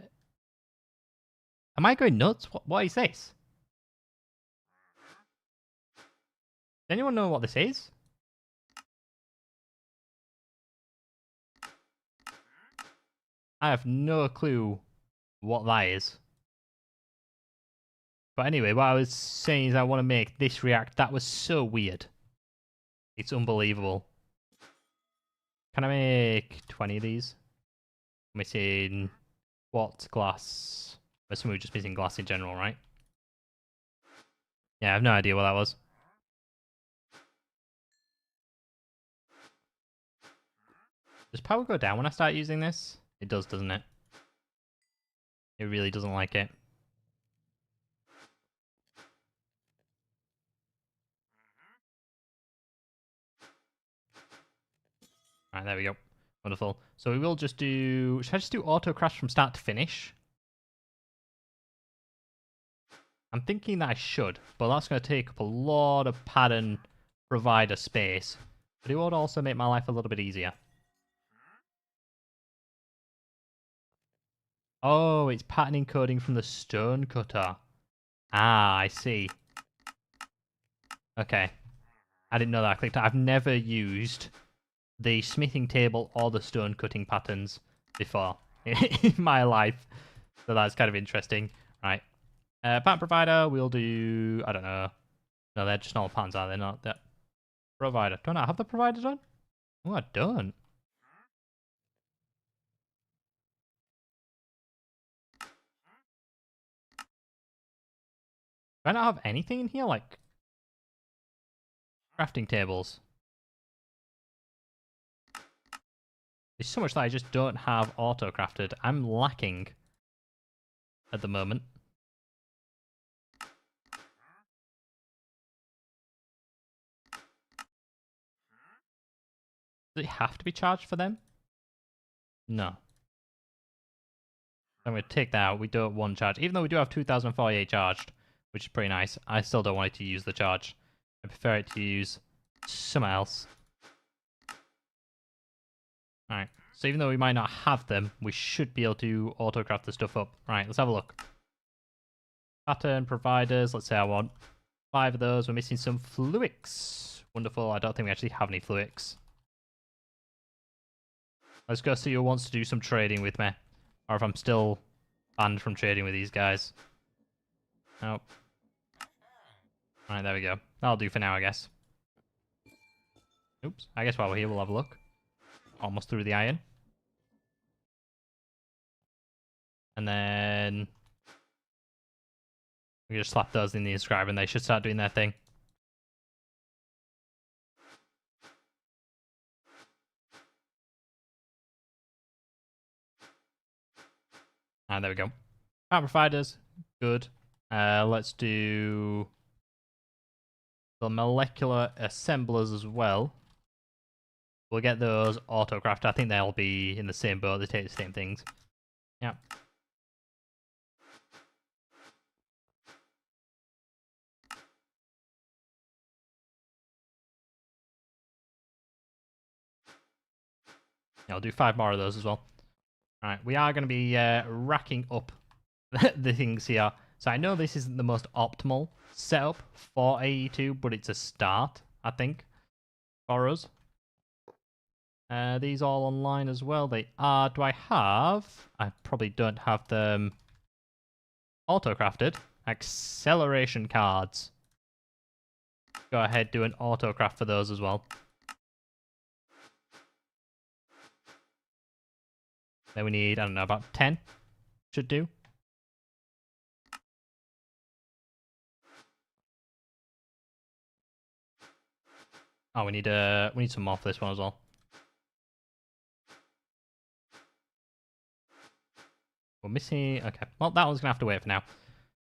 Am I going nuts? What is this? Does anyone know what this is? I have no clue what that is. But anyway, what I was saying is I want to make this react. That was so weird. It's unbelievable. Can I make 20 of these? I'm missing what glass? I assume we're just missing glass in general, right? Yeah, I have no idea what that was. Does power go down when I start using this? It does, doesn't it? It really doesn't like it. Alright, there we go. Wonderful. So we will just do... Should I just do auto crash from start to finish? I'm thinking that I should, but that's going to take up a lot of pattern provider space. But it would also make my life a little bit easier. Oh, it's pattern encoding from the stone cutter. Ah, I see. Okay. I didn't know that. I clicked. I've never used the smithing table or the stone cutting patterns before in my life. So that's kind of interesting. Right. Pattern provider, we'll do... I don't know. No, they're just normal patterns, are they not? That provider. Don't I have the provider done? Oh, I don't. Do I not have anything in here? Like crafting tables? There's so much that I just don't have auto-crafted. I'm lacking at the moment. Does it have to be charged for them? No. I'm going to take that out. We don't want charge. Even though we do have 2048 charged, which is pretty nice, I still don't want it to use the charge. I prefer it to use something else. Alright. So even though we might not have them, we should be able to auto-craft the stuff up. Right, let's have a look. Pattern providers. Let's say I want 5 of those. We're missing some fluics. Wonderful. I don't think we actually have any fluics. Let's go see who wants to do some trading with me. Or if I'm still banned from trading with these guys. Nope. Alright, there we go. That'll do for now, I guess. Oops. I guess while we're here, we'll have a look. Almost through the iron. And then... we just slap those in the inscribe and they should start doing their thing. And there we go. Power providers, good. Let's do the molecular assemblers as well. We'll get those auto-crafted. I think they'll be in the same boat. They take the same things. Yeah. I'll do 5 more of those as well. Alright, we are going to be racking up the things here. So I know this isn't the most optimal setup for AE2, but it's a start, I think, for us. These all online as well. They are. Do I have... I probably don't have them auto-crafted. Acceleration cards. Go ahead, do an auto-craft for those as well. Then we need, I don't know, about 10. Should do. Oh, we need some more for this one as well. We're missing... okay, well, that one's going to have to wait for now.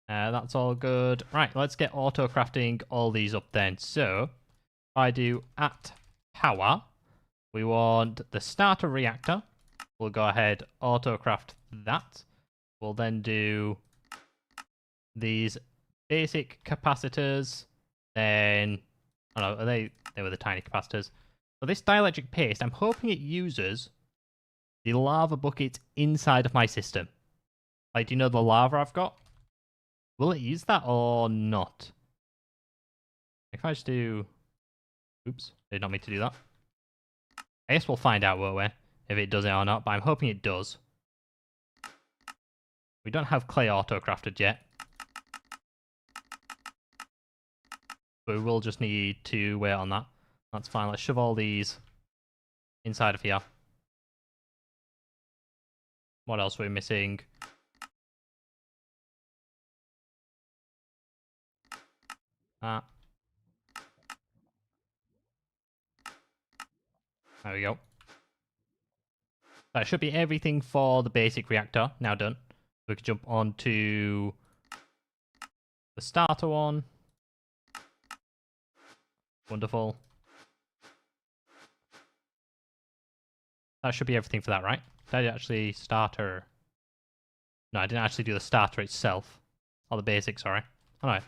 That's all good. Right, let's get auto-crafting all these up then. So, if I do at power, we want the starter reactor. We'll go ahead, auto-craft that. We'll then do these basic capacitors. Then, oh no, they were the tiny capacitors. So this dielectric paste, I'm hoping it uses the lava bucket inside of my system. Like, do you know the lava I've got? Will it use that or not? If I just do... oops, did not mean to do that. I guess we'll find out, won't we? If it does it or not, but I'm hoping it does. We don't have clay auto-crafted yet. But we will just need to wait on that. That's fine. Let's shove all these inside of here. What else are we missing? That. There we go. That should be everything for the basic reactor. Now done. We can jump on to the starter one. Wonderful. That should be everything for that, right? Did I actually starter? No, I didn't actually do the starter itself. Or the basic, sorry. Oh no.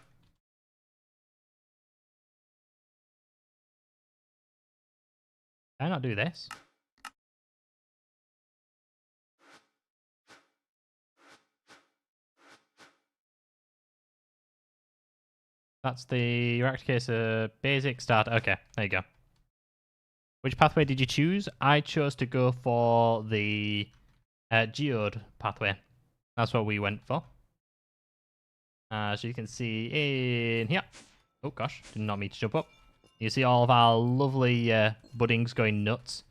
Did I not do this? That's the reactor case basic starter. Okay, there you go. Which pathway did you choose? I chose to go for the geode pathway. That's what we went for. As you can see in here. Oh gosh, did not mean to jump up. You see all of our lovely buddings going nuts.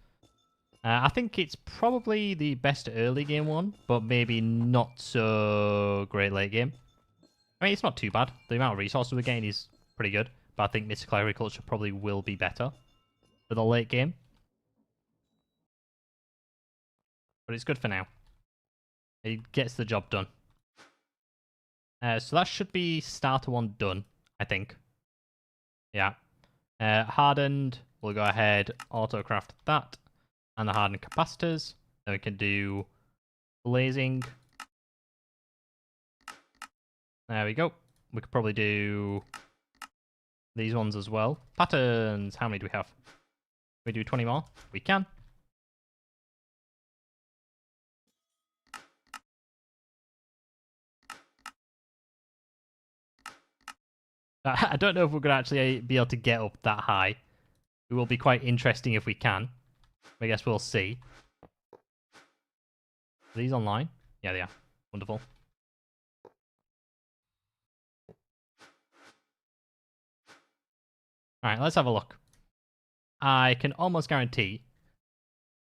I think it's probably the best early game one, but maybe not so great late game. I mean, it's not too bad. The amount of resources we're getting is pretty good, but I think Mystical Agriculture probably will be better for the late game. But it's good for now. It gets the job done. So that should be starter one done, I think. Yeah. Hardened, we'll go ahead, auto-craft that, and the hardened capacitors. Then we can do blazing. There we go. We could probably do these ones as well. Patterns, how many do we have? Can we do 20 more? We can. I don't know if we're going to actually be able to get up that high. It will be quite interesting if we can. I guess we'll see. Are these online? Yeah, they are. Wonderful. Alright, let's have a look. I can almost guarantee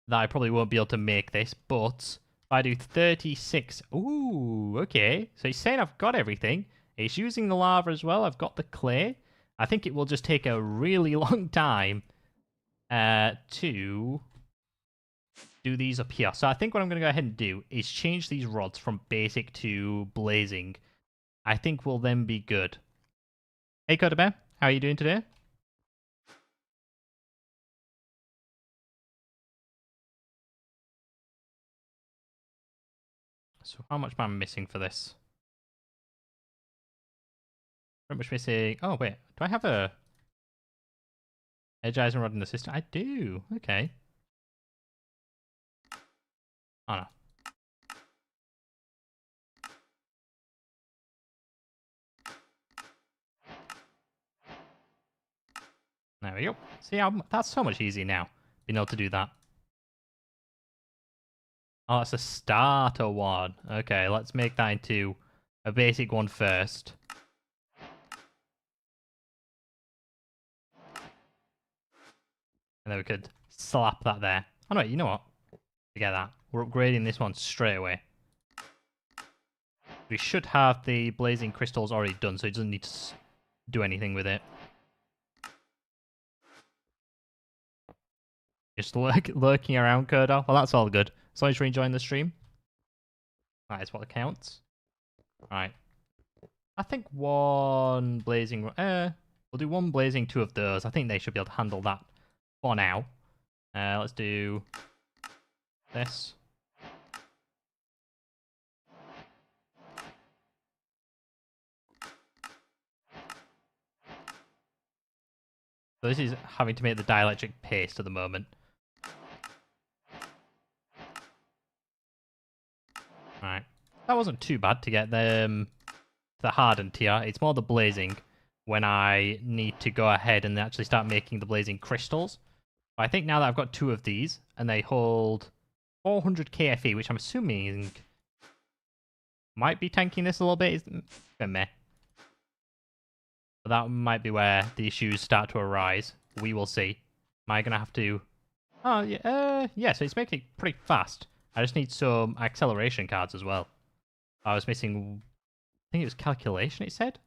that I probably won't be able to make this, but if I do 36... Ooh, okay. So he's saying I've got everything. He's using the lava as well. I've got the clay. I think it will just take a really long time to do these up here. So I think what I'm going to go ahead and do is change these rods from basic to blazing. I think we'll then be good. Hey, Coda Bear. How are you doing today? So how much am I missing for this? Pretty much missing... Oh, wait. Do I have a edge eisen rod in the system? I do. Okay. Oh, no. There we go. See, that's so much easier now, being able to do that. Oh, it's a starter one. Okay, let's make that into a basic one first. And then we could slap that there. Oh no, you know what? Forget that. We're upgrading this one straight away. We should have the blazing crystals already done, so it doesn't need to do anything with it. Just lurking around, Kurdo. Well, that's all good. As long as you're enjoying the stream. That is what counts. Right. I think one blazing... we'll do one blazing, two of those. I think they should be able to handle that for now. Let's do this. So this is having to make the dielectric paste at the moment. Right. That wasn't too bad to get the hardened tier. It's more the blazing when I need to go ahead and actually start making the blazing crystals. But I think now that I've got two of these, and they hold 400 KFE, which I'm assuming might be tanking this a little bit. It's a bit meh. But that might be where the issues start to arise. We will see. Am I going to have to... Oh, yeah, yeah, so it's making it pretty fast. I just need some acceleration cards as well. I was missing... I think it was calculation, it said?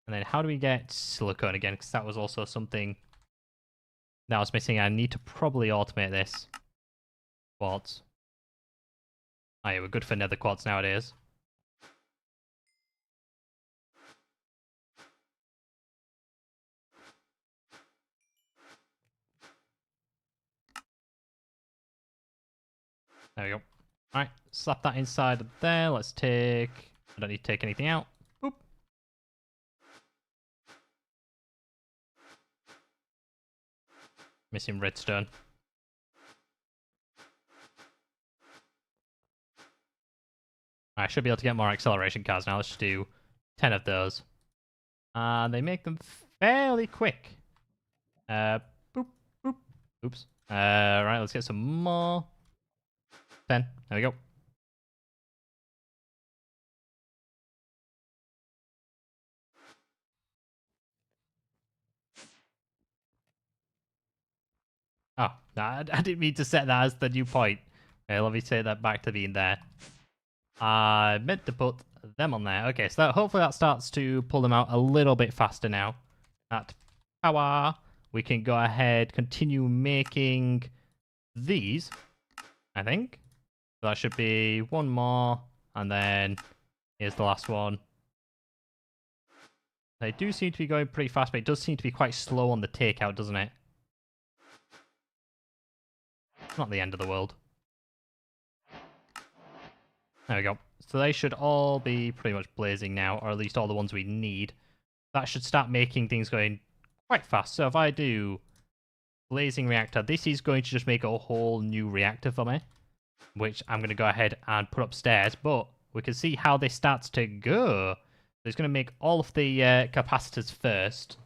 And then how do we get silicone again? Because that was also something that I was missing. I need to probably automate this. Quartz. Oh yeah, we're good for nether quartz nowadays. There we go. Alright, slap that inside of there. Let's take... I don't need to take anything out. Boop. Missing redstone. I should be able to get more acceleration cards now. Let's just do 10 of those. They make them fairly quick. Boop, boop. Oops. Right, let's get some more. 10. There we go. Oh, I didn't mean to set that as the new point. Okay, let me say that back to being there. I meant to put them on there. Okay, so hopefully that starts to pull them out a little bit faster now. At power, we can go ahead, continue making these, I think. So that should be one more, and then here's the last one. They do seem to be going pretty fast, but it does seem to be quite slow on the takeout, doesn't it? It's not the end of the world. There we go. So they should all be pretty much blazing now, or at least all the ones we need. That should start making things going quite fast. So if I do blazing reactor, this is going to just make a whole new reactor for me, which I'm going to go ahead and put upstairs. But we can see how this starts to go. So it's going to make all of the capacitors first,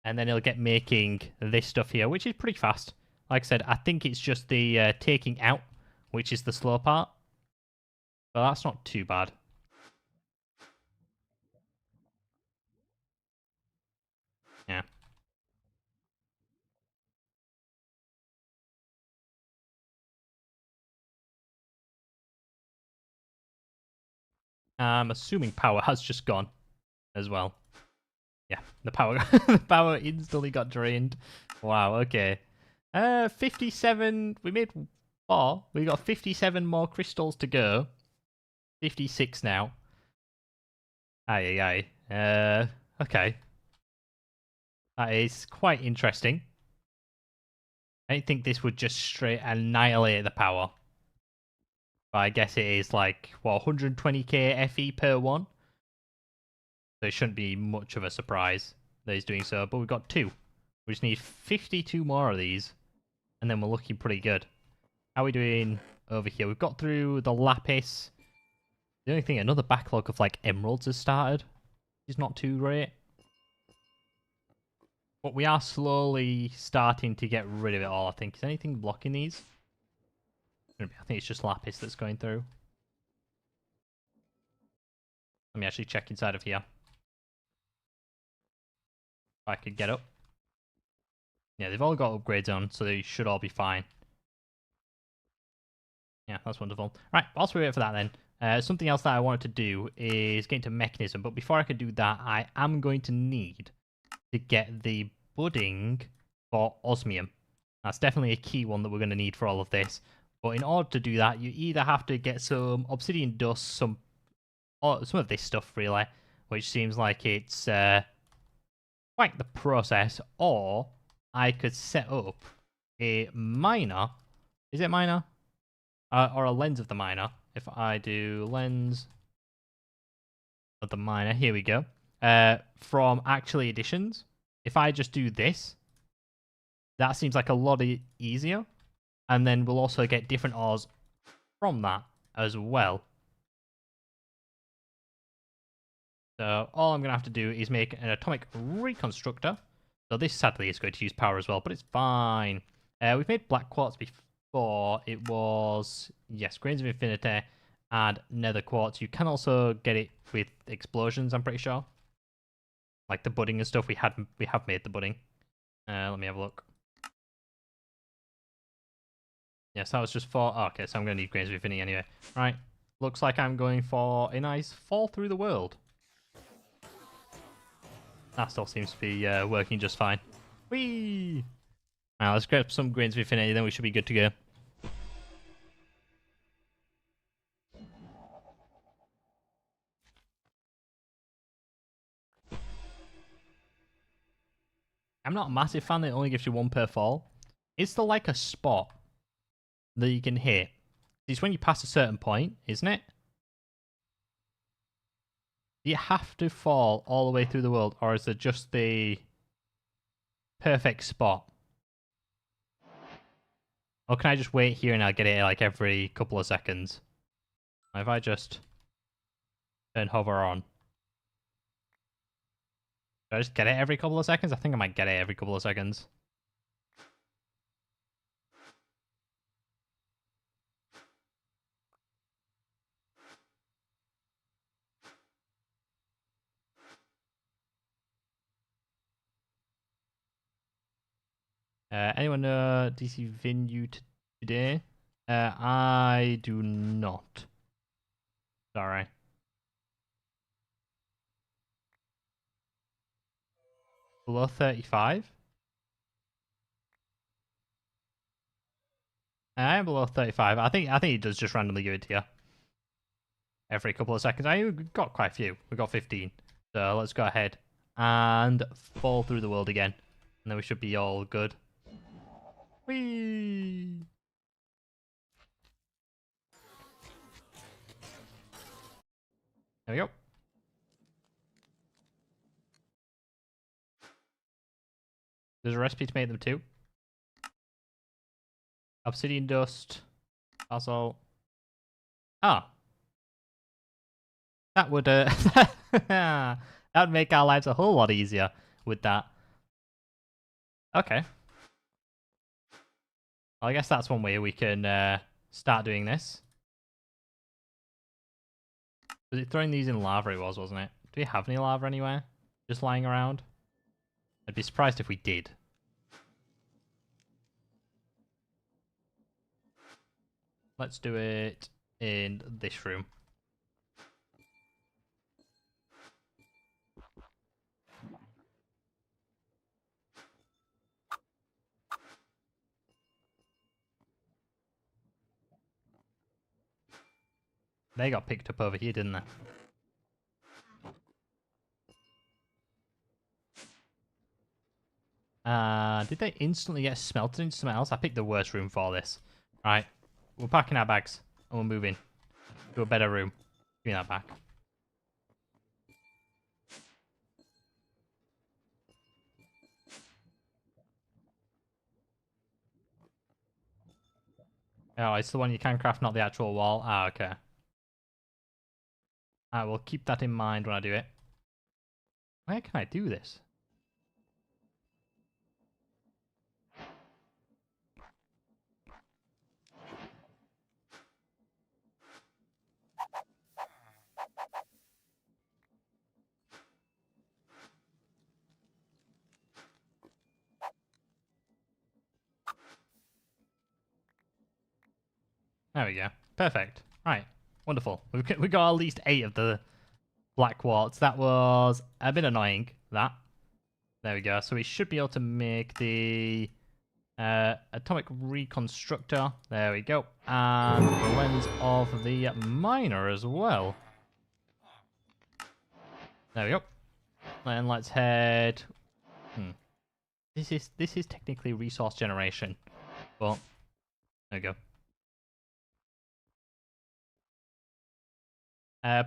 and then it'll get making this stuff here, which is pretty fast. Like I said, I think it's just the taking out, which is the slow part. But that's not too bad. Yeah. I'm assuming power has just gone as well. Yeah, the power the power instantly got drained. Wow, okay. 57, we made 4. We got 57 more crystals to go. 56 now. Aye. Okay. That is quite interesting. I didn't think this would just straight annihilate the power. But I guess it is like, what, 120k FE per one? So it shouldn't be much of a surprise that he's doing so. But we've got 2. We just need 52 more of these. And then we're looking pretty good. How are we doing over here? We've got through the lapis. The only thing, another backlog of like emeralds has started. It's not too great. But we are slowly starting to get rid of it all, I think. Is anything blocking these? I think it's just lapis that's going through. Let me actually check inside of here. If I could get up. Yeah, they've all got upgrades on, so they should all be fine. Yeah, that's wonderful. Right, whilst we wait for that then, something else that I wanted to do is get into mechanism. But before I can do that, I am going to need to get the budding for osmium. That's definitely a key one that we're going to need for all of this. But in order to do that, you either have to get some obsidian dust, some of this stuff really, which seems like it's quite the process, or I could set up a miner. Is it miner? Or a lens of the miner. If I do lens of the miner, here we go. From actually additions, if I just do this, that seems like a lot easier. And then we'll also get different ores from that as well. So all I'm going to have to do is make an atomic reconstructor. So this sadly is going to use power as well, but it's fine. We've made black quartz before, it was, yes, Grains of Infinity and Nether Quartz. You can also get it with explosions, I'm pretty sure. Like the budding and stuff, we have made the budding. Let me have a look. Yes, that was just for... Oh, okay, so I'm going to need Grains of Infinity anyway. Right, looks like I'm going for a nice fall through the world. That still seems to be working just fine. Whee! Alright, let's grab some Grains of Infinity, then we should be good to go. I'm not a massive fan that it only gives you one per fall. Is there like a spot that you can hit? It's when you pass a certain point, isn't it? Do you have to fall all the way through the world, or is it just the perfect spot? Or can I just wait here and I'll get it like every couple of seconds? If I just turn hover on. Do I just get it every couple of seconds? I think I might get it every couple of seconds. Anyone know DC venue today? I do not. Sorry. Below 35? I am below 35. I think he does just randomly give it to you. Every couple of seconds. We've got quite a few. We've got 15. So let's go ahead and fall through the world again. And then we should be all good. Whee! There we go. There's a recipe to make them too. Obsidian dust. Basalt. Ah. That would that would make our lives a whole lot easier with that. Okay. Well, I guess that's one way we can start doing this. Was it throwing these in lava? It was, wasn't it? Do we have any lava anywhere? Just lying around? I'd be surprised if we did. Let's do it in this room. They got picked up over here, didn't they? Did they instantly get smelted into something else? I picked the worst room for this. Right, we're packing our bags and we're moving to a better room. Give me that back. Oh, it's the one you can craft, not the actual wall. Ah, okay. I will keep that in mind when I do it. Where can I do this? There we go. Perfect. Right. Wonderful. We got at least 8 of the black quartz. That was a bit annoying, that. There we go. So we should be able to make the atomic reconstructor. There we go. And the lens of the miner as well. There we go. Then let's head... This is technically resource generation. But, there we go.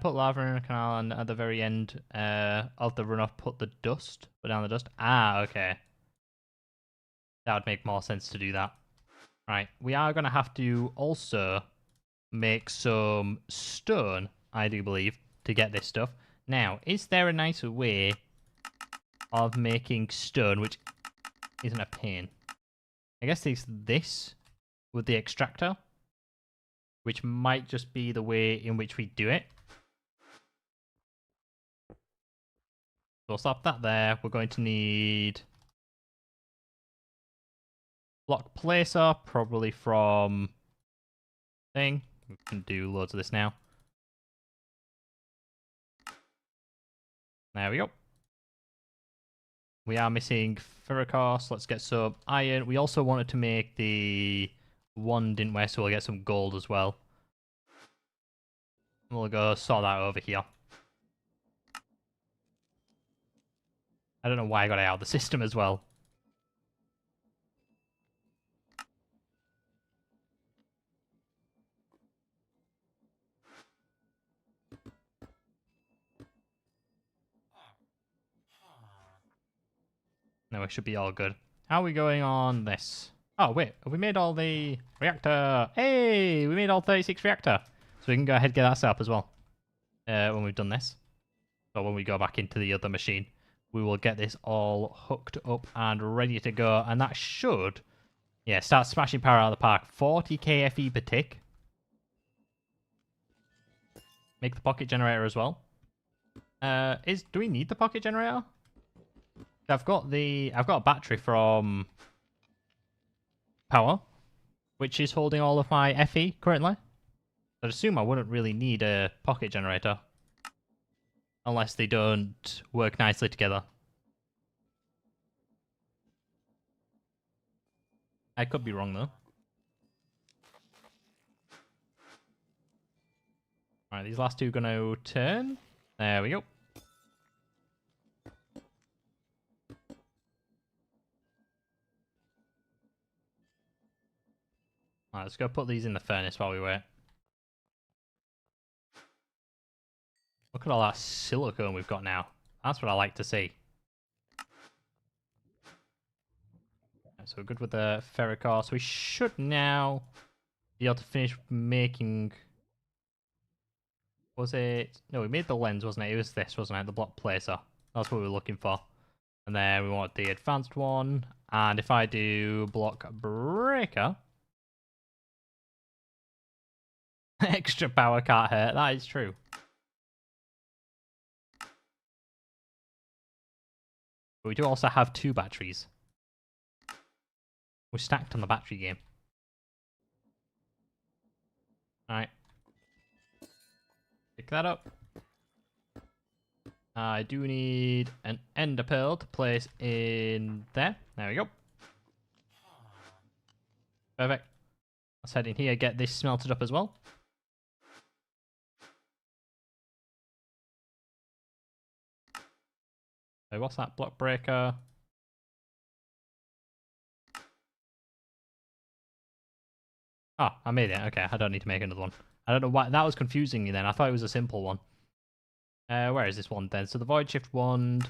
Put lava in a canal, and at the very end of the runoff, put the dust. Put down the dust. Ah, okay. That would make more sense to do that. Right, we are going to have to also make some stone, I do believe, to get this stuff. Now, is there a nicer way of making stone which isn't a pain? I guess it's this with the extractor, which might just be the way in which we do it. So we'll stop that there. We're going to need block placer, probably from thing. We can do loads of this now. There we go. We are missing ferrocos. Let's get some iron. We also wanted to make the one, didn't we? So we'll get some gold as well. We'll go sort that over here. I don't know why I got it out of the system as well. No, it should be all good. How are we going on this? Oh, wait. Have we made all the reactor? Hey! We made all 36 reactor. So we can go ahead and get that set up as well. When we've done this. So when we go back into the other machine, we will get this all hooked up and ready to go. And that should, yeah, start smashing power out of the park. 40 KFE per tick. Make the pocket generator as well. Do we need the pocket generator? I've got a battery from power, which is holding all of my FE currently. I'd assume I wouldn't really need a pocket generator unless they don't work nicely together. I could be wrong though. Alright, these last two are going to turn. There we go. Alright, let's go put these in the furnace while we wait. Look at all that silicone we've got now. That's what I like to see. Right, so we're good with the ferrocos. We should now be able to finish making... Was it... No, we made the lens, wasn't it? It was this, wasn't it? The block placer. That's what we were looking for. And then we want the advanced one. And if I do block breaker... Extra power can't hurt. That is true. But we do also have 2 batteries. We're stacked on the battery game. Alright. Pick that up. I do need an ender pearl to place in there. There we go. Perfect. Let's head in here, get this smelted up as well. So what's that? Block breaker. Oh, I made it. Okay, I don't need to make another one. I don't know why. That was confusing me then. I thought it was a simple one. Where is this one then? So the Void Shift Wand.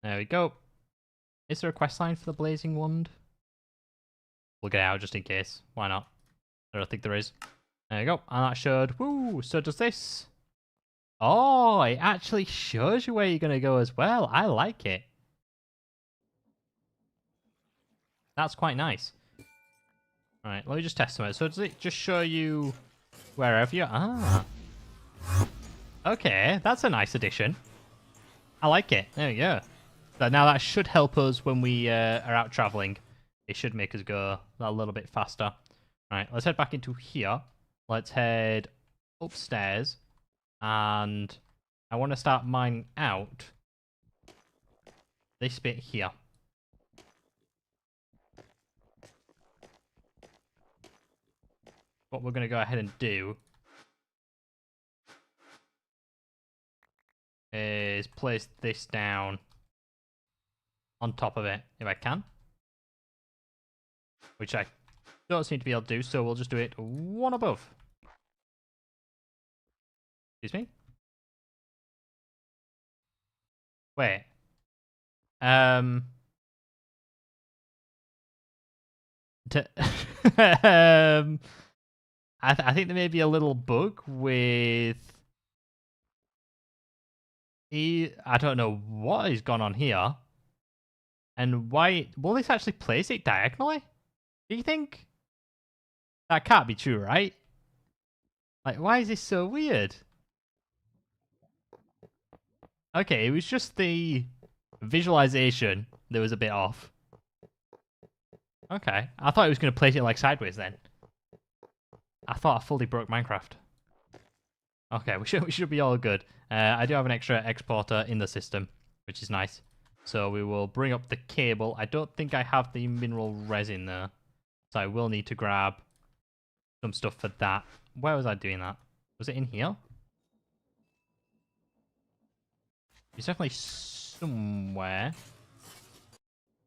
There we go. Is there a quest line for the Blazing Wand? We'll get it out just in case. Why not? I don't think there is. There you go. And that showed. Woo! So does this. Oh, it actually shows you where you're going to go as well. I like it. That's quite nice. Alright, let me just test some. So does it just show you wherever you are? Ah. Okay, that's a nice addition. I like it. There we go. Now that should help us when we are out traveling. It should make us go a little bit faster. Alright, let's head back into here. Let's head upstairs. And I want to start mining out this bit here. What we're going to go ahead and do is place this down on top of it, if I can. Which I don't seem to be able to do, so we'll just do it one above. Excuse me? Wait. I think there may be a little bug with... I don't know what has gone on here. And why... Will this actually place it diagonally? Do you think? That can't be true, right? Like, why is this so weird? Okay, it was just the visualization that was a bit off. Okay, I thought it was going to place it like sideways then. I thought I fully broke Minecraft. Okay, we should be all good. I do have an extra exporter in the system, which is nice. So we will bring up the cable. I don't think I have the mineral resin there, so I will need to grab some stuff for that. Where was I doing that? Was it in here? It's definitely somewhere.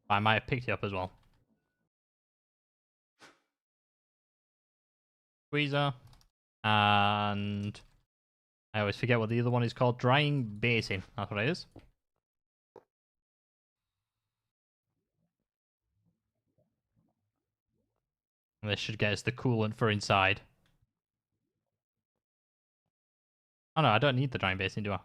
I might have picked it up as well. Squeezer. And I always forget what the other one is called. Drying basin. That's what it is. And this should get us the coolant for inside. Oh no, I don't need the drying basin, do I?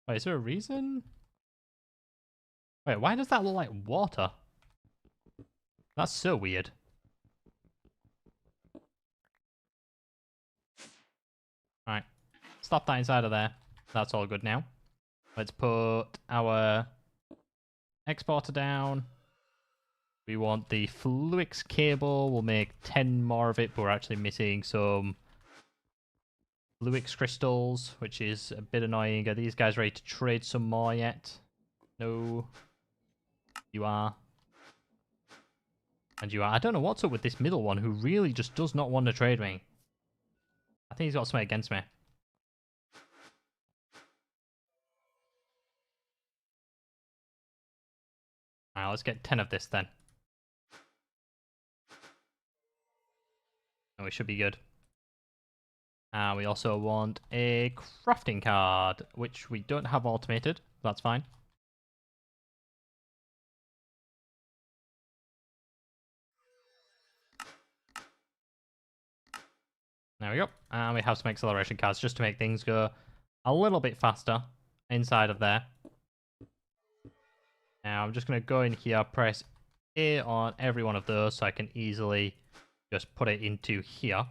Wait, is there a reason? Wait, why does that look like water? That's so weird. Alright. Stop that inside of there. That's all good now. Let's put our exporter down. We want the Fluix cable. We'll make 10 more of it, but we're actually missing some Fluix crystals, which is a bit annoying. Are these guys ready to trade some more yet? No. You are. And you are. I don't know what's up with this middle one who really just does not want to trade me. I think he's got something against me. Alright, let's get 10 of this then. And we should be good. We also want a crafting card, which we don't have automated. That's fine. There we go. And we have some acceleration cards just to make things go a little bit faster inside of there. Now I'm just going to go in here, press A on every one of those so I can easily just put it into here.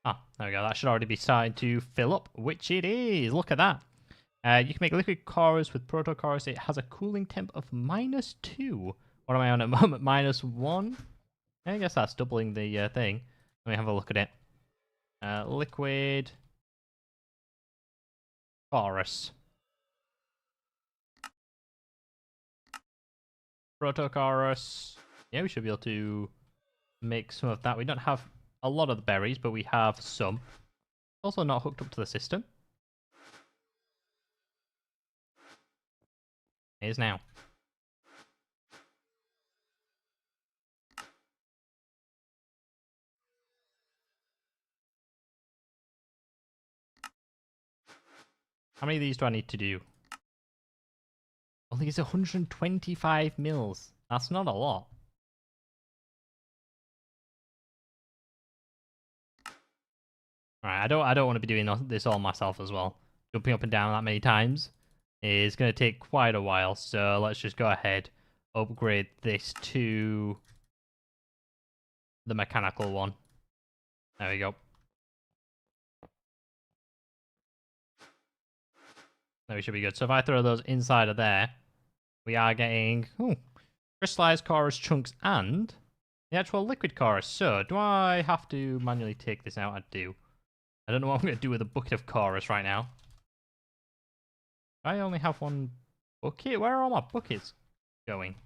Ah, there we go. That should already be starting to fill up, which it is. Look at that. You can make liquid chorus with proto chorus. It has a cooling temp of -2. What am I on at the moment? -1? I guess that's doubling the thing. Let me have a look at it. Liquid chorus. Proto chorus. Yeah, we should be able to make some of that. We don't have a lot of the berries, but we have some. Also not hooked up to the system. It is now. How many of these do I need to do? I think it's 125 mils. That's not a lot. Alright, I don't want to be doing this all myself as well. Jumping up and down that many times is going to take quite a while, so let's just go ahead, upgrade this to the mechanical one. There we go. There we should be good. So if I throw those inside of there, we are getting crystallized chorus chunks and the actual liquid chorus. So do I have to manually take this out? I do. I don't know what I'm going to do with a bucket of chorus right now. I only have one bucket. Where are all my buckets going?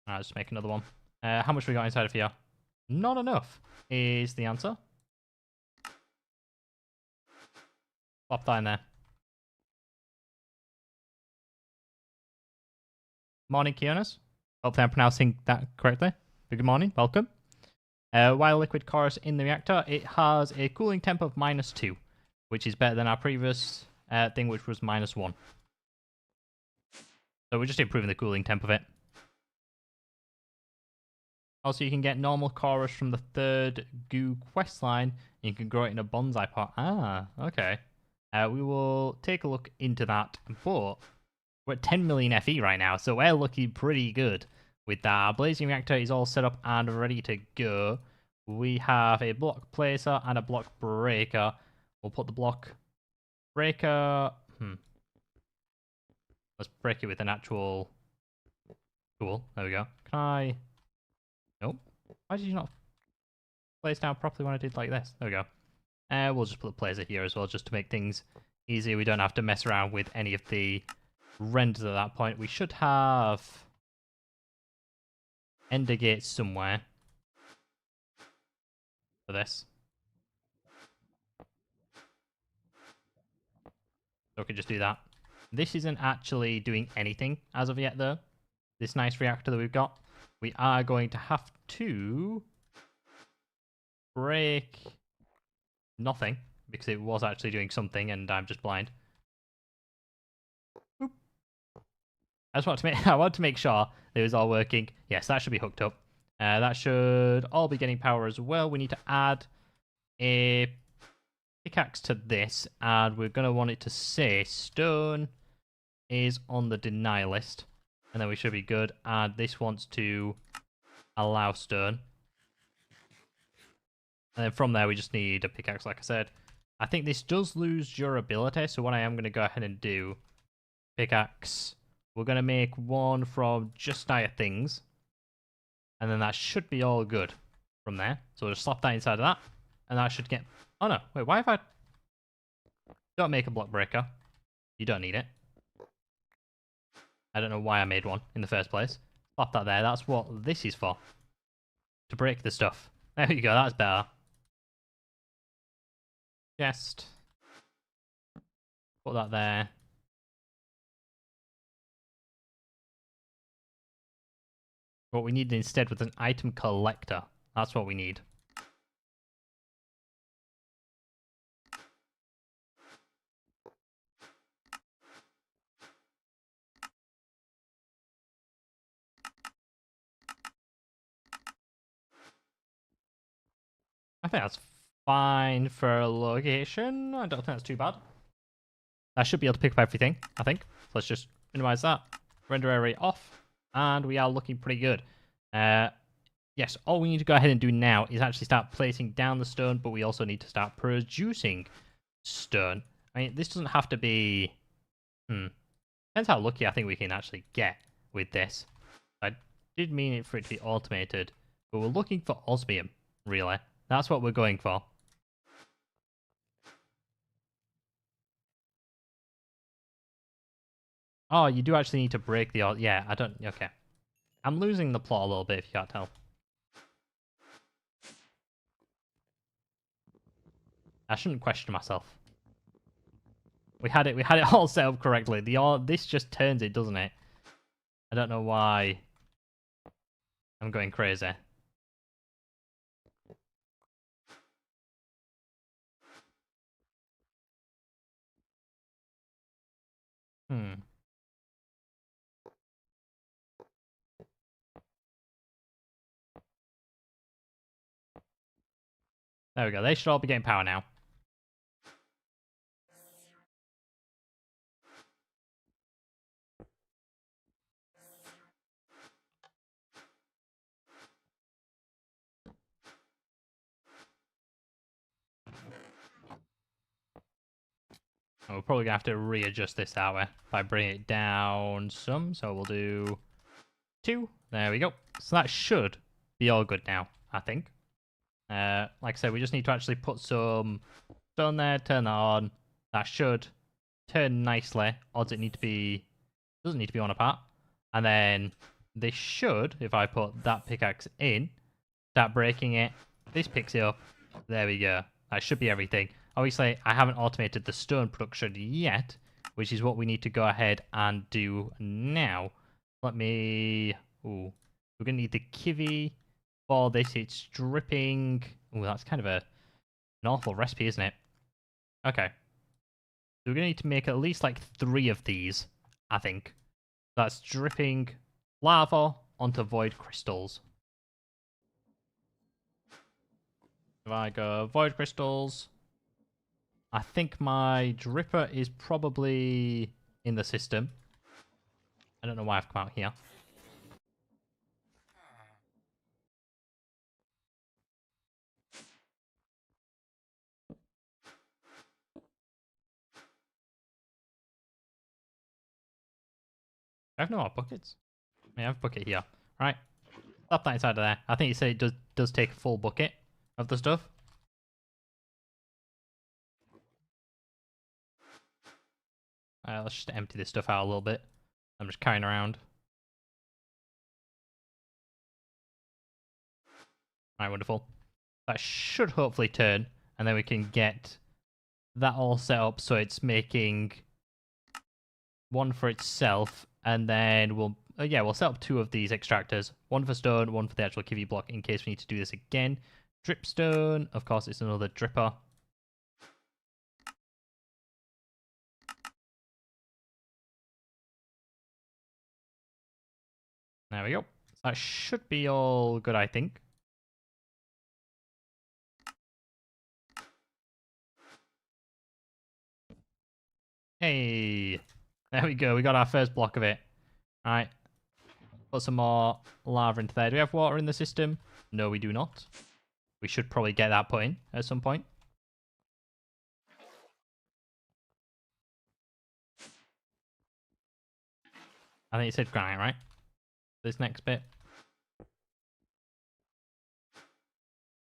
Alright, let's make another one. How much we got inside of here? Not enough is the answer. Pop that in there. Morning, Kionis. Hopefully I'm pronouncing that correctly. Good morning, welcome. While liquid cores in the reactor, it has a cooling temp of -2, which is better than our previous thing, which was -1. So we're just improving the cooling temp of it. Also, you can get normal chorus from the 3rd goo quest line. You can grow it in a bonsai pot. Ah, okay. We will take a look into that, but we're at 10 million FE right now, so we're looking pretty good with that. Our blazing reactor is all set up and ready to go. We have a block placer and a block breaker. We'll put the block breaker... Let's break it with an actual... Cool, there we go. Can I... Nope. Why did you not place down properly when I did like this? There we go. We'll just put the placer here as well, just to make things easier. We don't have to mess around with any of the renders at that point. We should have ender gates somewhere for this. So we can just do that. This isn't actually doing anything as of yet, though. This nice reactor that we've got. We are going to have to break nothing, because it was actually doing something and I'm just blind. Boop. I just want to make I want to make sure that it was all working. Yes, that should be hooked up. That should all be getting power as well. We need to add a pickaxe to this, and we're going to want it to say stone is on the deny list, and then we should be good. And this wants to allow stone. And then from there, we just need a pickaxe, like I said. I think this does lose durability, so what I am going to go ahead and do, pickaxe, we're going to make one from just dire things. And then that should be all good from there. So we'll just slap that inside of that, and that should get... Oh no, wait, why have I... Don't make a block breaker. You don't need it. I don't know why I made one in the first place. Slap that there, that's what this is for. To break the stuff. There you go, that's better. Chest. Put that there. What we need instead was an item collector. That's what we need. I think that's fine for a location. I don't think that's too bad. I should be able to pick up everything, I think. So let's just minimize that. Render area off. And we are looking pretty good. Yes, all we need to go ahead and do now is actually start placing down the stone, but we also need to start producing stone. I mean, this doesn't have to be... Depends how lucky I think we can actually get with this. I did mean it for it to be automated, but we're looking for osmium, really. That's what we're going for. Oh, you do actually need to break the... Yeah, I don't... Okay. I'm losing the plot a little bit, if you can't tell. I shouldn't question myself. We had it all set up correctly. This just turns it, doesn't it? I don't know why I'm going crazy. There we go. They should all be getting power now. And we're probably going to have to readjust this that way if I bring it down some. So we'll do 2. There we go. So that should be all good now, I think. Like I said, we just need to actually put some stone there, turn that on. That should turn nicely. Odds it need to be... Doesn't need to be on a part. And then this should, if I put that pickaxe in, start breaking it. This picks it up. There we go. That should be everything. Obviously, I haven't automated the stone production yet, which is what we need to go ahead and do now. Let me... Ooh. We're going to need the kiwi. For this, it's dripping. Ooh, that's kind of an awful recipe, isn't it? Okay. So we're going to need to make at least like 3 of these, I think. That's dripping lava onto void crystals. If I go void crystals, I think my dripper is probably in the system. I don't know why I've come out here. I have no more buckets. I have a bucket here. Right. Slap that inside of there. I think you said it does take a full bucket of the stuff. Let's just empty this stuff out a little bit. I'm just carrying around. Right, wonderful. That should hopefully turn, and then we can get that all set up so it's making one for itself, and then we'll set up 2 of these extractors. One for stone, one for the actual kiwi block in case we need to do this again. Dripstone, of course, it's another dripper. There we go. That should be all good, I think. Hey, there we go. We got our first block of it. All right. Put some more lava into there. Do we have water in the system? No, we do not. We should probably get that put in at some point. I think it said granite, right? This next bit.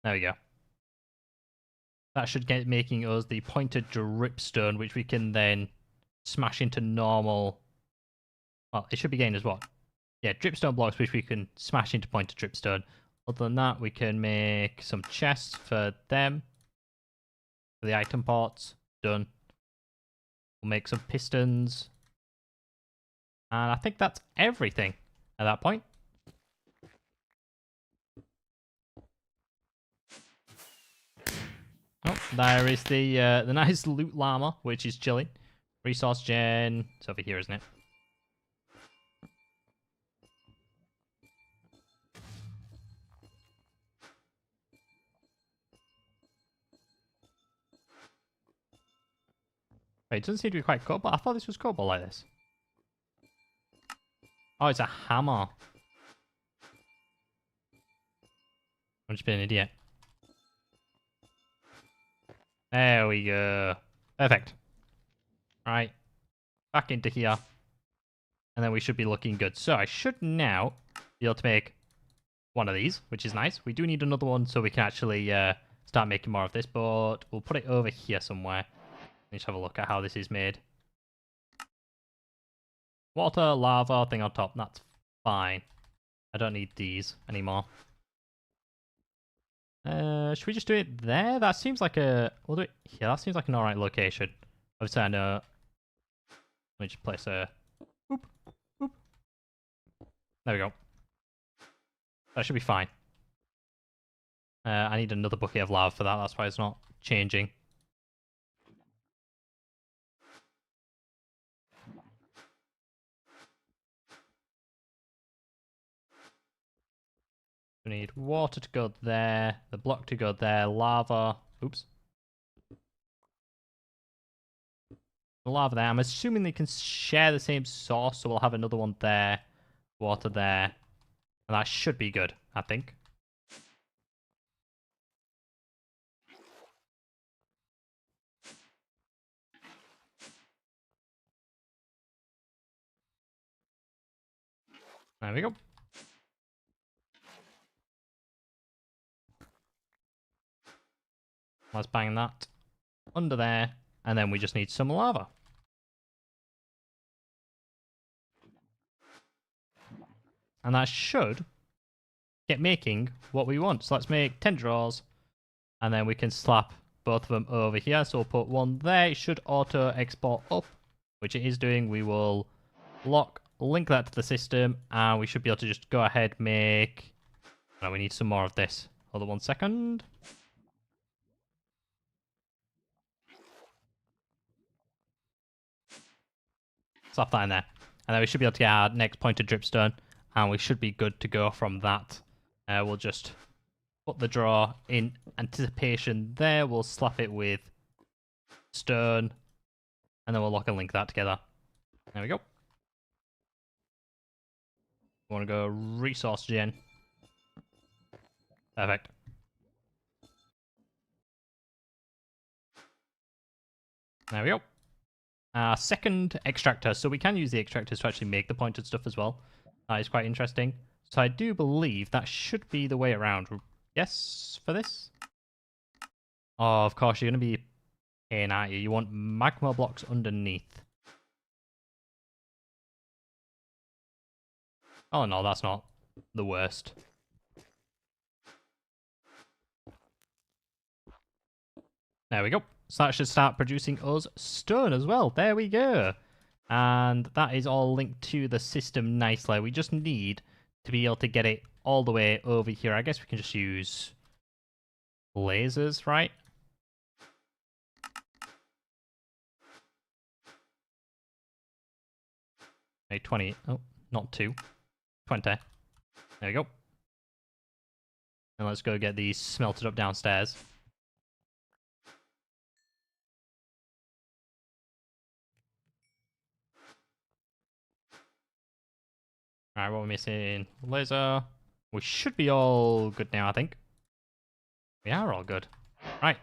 There we go. That should get making us the pointed dripstone, which we can then smash into normal. Well, it should be getting us what? Yeah, dripstone blocks, which we can smash into pointed dripstone. Other than that, we can make some chests for them. For the item ports. Done. We'll make some pistons. And I think that's everything at that point. Oh, there is the nice loot llama, which is chilling. Resource gen. It's over here, isn't it? Wait, it doesn't seem to be quite cobalt. I thought this was cobalt like this. Oh, it's a hammer. I'm just being an idiot. There we go. Perfect. Right. Back into here. And then we should be looking good. So I should now be able to make one of these, which is nice. We do need another one so we can actually start making more of this, but we'll put it over here somewhere. Let's have a look at how this is made. Water, lava, thing on top. That's fine. I don't need these anymore. Should we just do it there? That seems like a... We'll do it here. That seems like an alright location. Obviously, I know... Let me just place a... Boop. Boop. There we go. That should be fine. I need another bucket of lava for that. That's why it's not changing. We need water to go there, the block to go there, lava. Oops. The lava there. I'm assuming they can share the same source, so we'll have another one there, water there. And that should be good, I think. There we go. Let's bang that under there, and then we just need some lava. And that should get making what we want. So let's make 10 drawers, and then we can slap both of them over here. So we'll put one there. It should auto export up, which it is doing. We will lock link that to the system, and we should be able to just go ahead make... No, we need some more of this. Hold on 1 second. Slap that in there. And then we should be able to get our next point of dripstone, and we should be good to go from that. We'll just put the draw in anticipation there. We'll slap it with stone, and then we'll lock and link that together. There we go. We want to go resource gen. Perfect. There we go. Second extractor. So we can use the extractors to actually make the pointed stuff as well. That is quite interesting. So I do believe that should be the way around. Yes, for this? Oh, of course, you're going to be paying, aren't you? You want magma blocks underneath. Oh no, that's not the worst. There we go. So that should start producing us stone as well. There we go. And that is all linked to the system nicely. We just need to be able to get it all the way over here. I guess we can just use lasers, right? Okay, 20. Oh, not 2. 20. There we go. And let's go get these smelted up downstairs. Alright, what are we missing? Laser. We should be all good now, I think. We are all good. Right.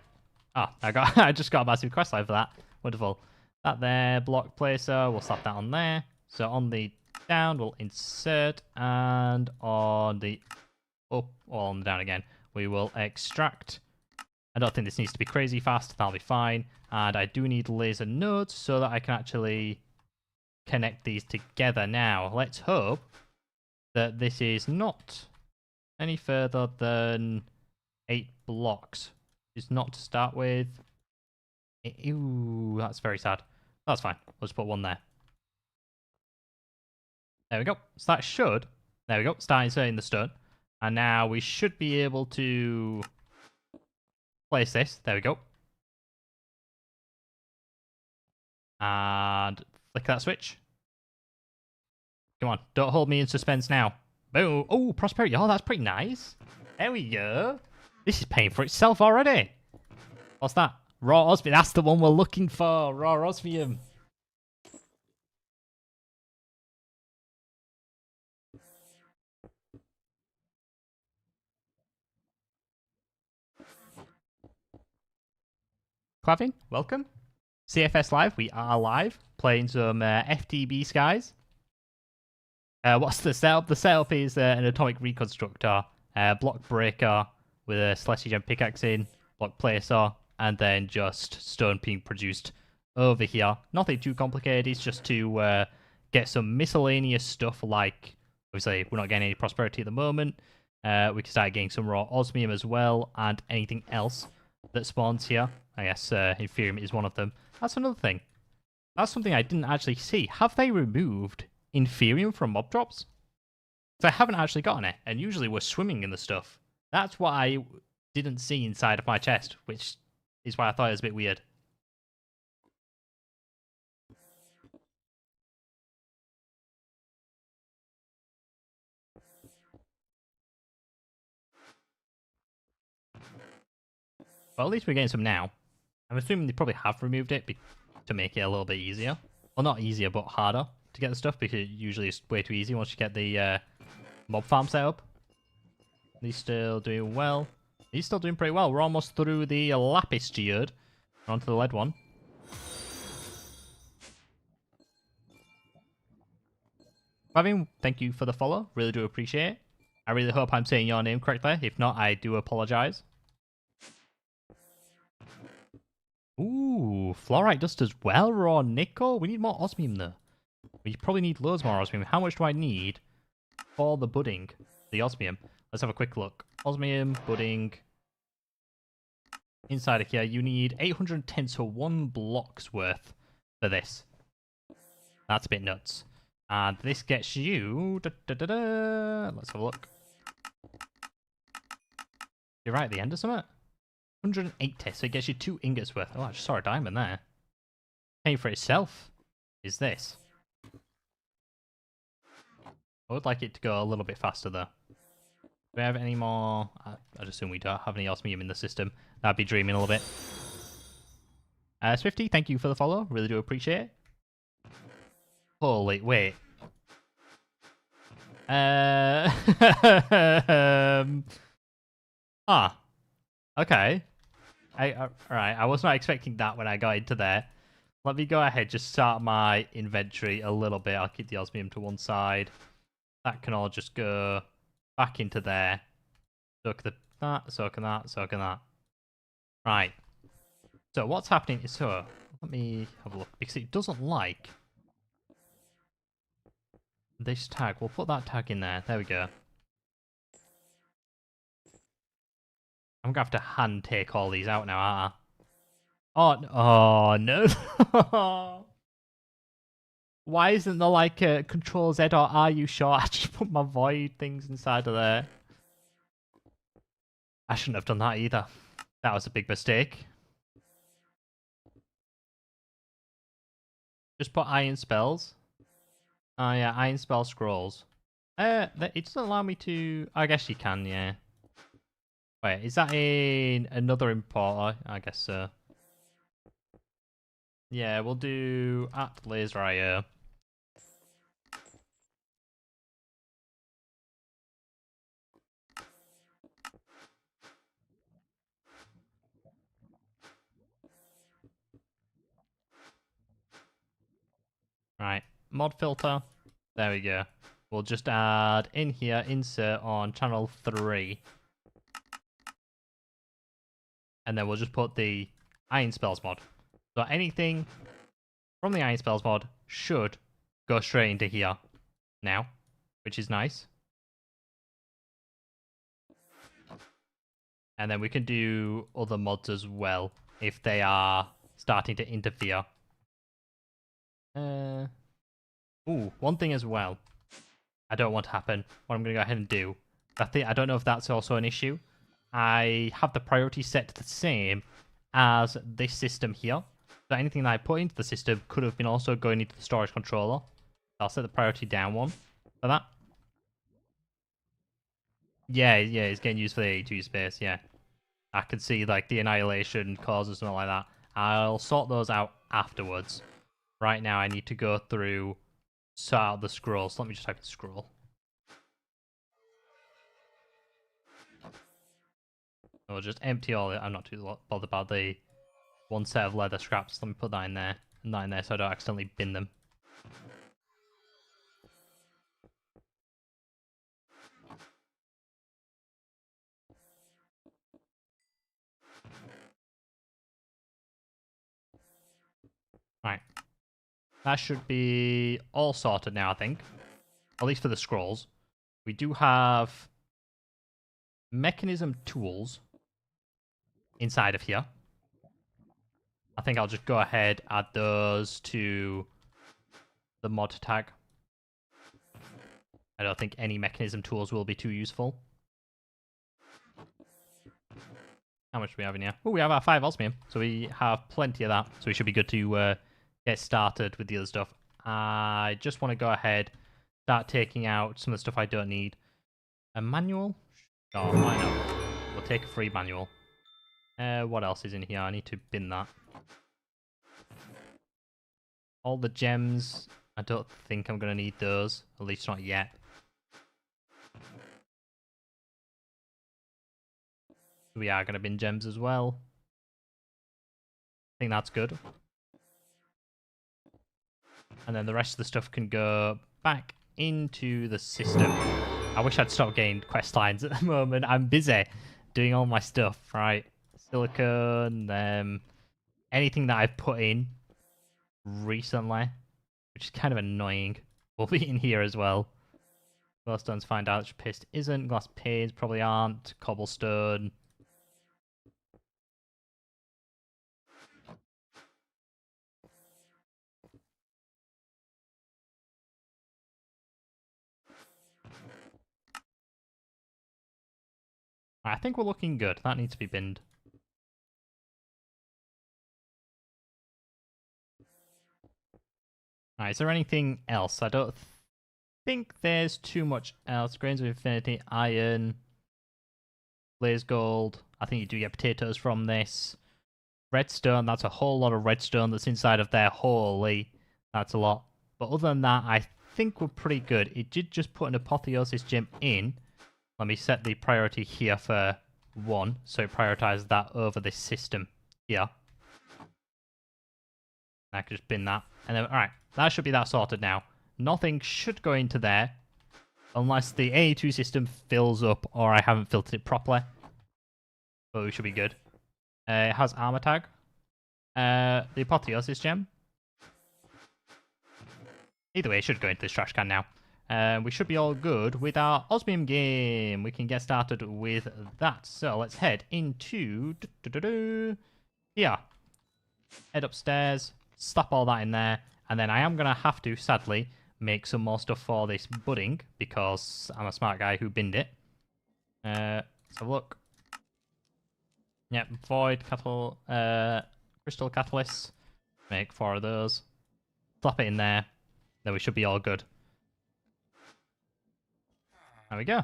Oh, I just got a massive quest line for that. Wonderful. That there, block placer, we'll slap that on there. So on the down, we'll insert, and on the up, or on the down again, we will extract. I don't think this needs to be crazy fast, that'll be fine. And I do need laser nodes so that I can actually connect these together. Now, let's hope that this is not any further than 8 blocks. It's not to start with. Ooh, that's very sad. That's fine. We'll just put 1 there. There we go. So that should, there we go, start inserting the stone. And now we should be able to place this. There we go. And flick that switch. Come on, don't hold me in suspense now. Boom. Oh, prosperity. Oh, that's pretty nice. There we go. This is paying for itself already. What's that? Raw osmium. That's the one we're looking for. Raw osmium. Clavin, welcome. CFS Live, we are live. Playing some FTB skies. What's the setup? The setup is an atomic reconstructor, block breaker with a Celestia Gem pickaxe in, block placer, and then just stone being produced over here. Nothing too complicated, it's just to get some miscellaneous stuff like, obviously we're not getting any prosperity at the moment, we can start getting some raw osmium as well, and anything else that spawns here. I guess Inferium is one of them. That's another thing. That's something I didn't actually see. Have they removed Inferium from mob drops? Because I haven't actually gotten it, and usually we're swimming in the stuff. That's what I didn't see inside of my chest, which is why I thought it was a bit weird. Well, at least we're getting some now. I'm assuming they probably have removed it to make it a little bit easier. Well, not easier, but harder to get the stuff, because usually it's way too easy once you get the mob farm set up. He's still doing well. He's still doing pretty well. We're almost through the lapis geode. Onto the lead one. Flavin, thank you for the follow. Really do appreciate it. I really hope I'm saying your name correctly. If not, I do apologize. Ooh, fluorite dust as well, raw nickel. We need more osmium though. We probably need loads more osmium. How much do I need for the budding? The osmium. Let's have a quick look. Osmium, budding. Inside of here, you need 810, so 1 block's worth for this. That's a bit nuts. And this gets you... Let's have a look. You're right at the end of something? 180, so it gets you 2 ingots worth. Oh, I just saw a diamond there. Paying for itself is this. I would like it to go a little bit faster though. Do we have any more? I'd assume we don't have any osmium in the system. That'd be dreaming a little bit. Swifty, thank you for the follow. Really do appreciate it. Holy, wait. Okay. Alright, I was not expecting that when I got into there. Let me go ahead, just start my inventory a little bit. I'll keep the osmium to one side. That can all just go back into there. So can that, so can that, so can that. Right. So what's happening is, so, let me have a look. Because it doesn't like this tag. We'll put that tag in there. There we go. I'm going to have to hand take all these out now, aren't I? Oh no. Why isn't there like a Control Z or are you sure? I just put my void things inside of there. I shouldn't have done that either. That was a big mistake. Just put iron spells. Oh yeah, iron spell scrolls. It doesn't allow me to... I guess you can, yeah. Wait, is that in another importer? I guess so. Yeah, we'll do at laser.io. Right, mod filter. There we go. We'll just add in here, insert on channel 3. And then we'll just put the Iron Spells mod. So anything from the Iron Spells mod should go straight into here now, which is nice. And then we can do other mods as well if they are starting to interfere. One thing as well I don't want to happen, what I'm going to go ahead and do, I don't know if that's also an issue. I have the priority set to the same as this system here. So anything that I put into the system could have been also going into the storage controller. I'll set the priority down one for that. Yeah, it's getting used for the A2 space, yeah. I can see like the annihilation causes something like that. I'll sort those out afterwards. Right now I need to go through, sort out the scrolls. Let me just type in scroll. We'll just empty all it. I'm not too bothered about the one set of leather scraps. Let me put that in there and that in there so I don't accidentally bin them. Right. That should be all sorted now, I think. At least for the scrolls. We do have mechanism tools inside of here. I think I'll just go ahead, add those to the mod tag. I don't think any mechanism tools will be too useful. How much do we have in here? Oh, we have our 5 osmium, so we have plenty of that. So we should be good to get started with the other stuff. I just want to go ahead, start taking out some of the stuff I don't need. A manual? Oh, why not? We'll take a free manual. What else is in here? I need to bin that. All the gems, I don't think I'm going to need those. At least not yet. We are going to bin gems as well. I think that's good. And then the rest of the stuff can go back into the system. I wish I'd stopped getting quest lines at the moment. I'm busy doing all my stuff, right? Silicone, anything that I've put in recently, which is kind of annoying, will be in here as well. Glowstones find out paste isn't. Glass panes probably aren't. Cobblestone. I think we're looking good. That needs to be binned. Alright, is there anything else? I don't think there's too much else. Grains of Infinity, iron, blaze gold. I think you do get potatoes from this. Redstone, that's a whole lot of redstone that's inside of there. Holy, that's a lot. But other than that, I think we're pretty good. It did just put an apotheosis gem in. Let me set the priority here for 1, so it prioritizes that over this system here. I could just bin that. And then, alright, that should be that sorted now. Nothing should go into there unless the A2 system fills up or I haven't filtered it properly. But we should be good. It has armor tag. The apotheosis gem. Either way, it should go into this trash can now. We should be all good with our osmium game. We can get started with that. So let's head into here. Head upstairs, slap all that in there, and then I am going to have to, sadly, make some more stuff for this budding because I'm a smart guy who binned it. Let's have a look. Yep, void crystal catalysts. Make 4 of those. Slap it in there. Then we should be all good. There we go.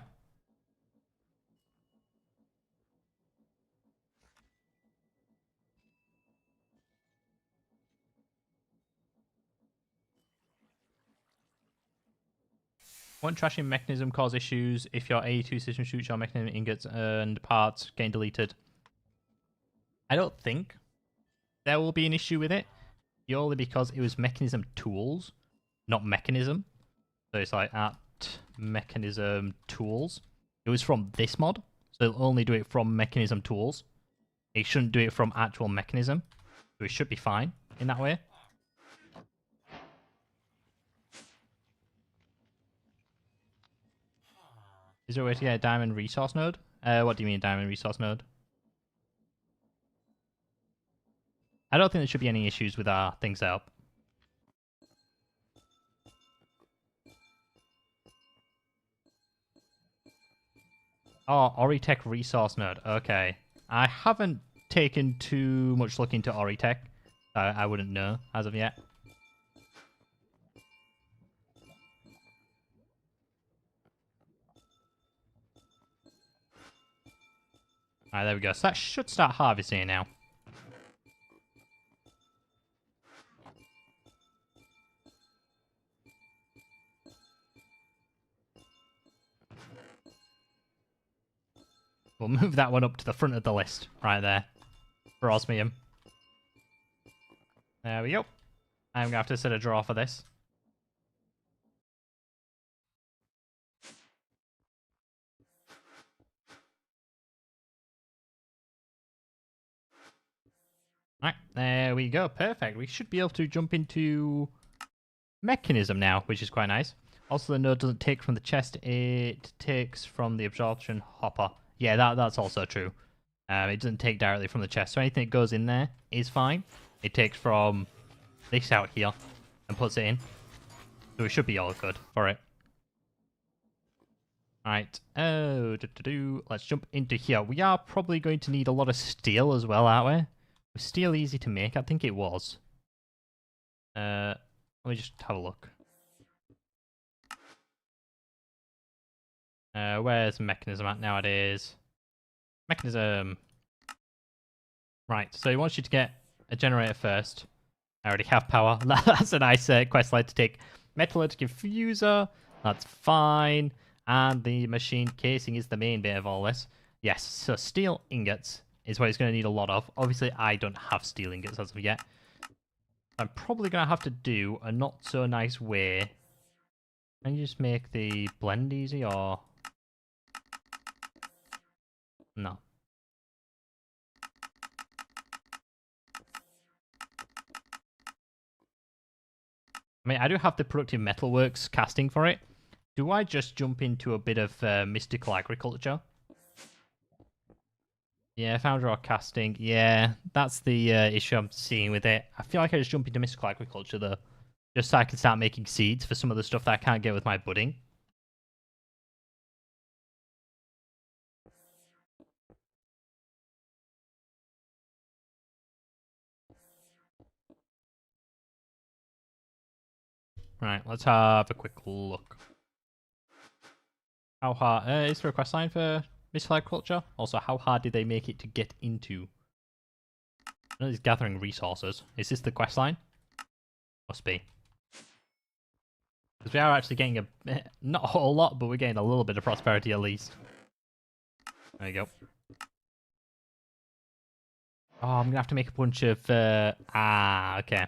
Won't trashing mechanism cause issues if your A2 system shoots your mechanism ingots and parts getting deleted? I don't think there will be an issue with it, purely because it was mechanism tools, not mechanism. So it's like at mechanism tools. It was from this mod, so it'll only do it from mechanism tools. It shouldn't do it from actual mechanism, so it should be fine in that way. Is there a way to get a diamond resource node? What do you mean diamond resource node? I don't think there should be any issues with our things up. Oh, Oritech resource node. Okay. I haven't taken too much look into Oritech. I wouldn't know as of yet. Alright, there we go. So that should start harvesting now. We'll move that one up to the front of the list, right there, for osmium. There we go. I'm going to have to set a draw for this. Right, there we go. Perfect. We should be able to jump into mechanism now, which is quite nice. Also, the node doesn't take from the chest, it takes from the absorption hopper. Yeah, that's also true. It doesn't take directly from the chest, so anything that goes in there is fine. It takes from this out here and puts it in. So we should be all good for it. Alright, let's jump into here. We are probably going to need a lot of steel as well, aren't we? Was steel easy to make? I think it was. Let me just have a look. Where's mechanism at nowadays? Mechanism. Right, so he wants you to get a generator first. I already have power. That's a nice quest line to take. Metallurgic infuser. That's fine. And the machine casing is the main bit of all this. Yes, so steel ingots is what he's going to need a lot of. Obviously, I don't have steel ingots as of yet. I'm probably going to have to do a not so nice way. Can you just make the blend easy or... No. I mean, I do have the Productive Metalworks casting for it. Do I just jump into a bit of mystical agriculture? Yeah, Foundry or casting. Yeah, that's the issue I'm seeing with it. I feel like I just jump into mystical agriculture though. Just so I can start making seeds for some of the stuff that I can't get with my budding. Right, let's have a quick look. How hard is there a quest line for Mystical Agriculture? Also, how hard did they make it to get into? I know it's gathering resources. Is this the quest line? Must be. Because we are actually getting not a whole lot, but we're getting a little bit of prosperity at least. There you go. Oh, I'm going to have to make a bunch of... okay.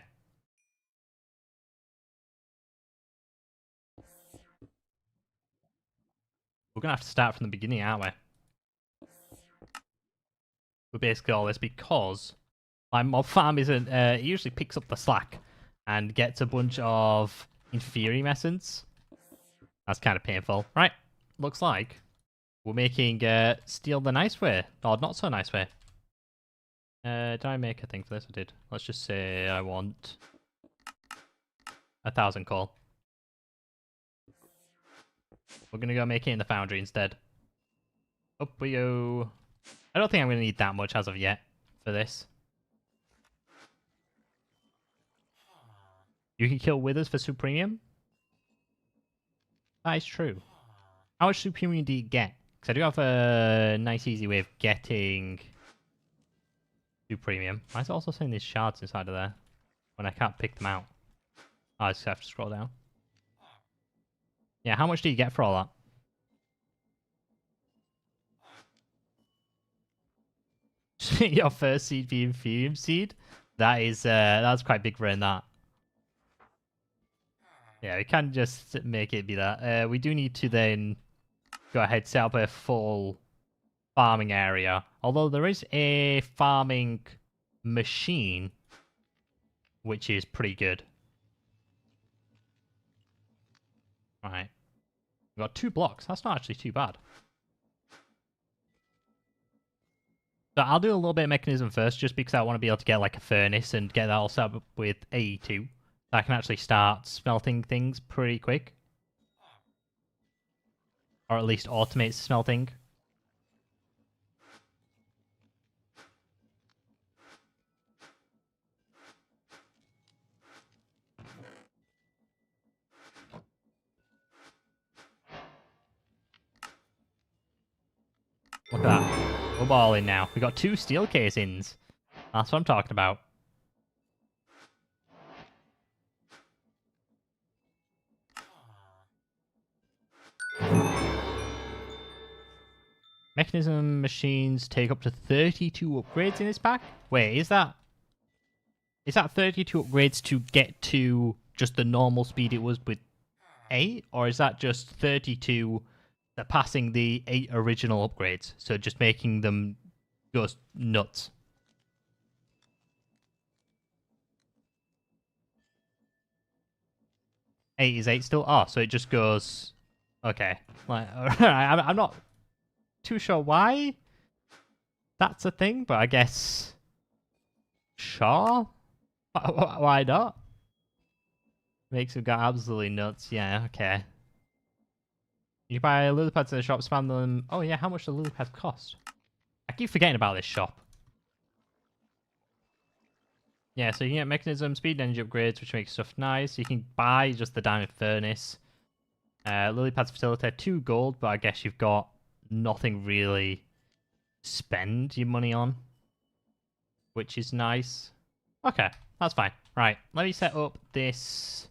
We're going to have to start from the beginning, aren't we? We're basically all this because my mob farm isn't... it usually picks up the slack and gets a bunch of inferior essence. That's kind of painful. Right, looks like we're making steel the nice way, or not so nice way. Did I make a thing for this? I did. Let's just say I want 1,000 coal. We're going to go make it in the foundry instead. Up we go. I don't think I'm going to need that much as of yet for this. You can kill withers for Supremium? That is true. How much Supremium do you get? Because I do have a nice easy way of getting Supremium. Why is it also saying there's shards inside of there when I can't pick them out? Oh, I just have to scroll down. Yeah, how much do you get for all that? Your first seed being Fume seed? That is, that's quite big brain, that. Yeah, we can just make it be that. We do need to then go ahead, set up a full farming area. Although there is a farming machine, which is pretty good. Right. We've got 2 blocks. That's not actually too bad. So I'll do a little bit of mechanism first, just because I want to be able to get like a furnace and get that all set up with AE2. So I can actually start smelting things pretty quick. Or at least automate smelting. Look at that. We're balling now. We got 2 steel casings. That's what I'm talking about. Mechanism machines take up to 32 upgrades in this pack? Wait, is that 32 upgrades to get to just the normal speed it was with 8? Or is that just 32 surpassing the 8 original upgrades? So just making them go nuts. Eight is 8 still? Oh, so it just goes... Okay. Like, I'm not too sure why that's a thing, but I guess... Sure? Why not? Makes him go absolutely nuts. Yeah, okay. You buy lily pads in the shop, spam them. Oh yeah, how much do lily pads cost? I keep forgetting about this shop. Yeah, so you can get mechanism, speed, energy upgrades, which makes stuff nice. You can buy just the diamond furnace. Lily pads facilitate 2 gold, but I guess you've got nothing really spend your money on, which is nice. Okay, that's fine. Right, let me set up this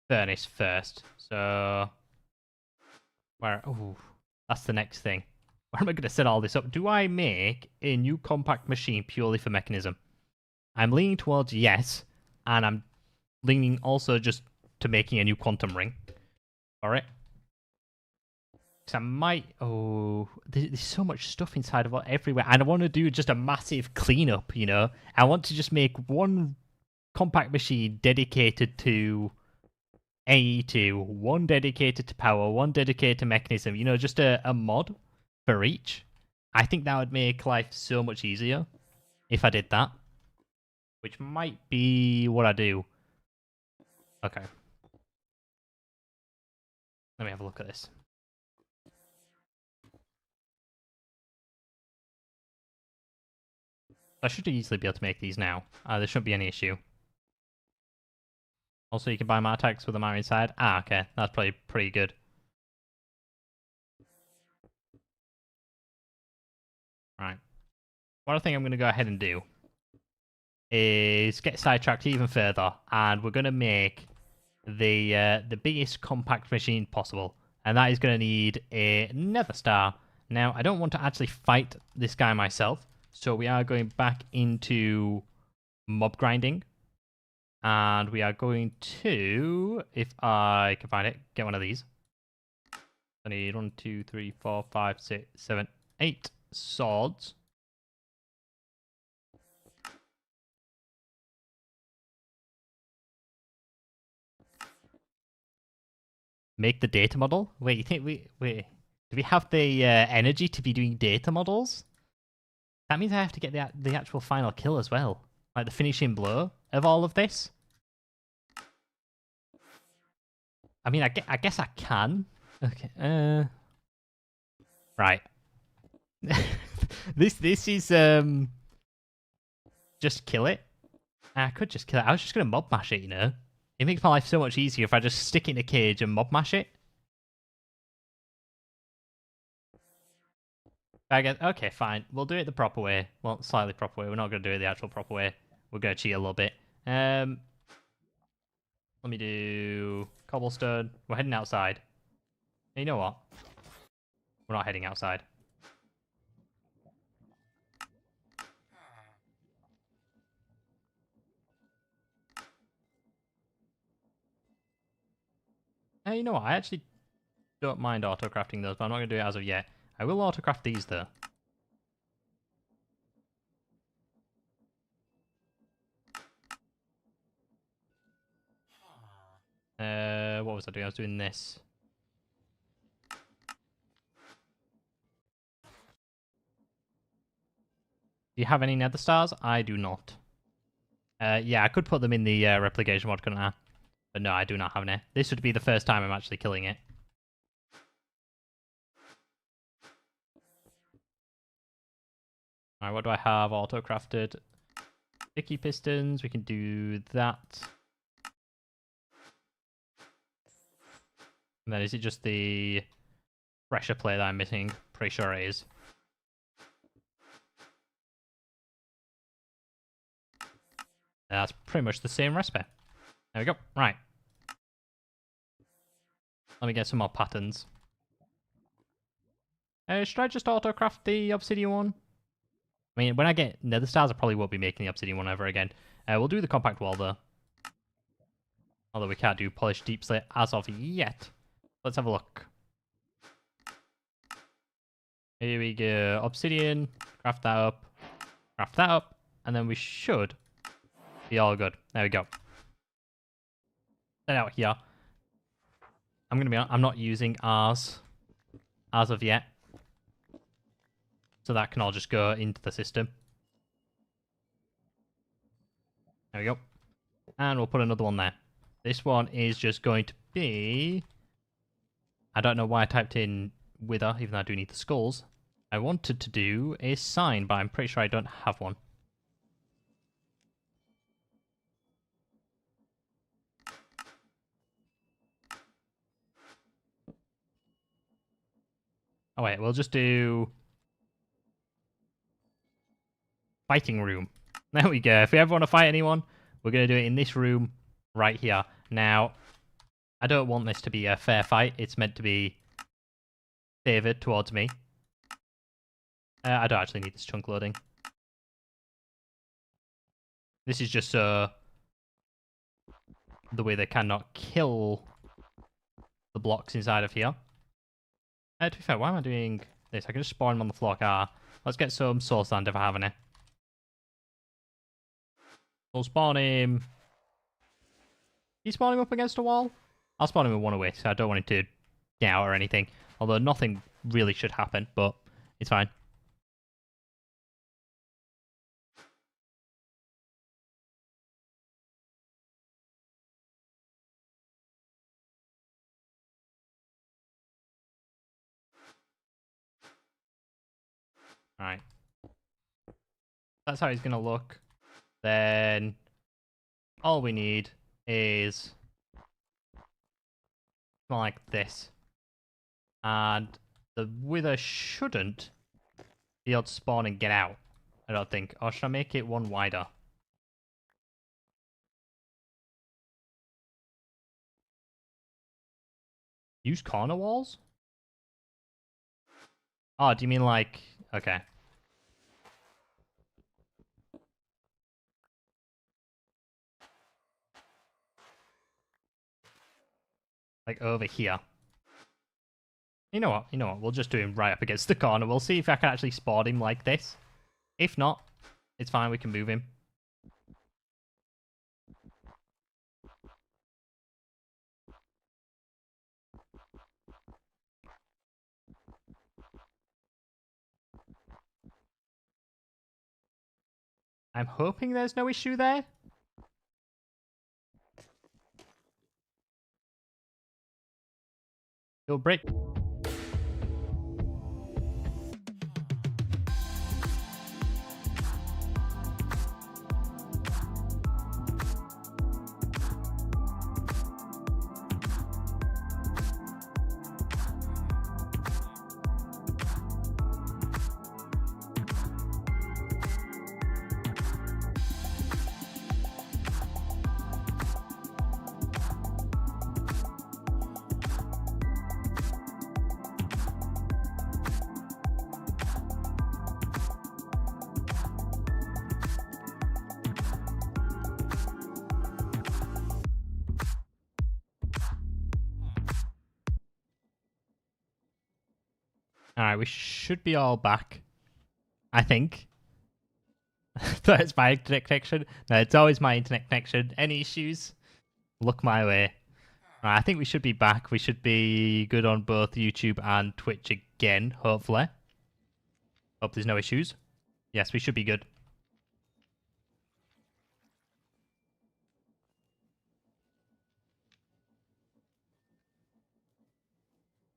furnace first. So, where? Oh, that's the next thing. Where am I going to set all this up? Do I make a new compact machine purely for mechanism? I'm leaning towards yes, and I'm leaning also just to making a new quantum ring. Alright. Because I might... Oh, there's so much stuff inside of it everywhere, and I want to do just a massive cleanup, you know? I want to just make one compact machine dedicated to AE2, one dedicated to power, one dedicated to mechanism, you know, just a mod for each. I think that would make life so much easier if I did that. Which might be what I do. Okay. Let me have a look at this. I should easily be able to make these now. There shouldn't be any issue. Also, you can buy Martex with a Mara inside. Ah, okay. That's probably pretty good. Right. What I think I'm going to go ahead and do is get sidetracked even further, and we're going to make the biggest compact machine possible, and that is going to need a nether star. Now, I don't want to actually fight this guy myself, so we are going back into mob grinding, and we are going to, if I can find it, get one of these. I need 1, 2, 3, 4, 5, 6, 7, 8 swords. Make the data model? Wait, you think wait? Do we have the energy to be doing data models? That means I have to get the actual final kill as well, like the finishing blow of all of this. I mean, I guess I can. Okay. Right. this is just kill it. I could just kill it. I was just gonna mob mash it, you know. It makes my life so much easier if I just stick it in a cage and mob mash it. I guess, okay, fine. We'll do it the proper way. Well, slightly proper way. We're not going to do it the actual proper way. We're going to cheat a little bit. Let me do cobblestone. We're heading outside. And you know what? We're not heading outside. Hey, you know what? I actually don't mind auto-crafting those, but I'm not going to do it as of yet. I will auto-craft these, though. What was I doing? I was doing this. Do you have any nether stars? I do not. Yeah, I could put them in the replication mod, couldn't I? But no, I do not have any. This would be the first time I'm actually killing it. Alright, what do I have auto-crafted? Sticky pistons, we can do that. And then is it just the pressure plate that I'm missing? Pretty sure it is. That's pretty much the same recipe. There we go. Right. Let me get some more patterns. Should I just auto-craft the obsidian one? I mean, when I get nether stars, I probably won't be making the obsidian one ever again. We'll do the compact wall, though. Although we can't do polished deep slate as of yet. Let's have a look. Here we go. Obsidian. Craft that up. Craft that up. And then we should be all good. There we go. Then out here. I'm not using ours as of yet. So that can all just go into the system. There we go. And we'll put another one there. This one is just going to be... I don't know why I typed in wither, even though I do need the skulls. I wanted to do a sign, but I'm pretty sure I don't have one. Oh wait, we'll just do... fighting room. There we go. If we ever want to fight anyone, we're going to do it in this room right here. Now, I don't want this to be a fair fight. It's meant to be favoured towards me. I don't actually need this chunk loading. This is just the way they cannot kill the blocks inside of here. To be fair, why am I doing this? I can just spawn them on the floor. Let's get some soul sand if I have any. We'll spawn him. Can you spawn him up against a wall? I'll spawn him in one away, so I don't want him to get out or anything. Although nothing really should happen, but it's fine. Alright. That's how he's going to look. Then all we need is like this. And the wither shouldn't be able to spawn and get out, I don't think. Or should I make it one wider? Use corner walls? Oh, do you mean like... Okay. Like over here. You know what? You know what? We'll just do him right up against the corner. We'll see if I can actually spawn him like this. If not, it's fine. We can move him. I'm hoping there's no issue there. He'll break. Alright, we should be all back. I think. But it's my internet connection. No, it's always my internet connection. Any issues? Look my way. Right, I think we should be back. We should be good on both YouTube and Twitch again, hopefully. Hope there's no issues. Yes, we should be good.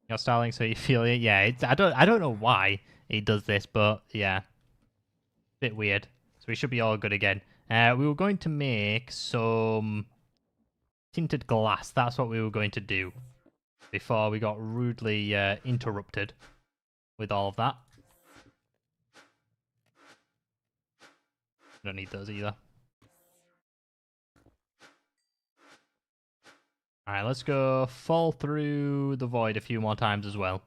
You're styling, so you feel it. Yeah, I don't know why it does this, but yeah, bit weird. So we should be all good again. We were going to make some tinted glass. That's what we were going to do before we got rudely interrupted with all of that. Don't need those either. Alright, let's go fall through the void a few more times as well.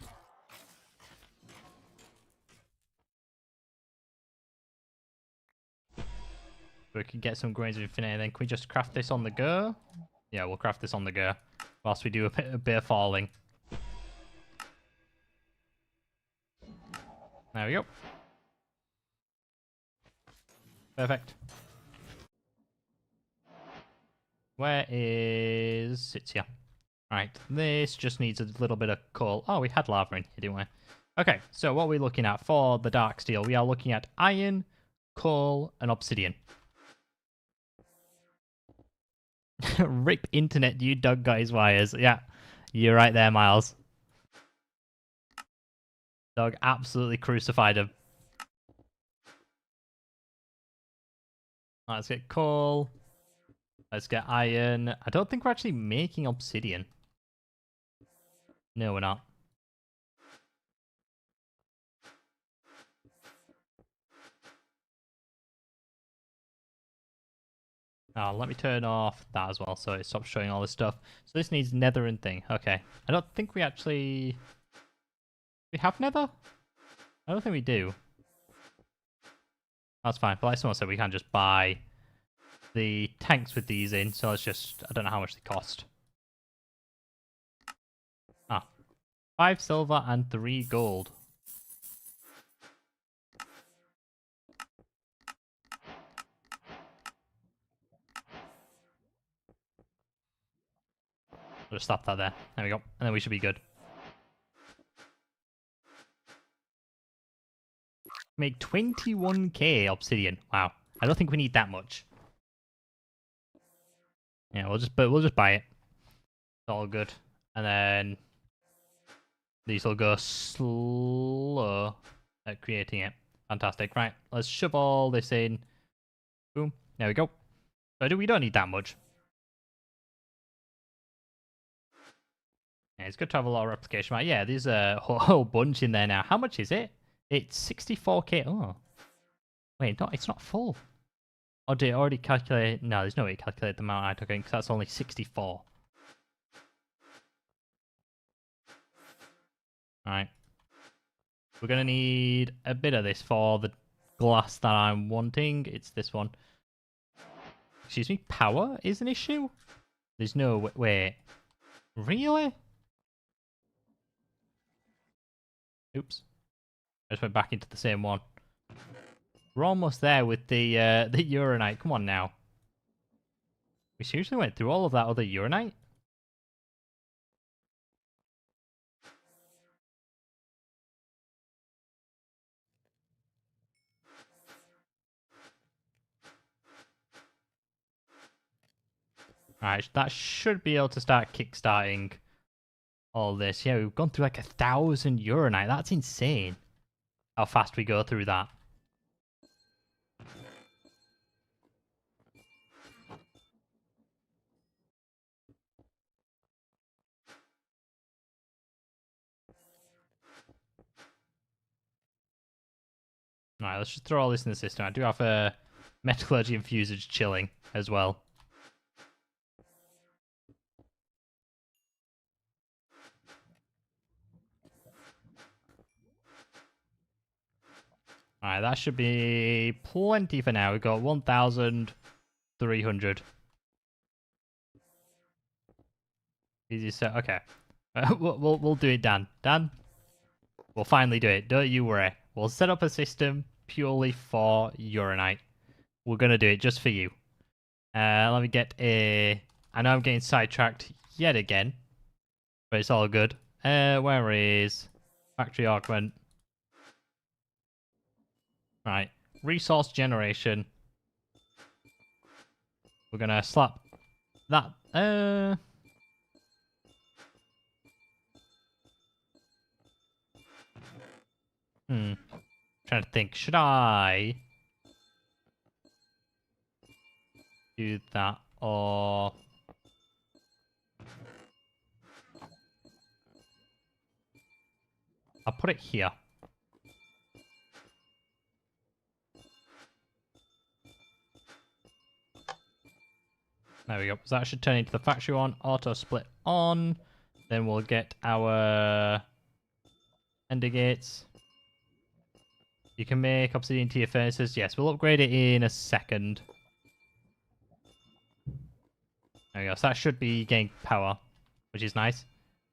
We can get some grains of infinity, then can we just craft this on the go? Yeah, we'll craft this on the go whilst we do a bit of falling. There we go. Perfect. Where is... It's here. Right, this just needs a little bit of coal. Oh, we had lava in here, didn't we? Okay, so what are we looking at for the dark steel? We are looking at iron, coal, and obsidian. Rip internet, you dog got his wires. Yeah, you're right there, Miles. Dog absolutely crucified him. Right, let's get coal. Let's get iron. I don't think we're actually making obsidian. No, we're not. Oh, let me turn off that as well so it stops showing all this stuff. So this needs nether and thing. Okay. I don't think we actually... We have nether? I don't think we do. That's fine. But like someone said, we can just buy the tanks with these in. So let's just... I don't know how much they cost. Ah. 5 silver and 3 gold. We'll just stop that there. There we go. And then we should be good. Make 21k obsidian. Wow. I don't think we need that much. Yeah, we'll just buy it. It's all good. And then these will go slow at creating it. Fantastic. Right, let's shove all this in. Boom. There we go. So we don't need that much. Yeah, it's good to have a lot of replication. Right? Yeah, there's a whole bunch in there now. How much is it? It's 64k. Oh. Wait, no, it's not full. Or did it already calculate? No, there's no way to calculate the amount I took in because that's only 64. Alright. We're going to need a bit of this for the glass that I'm wanting. It's this one. Excuse me, power is an issue? There's no... Wait. Really? Oops. I just went back into the same one. We're almost there with the uranite. Come on now. We seriously went through all of that other uranite? Alright, that should be able to start kickstarting all this. Yeah, we've gone through like 1,000 uranite. That's insane. How fast we go through that. Alright, let's just throw all this in the system. I do have a metallurgy infusers chilling as well. Alright, that should be plenty for now. We've got 1,300. Easy set. Okay. We'll do it, Dan. Dan, we'll finally do it. Don't you worry. We'll set up a system purely for uranite. We're going to do it just for you. Let me get a... I know I'm getting sidetracked yet again, but it's all good. Where is factory augment? Right. Resource generation. We're going to slap that... Trying to think. Should I do that or... I'll put it here. There we go. So that should turn into the factory one. Auto split on. Then we'll get our ender gates. You can make obsidian tier furnaces. Yes, we'll upgrade it in a second. There we go. So that should be getting power, which is nice.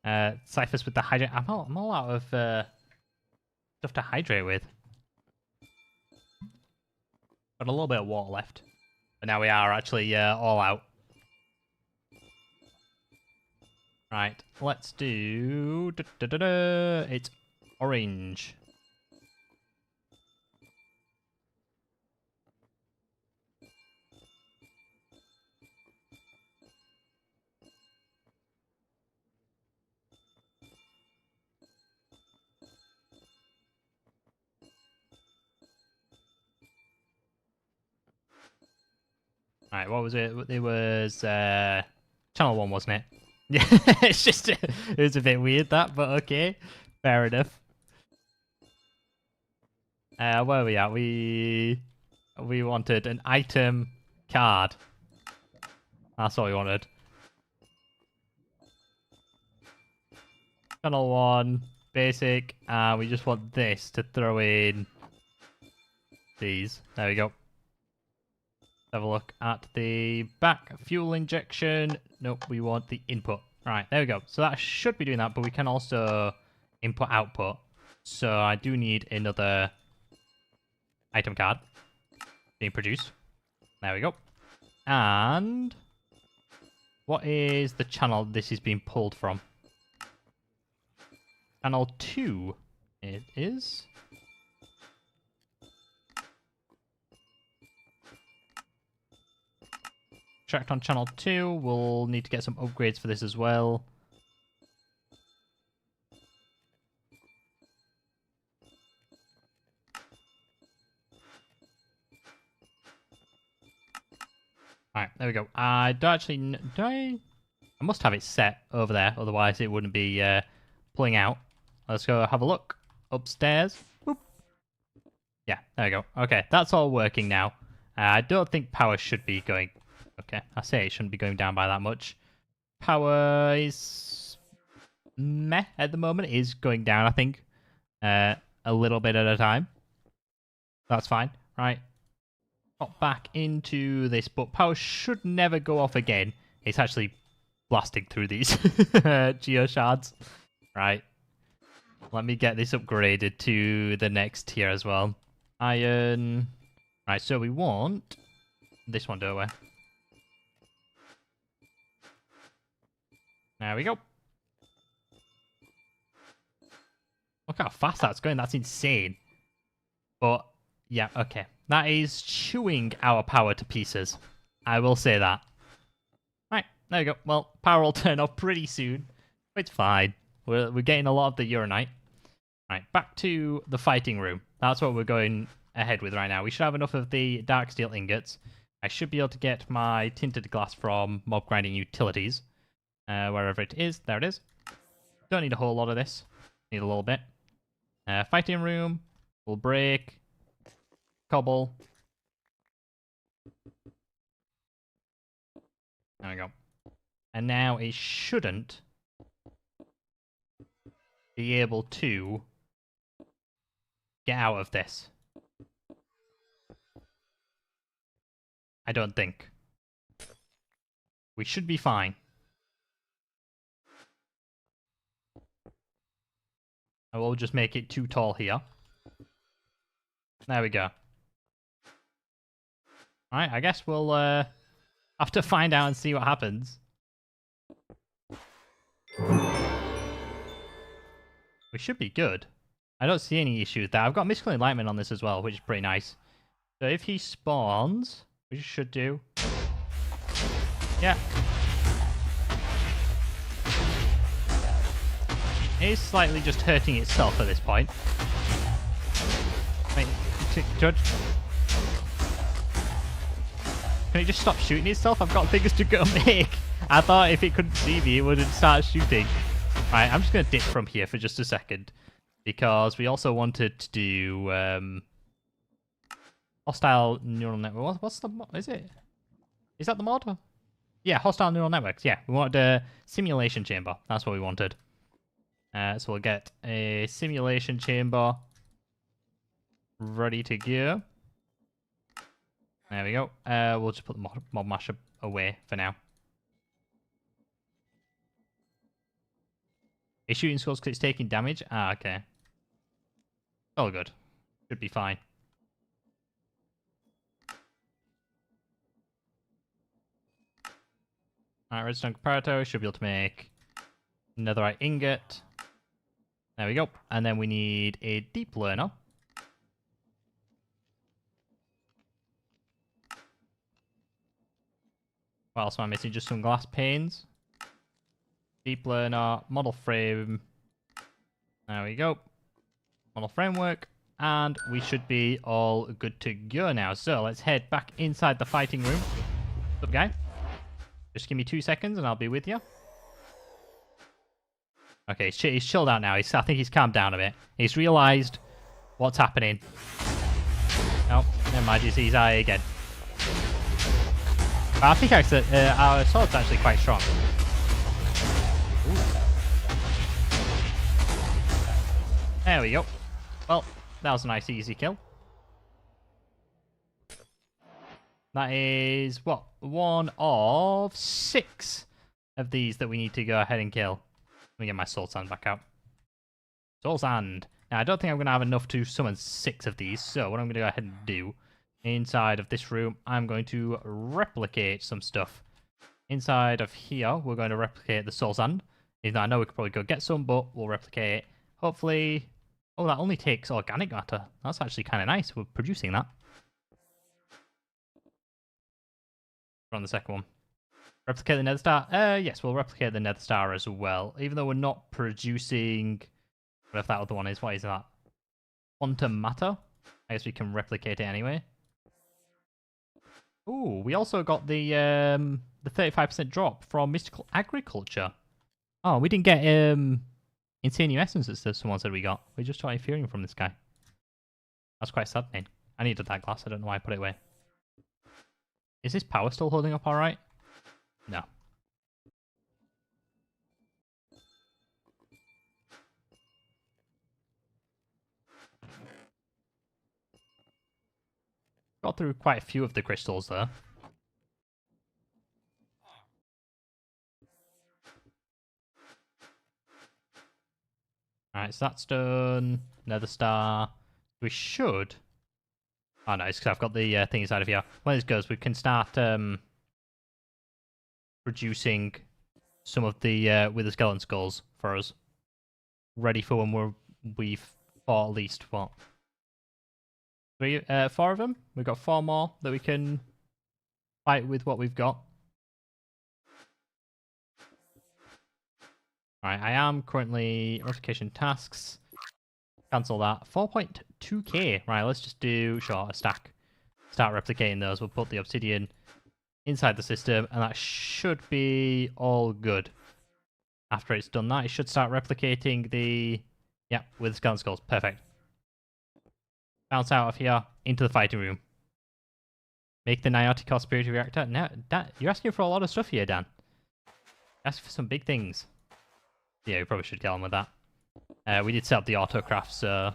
Ciphers with the hydrate. I'm all out of stuff to hydrate with. Got a little bit of water left. But now we are actually all out. Right, let's do... It's orange. Right, what was it? It was channel 1, wasn't it? Yeah, it's just it was a bit weird that, but okay, fair enough. Where are we at? We wanted an item card. That's what we wanted. Channel 1, basic, and we just want this to throw in these. There we go. Have a look at the back. Fuel injection. Nope, we want the input. Right, there we go. So that should be doing that, but we can also input output. So I do need another item card being produced. There we go. And what is the channel this is being pulled from? Channel 2 it is. Tracked on channel 2. We'll need to get some upgrades for this as well. Alright, there we go. I don't actually... Do I... I must have it set over there, otherwise it wouldn't be pulling out. Let's go have a look. Upstairs. Boop. Yeah, there we go. Okay, that's all working now. I don't think power should be going... Okay, I say it shouldn't be going down by that much. Power is... meh at the moment. It is going down, I think. A little bit at a time. That's fine. Right. Pop back into this, but power should never go off again. It's actually blasting through these geo shards. Right. Let me get this upgraded to the next tier as well. Iron. Right, so we want this one, don't we? There we go. Look how fast that's going. That's insane. But, yeah, okay. That is chewing our power to pieces. I will say that. Right, there we go. Well, power will turn off pretty soon. It's fine. We're getting a lot of the uranite. Right, back to the fighting room. That's what we're going ahead with right now. We should have enough of the dark steel ingots. I should be able to get my tinted glass from mob grinding utilities. Wherever it is. There it is. Don't need a whole lot of this. Need a little bit. Fighting room. Will break. Cobble. There we go. And now it shouldn't be able to get out of this. I don't think. We should be fine. I will just make it too tall here. There we go. Alright, I guess we'll have to find out and see what happens. We should be good. I don't see any issues there. I've got mystical enlightenment on this as well, which is pretty nice. So if he spawns, which should do. Yeah. It is slightly just hurting itself at this point. Wait, Judge. Can it just stop shooting itself? I've got things to go make. I thought if it couldn't see me, it wouldn't start shooting. Right, I'm just going to dip from here for just a second. Because we also wanted to do hostile neural network. What's the mod? Is it? Is that the mod? Yeah, hostile neural networks. Yeah, we wanted a simulation chamber. That's what we wanted. So we'll get a simulation chamber ready to go. There we go. We'll just put the mob masher away for now. It's shooting skulls because it's taking damage? Ah, okay. Oh, good. Should be fine. Alright, redstone comparator. Should be able to make netherite ingot. There we go. And then we need a deep learner. What else am I missing? Just some glass panes. Deep learner, model frame. There we go. Model framework. And we should be all good to go now. So let's head back inside the fighting room. What's up, guy? Just give me 2 seconds and I'll be with you. Okay, he's chilled out now. I think he's calmed down a bit. He's realised what's happening. Oh, never mind. He's eye again. But I think our sword's actually quite strong. Ooh. There we go. Well, that was a nice easy kill. That is, what, 1 of 6 of these that we need to go ahead and kill. Let me get my soul sand back out. Soul sand. Now, I don't think I'm going to have enough to summon 6 of these, so what I'm going to go ahead and do, inside of this room, I'm going to replicate some stuff. Inside of here, we're going to replicate the soul sand. Even though I know we could probably go get some, but we'll replicate it. Hopefully... Oh, that only takes organic matter. That's actually kind of nice. We're producing that. On the second one. Replicate the nether star? Yes, we'll replicate the nether star as well. Even though we're not producing... Whatever that other one is. What is that? Quantum matter? I guess we can replicate it anyway. Ooh, we also got the the 35% drop from mystical agriculture. Oh, we didn't get insane new essences that someone said we got. We just got Ethereum from this guy. That's quite saddening. I needed that glass. I don't know why I put it away. Is this power still holding up alright? No. Got through quite a few of the crystals there. Alright, so that's done. Nether star. We should... Oh no, it's because I've got the thing inside of here. When this goes, we can start producing some of the wither skeleton skulls for us. Ready for when we've fought at least, what? 4 of them? We've got 4 more that we can fight with what we've got. Alright, I am currently notification tasks. Cancel that. 4.2k. Right, let's just do a stack. Start replicating those. We'll put the obsidian inside the system, and that should be all good. After it's done that, it should start replicating the... Yeah, with the skeleton skulls. Perfect. Bounce out of here into the fighting room. Make the Niotic spirit reactor. No, you're asking for a lot of stuff here, Dan. You're asking for some big things. Yeah, we probably should get on with that. We did set up the autocraft, so...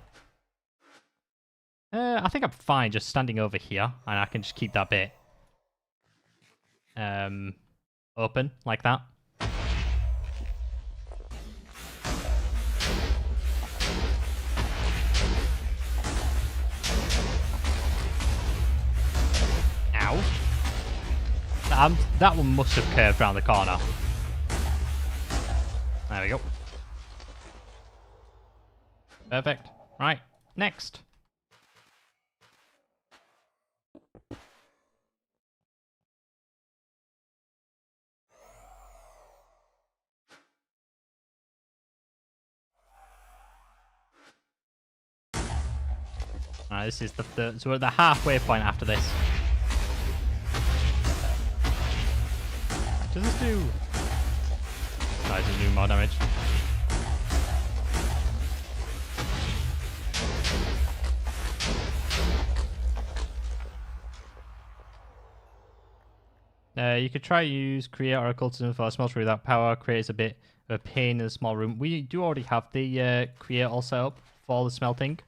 I think I'm fine just standing over here, and I can just keep that bit open, like that. Ow. That one must have curved around the corner. There we go. Perfect. Right, next. Alright, this is so we're at the halfway point after this. Does this do... No, it doesn't do more damage. You could try use create or occultism for a smelter without power. Creates a bit of a pain in a small room. We do already have the create all set up for the smelting.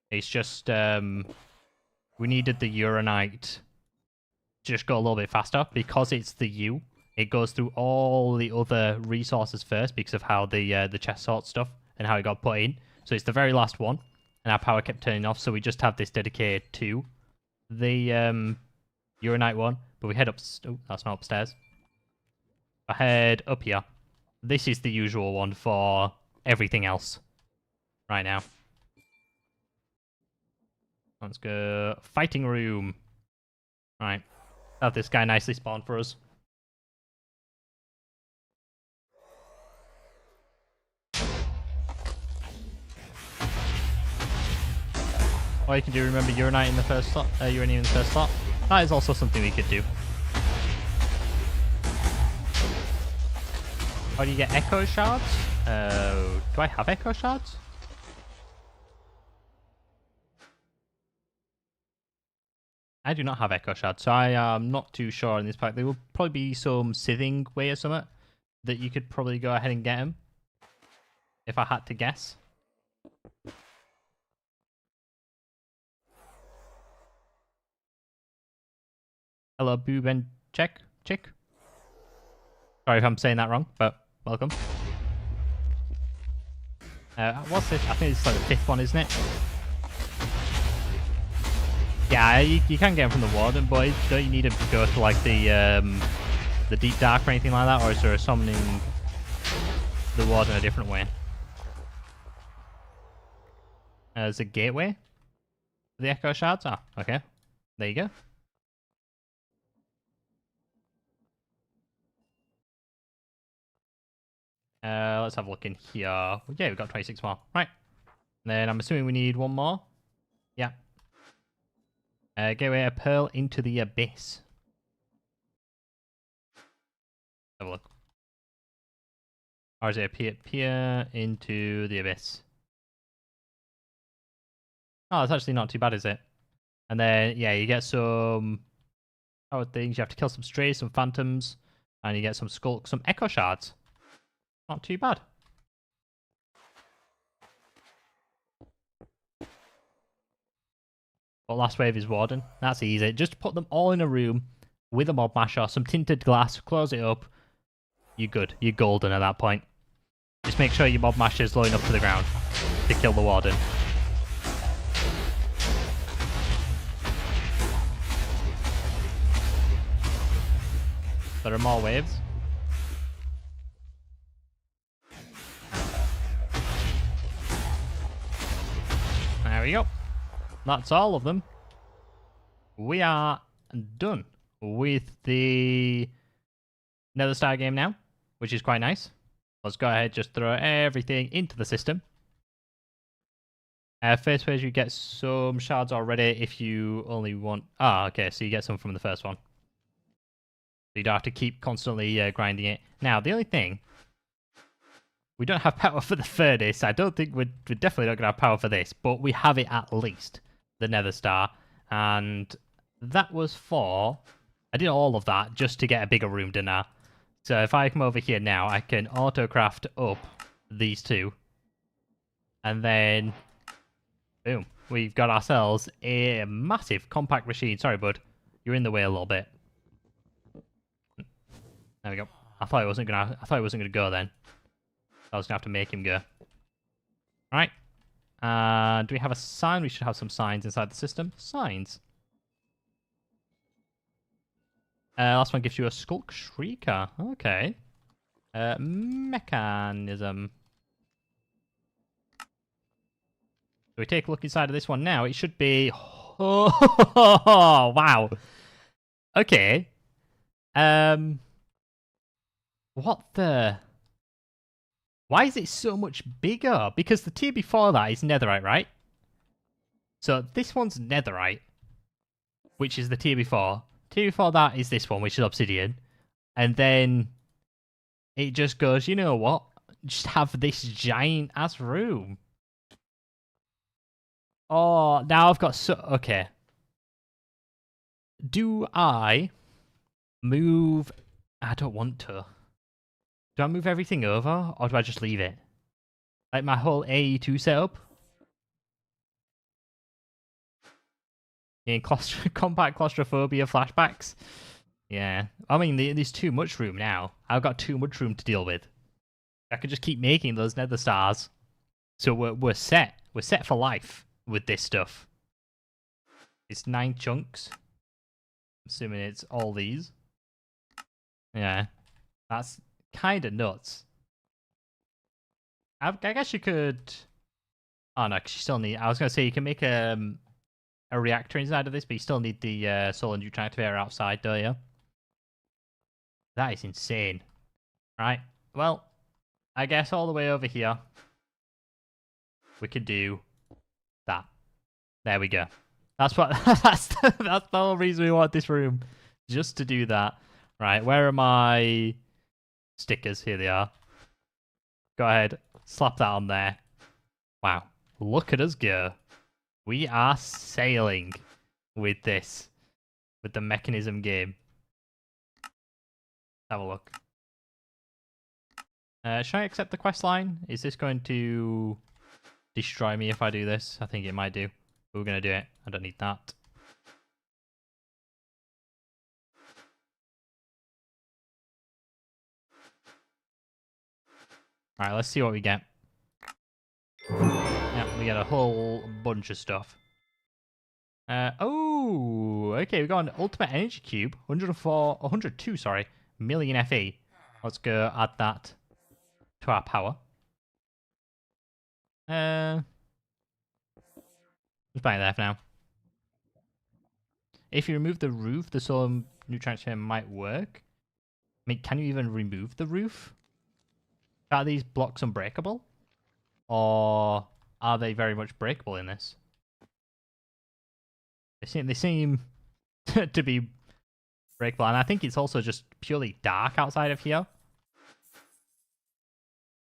It's just we needed the uranite to just go a little bit faster because it's the U. It goes through all the other resources first because of how the chest sort stuff and how it got put in. So it's the very last one, and our power kept turning off. So we just have this dedicated to the uranite one. But we head up... Oh, that's not upstairs. I head up here. This is the usual one for everything else right now. Let's go... Fighting room. Right. Have this guy nicely spawned for us. Or you can do, remember, uranite in the first slot. Uranium in the first slot. That is also something we could do. How do you get echo shards? Do I have echo shards? I do not have echo shards, so I am not too sure in this pack. There will probably be some sithing way or something that you could probably go ahead and get him. If I had to guess. Hello, boob and chick. Sorry if I'm saying that wrong, but welcome. What's this? I think it's like the 5th one, isn't it? Yeah, you can get them from the warden, but don't you need to go to like the deep dark or anything like that, or is there a summoning the warden a different way? There's a gateway for the echo shards. Ah, okay, there you go. Let's have a look in here. Yeah, we've got 26 more. Right. And then I'm assuming we need one more. Yeah. Gateway, a pearl into the abyss. Have a look. Or is it peer into the abyss? Oh, it's actually not too bad, is it? And then, yeah, you get some power things. You have to kill some strays, some phantoms, and you get some skulk, some echo shards. Not too bad. But last wave is Warden. That's easy. Just put them all in a room with a mob masher, some tinted glass, close it up. You're good. You're golden at that point. Just make sure your mob masher is low enough to the ground to kill the Warden. There are more waves. There we go. That's all of them. We are done with the Nether Star game now, which is quite nice. Let's go ahead, just throw everything into the system. First phase, you get some shards already if you only want... Ah, okay, so you get some from the first one. So you don't have to keep constantly grinding it. Now, the only thing... We don't have power for the furnace. I don't think we're definitely not going to have power for this, but we have it at least. The Nether Star. And that was for... I did all of that just to get a bigger room, didn't I? So if I come over here now, I can auto-craft up these two. And then... Boom. We've got ourselves a massive compact machine. Sorry, bud. You're in the way a little bit. There we go. I thought it wasn't gonna go then. I was gonna have to make him go. Alright. Do we have a sign? We should have some signs inside the system. Signs. Last one gives you a Skulk Shrieker. Okay. Mechanism. So we take a look inside of this one now. It should be... Oh, wow. Okay. What the... Why is it so much bigger? Because the tier before that is netherite, right? So this one's netherite, which is the tier before. Tier before that is this one, which is obsidian. And then it just goes, you know what? Just have this giant ass room. Oh, now I've got so... Okay. Do I move... I don't want to. Do I move everything over, or do I just leave it? Like my whole AE2 setup? In compact claustrophobia flashbacks? Yeah. I mean, there's too much room now. I've got too much room to deal with. I could just keep making those nether stars. So we're set. We're set for life with this stuff. It's 9 chunks. Assuming it's all these. Yeah. That's kind of nuts. I guess you could... Oh no, because you still need... I was going to say you can make a reactor inside of this, but you still need the solar neutron activator outside, don't you? That is insane. Right. Well, I guess all the way over here, we could do that. There we go. That's what... that's the whole reason we want this room. Just to do that. Right, where are my stickers? Here they are. Go ahead. Slap that on there. Wow. Look at us go. We are sailing with this. With the mechanism game. Have a look. Should I accept the quest line? Is this going to destroy me if I do this? I think it might do. But we're going to do it. I don't need that. Alright, let's see what we get. Yeah, we get a whole bunch of stuff. Oh, okay, we got an ultimate energy cube, 102, sorry, million FE. Let's go add that to our power. Just buy it there for now. If you remove the roof, the solar neutron transfer might work. I mean, can you even remove the roof? Are these blocks unbreakable? Or are they very much breakable in this? They seem to be breakable, and I think it's also just purely dark outside of here.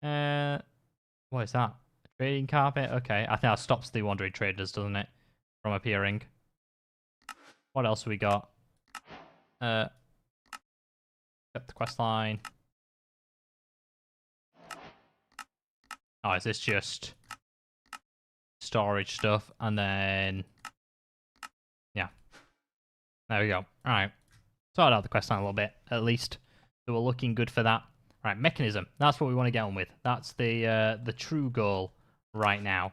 What is that? Trading carpet? Okay, I think that stops the wandering traders, doesn't it? From appearing. What else have we got? Set the quest line. Oh, is this just storage stuff? And then... yeah. There we go. Alright. Sorted out the quest line a little bit, at least. So we're looking good for that. Right, mechanism. That's what we want to get on with. That's the true goal right now.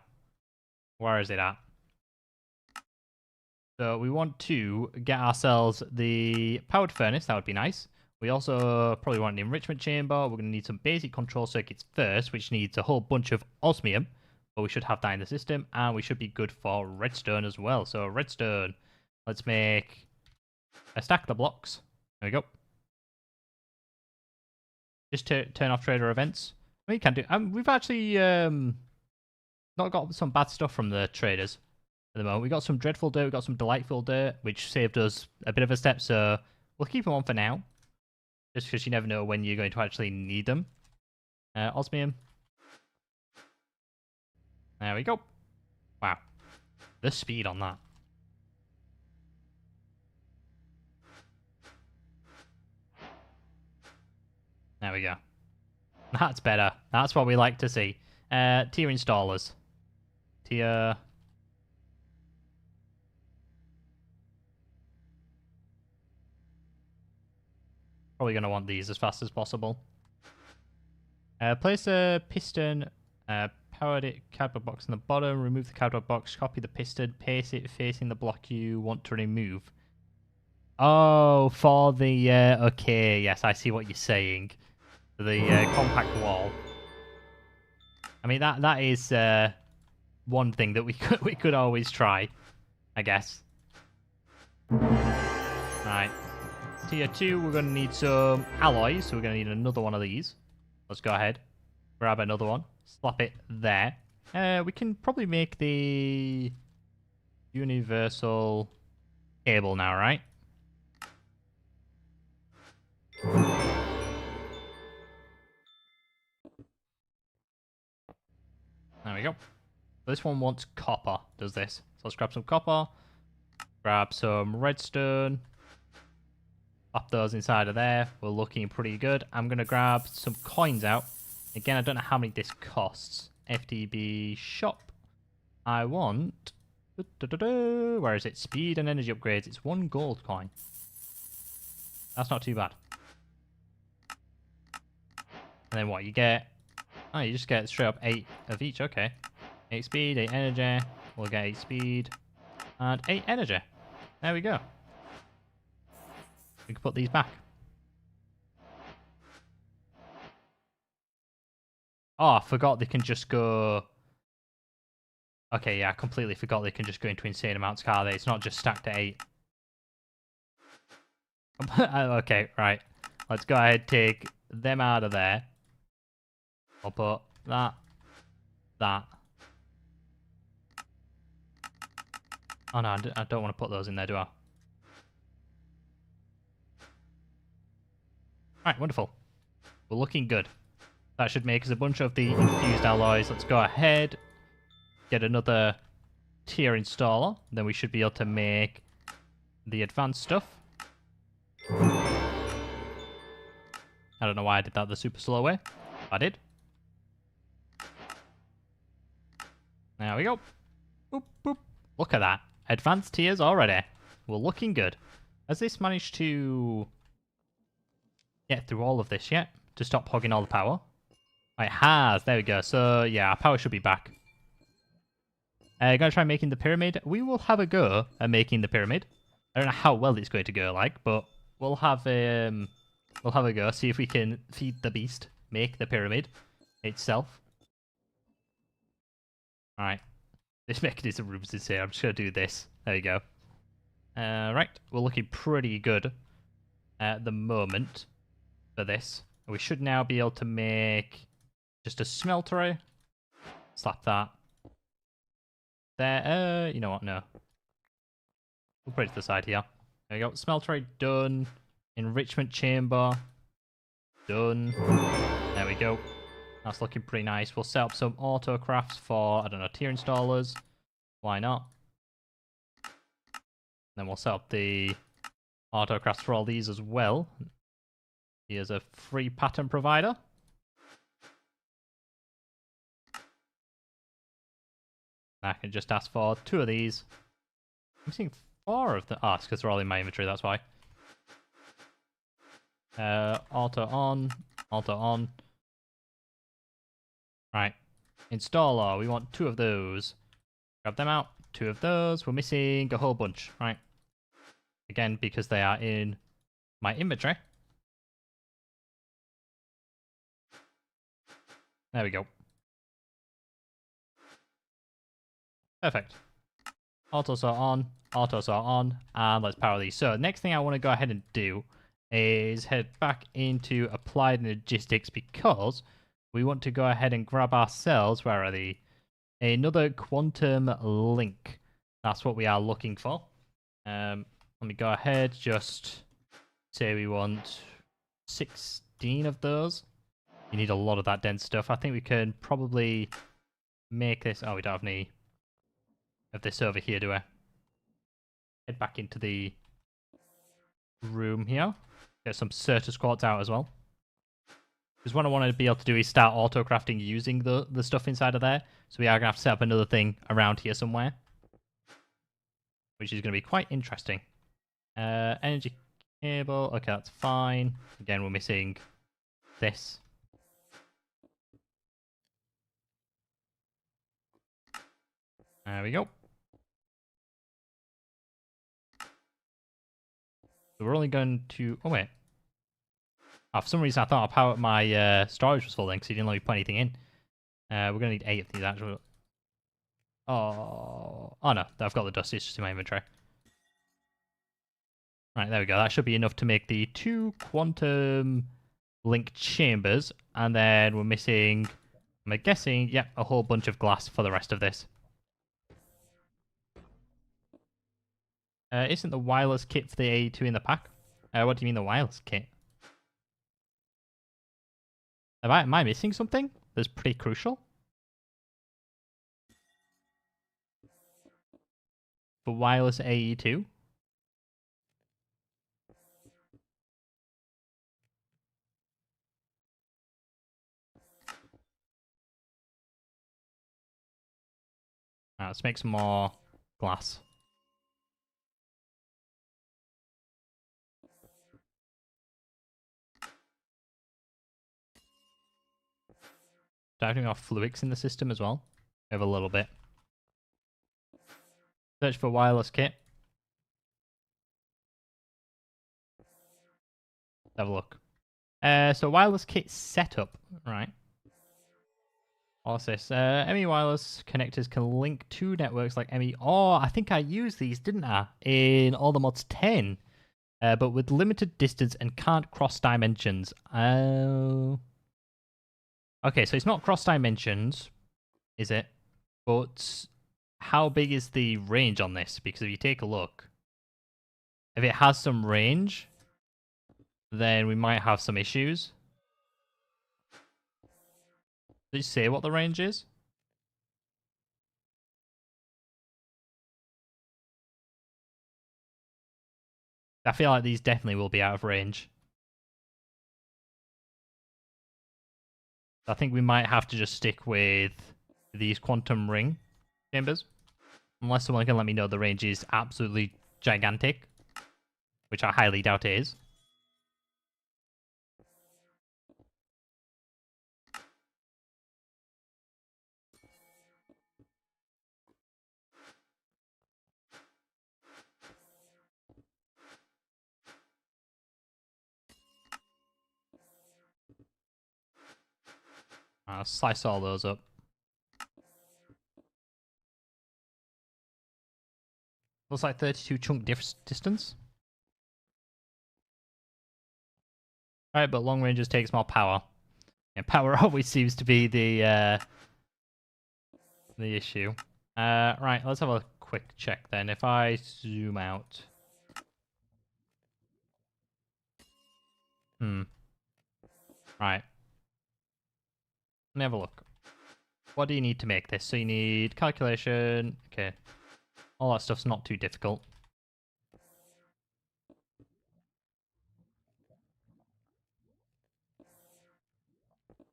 Where is it at? So we want to get ourselves the powered furnace. That would be nice. We also probably want an enrichment chamber. We're going to need some basic control circuits first, which needs a whole bunch of osmium. But we should have that in the system. And we should be good for redstone as well. So redstone. Let's make a stack of the blocks. There we go. Just to turn off trader events. We can do. We've actually not got some bad stuff from the traders at the moment. We got some dreadful dirt. We got some delightful dirt, which saved us a bit of a step. So we'll keep them on for now, just because you never know when you're going to actually need them. Osmium. There we go. Wow, the speed on that. There we go. That's better. That's what we like to see. Tier installers. Tier... probably going to want these as fast as possible. Place a piston, powered it, cardboard box on the bottom, remove the cardboard box, copy the piston, paste it facing the block you want to remove. Oh, for the... okay, yes, I see what you're saying. The compact wall. I mean, that is one thing that we could always try, I guess. Right. Tier 2, we're going to need some alloys, so we're going to need another one of these. Let's go ahead. Grab another one. Slap it there. We can probably make the universal cable now, right? There we go. This one wants copper, does this. So let's grab some copper. Grab some redstone. Pop those inside of there. We're looking pretty good. I'm going to grab some coins out. Again, I don't know how many this costs. FTB shop. I want... where is it? Speed and energy upgrades. It's 1 gold coin. That's not too bad. And then what you get... oh, you just get straight up 8 of each. Okay. 8 speed, 8 energy. We'll get 8 speed and 8 energy. There we go. We can put these back. Oh, I forgot they can just go... okay, yeah, I completely forgot they can just go into insane amounts, can't they? It's not just stacked at 8. Okay, right. Let's go ahead, take them out of there. I'll put that. Oh no, I don't want to put those in there, do I? Alright, wonderful. We're looking good. That should make us a bunch of the infused alloys. Let's go ahead, get another tier installer. Then we should be able to make the advanced stuff. I don't know why I did that the super slow way. I did. There we go. Boop, boop. Look at that. Advanced tiers already. We're looking good. Has this managed to get through all of this yet? To stop hogging all the power? It has. There we go. So, yeah, our power should be back. Gonna try making the pyramid. We will have a go at making the pyramid. I don't know how well it's going to go, like, but we'll have a go. See if we can feed the beast. Make the pyramid itself. Alright. This mechanism room is here. I'm just going to do this. There you go. Right. We're looking pretty good at the moment for this. We should now be able to make just a smeltery. Slap that there. You know what? No. We'll put it to the side here. There we go. Smeltery done. Enrichment chamber done. There we go. That's looking pretty nice. We'll set up some autocrafts for, I don't know, tier installers. Why not? Then we'll set up the autocrafts for all these as well. Here's a free pattern provider. I can just ask for 2 of these. I'm seeing 4 of the... Oh, it's because they're all in my inventory, that's why. Auto on, auto on. Right. Installer, we want 2 of those. Grab them out. 2 of those. We're missing a whole bunch, right? Again, because they are in my inventory. There we go. Perfect. Auto sort on, and let's power these. So next thing I want to go ahead and do is head back into applied logistics because we want to go ahead and grab ourselves, where are they? Another quantum link. That's what we are looking for. Let me go ahead, just say we want 16 of those. You need a lot of that dense stuff. I think we can probably make this... Oh, we don't have any of this over here, do we? Head back into the room here. Get some Certus quartz out as well. Because what I want to be able to do is start auto-crafting using the stuff inside of there. So we are going to have to set up another thing around here somewhere. Which is going to be quite interesting. Energy cable. Okay, that's fine. Again, we're missing this. There we go. So we're only going to... Oh, wait. Oh, for some reason, I thought my storage was full then because he didn't let me put anything in. We're going to need 8 of these, actually. Oh, no. I've got the dust. It's just in my inventory. Right, there we go. That should be enough to make the 2 quantum link chambers. And then we're missing, I'm guessing, yep, a whole bunch of glass for the rest of this. Isn't the wireless kit for the AE2 in the pack? What do you mean the wireless kit? Am I missing something that's pretty crucial? For wireless AE2? Let's make some more glass. Do I have any more fluics in the system as well? We have a little bit. Search for wireless kit. Have a look. So wireless kit setup, right? What's this? ME wireless connectors can link 2 networks like ME. Oh, I think I used these, didn't I? In all the mods 10. But with limited distance and can't cross dimensions. Oh. Okay, so it's not cross dimensions, is it? But how big is the range on this? Because if you take a look, if it has some range, then we might have some issues. Did you say what the range is? I feel like these definitely will be out of range. I think we might have to just stick with these quantum ring chambers. Unless someone can let me know the range is absolutely gigantic. Which I highly doubt it is. I'll slice all those up. Looks like 32 chunk distance. Alright, but long ranges takes more power. And power always seems to be the issue. Right, let's have a quick check then. If I zoom out. Right. Let me have a look. What do you need to make this? So you need calculation. Okay. All that stuff's not too difficult.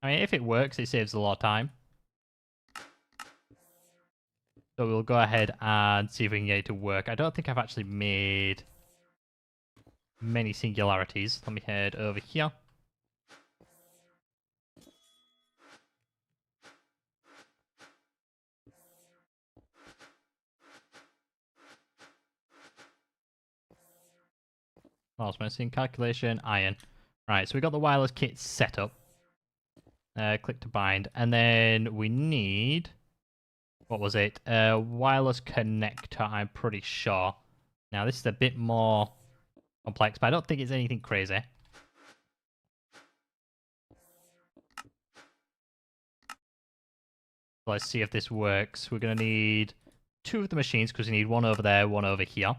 I mean, if it works, it saves a lot of time. So we'll go ahead and see if we can get it to work. I don't think I've actually made many singularities. Let me head over here. What else am I seeing? Calculation, iron. Right, so we got the wireless kit set up. Click to bind. And then we need... What was it? Wireless connector, I'm pretty sure. Now, this is a bit more complex, but I don't think it's anything crazy. Let's see if this works. We're going to need 2 of the machines, because we need one over there, one over here.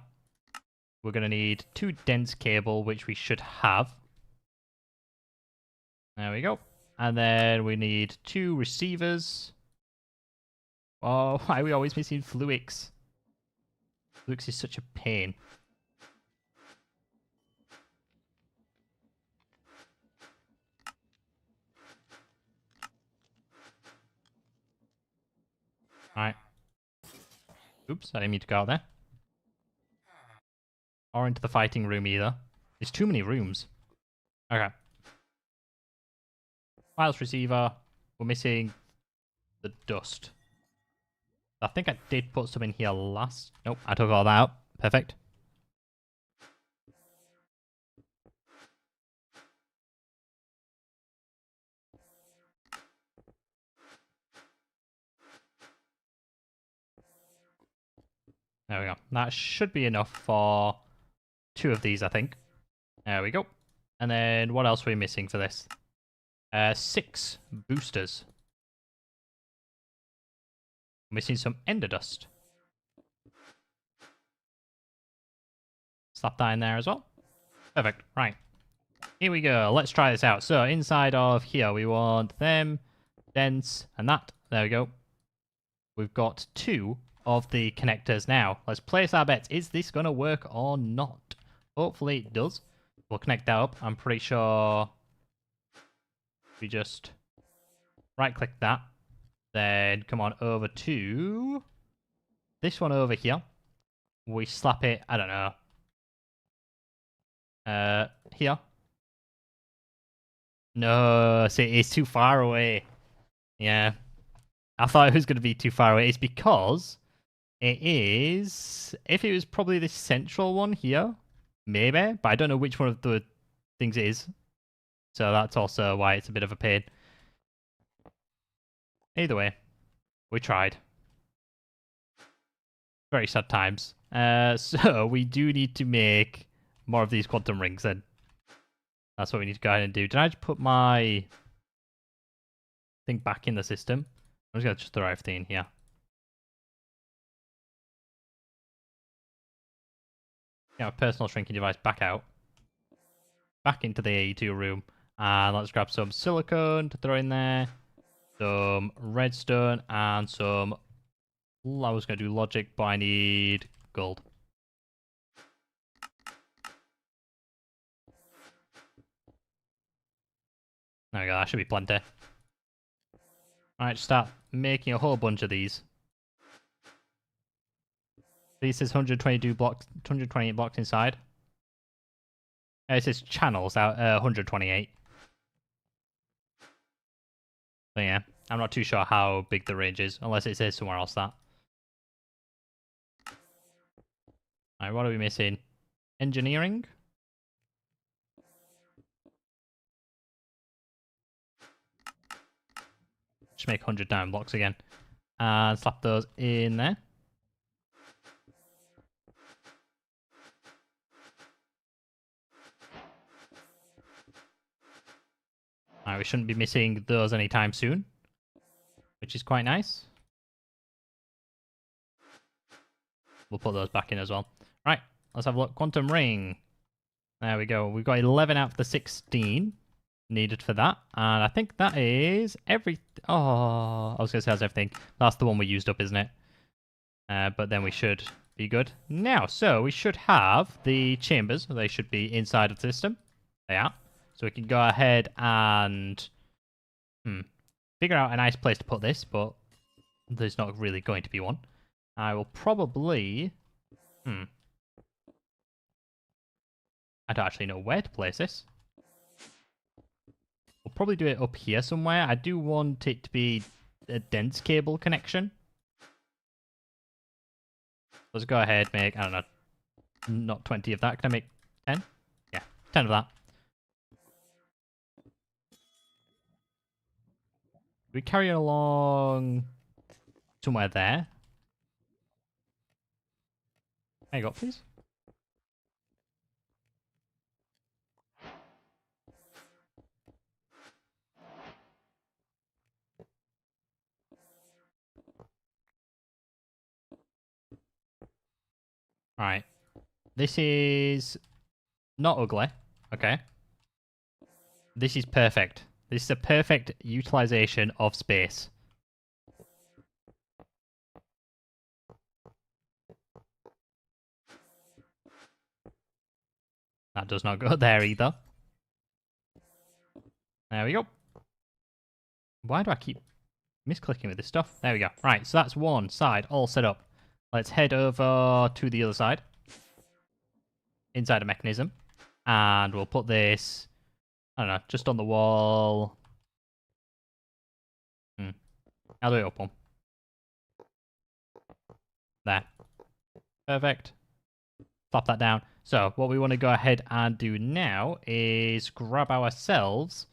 We're going to need 2 dense cable, which we should have. There we go. And then we need 2 receivers. Oh, why are we always missing Fluix? Fluix is such a pain. Alright. Oops, I didn't mean to go out there. Or into the fighting room either. There's too many rooms. Okay. Wireless receiver. We're missing the dust. I think I did put some in here last. Nope, I took all that out. Perfect. There we go. That should be enough for 2 of these, I think. There we go. And then what else are we missing for this? 6 boosters. Missing some ender dust. Slap that in there as well. Perfect. Right. Here we go. Let's try this out. So inside of here, we want them, dense, and that. There we go. We've got 2 of the connectors now. Let's place our bets. Is this going to work or not? Hopefully it does. We'll connect that up. I'm pretty sure we just right-click that. Then come on over to this one over here. We slap it, I don't know. Here. No, see, it's too far away. Yeah. I thought it was going to be too far away. It's because it is... If it was probably the central one here, maybe. But I don't know which one of the things it is. So that's also why it's a bit of a pain. Either way, we tried. Very sad times. So we do need to make more of these quantum rings then. That's what we need to go ahead and do. Did I just put my thing back in the system? I'm just going to just throw everything in here. Get my personal shrinking device back out. Back into the AE2 room. And let's grab some silicone to throw in there. Some redstone and some... I was going to do logic, but I need gold. There we go, that should be plenty. Alright, start making a whole bunch of these. This is 122 blocks, 128 blocks inside. It says channels out 128. So yeah, I'm not too sure how big the range is, unless it says somewhere else that. Alright, what are we missing? Engineering? Just make 100 diamond blocks again. And slap those in there. Alright, we shouldn't be missing those anytime soon. Which is quite nice. We'll put those back in as well. Right, let's have a look. Quantum ring. There we go. We've got 11 out of the 16. needed for that. And I think that is every... Oh, I was going to say that's everything. That's the one we used up, isn't it? But then we should be good. Now, so we should have the chambers. They should be inside of the system. They are. So we can go ahead and figure out a nice place to put this, but there's not really going to be one. I will probably... I don't actually know where to place this. We'll probably do it up here somewhere. I do want it to be a dense cable connection. Let's go ahead, make, I don't know, not 20 of that. Can I make 10? Yeah, 10 of that. We carry it along somewhere there. There you go, please. Alright. This is not ugly. Okay. This is perfect. This is a perfect utilization of space. That does not go there either. There we go. Why do I keep misclicking with this stuff? There we go. Right, so that's one side all set up. Let's head over to the other side. Inside a mechanism. And we'll put this, I don't know, just on the wall. I'll do it up one. There. Perfect. Flop that down. So what we want to go ahead and do now is grab ourselves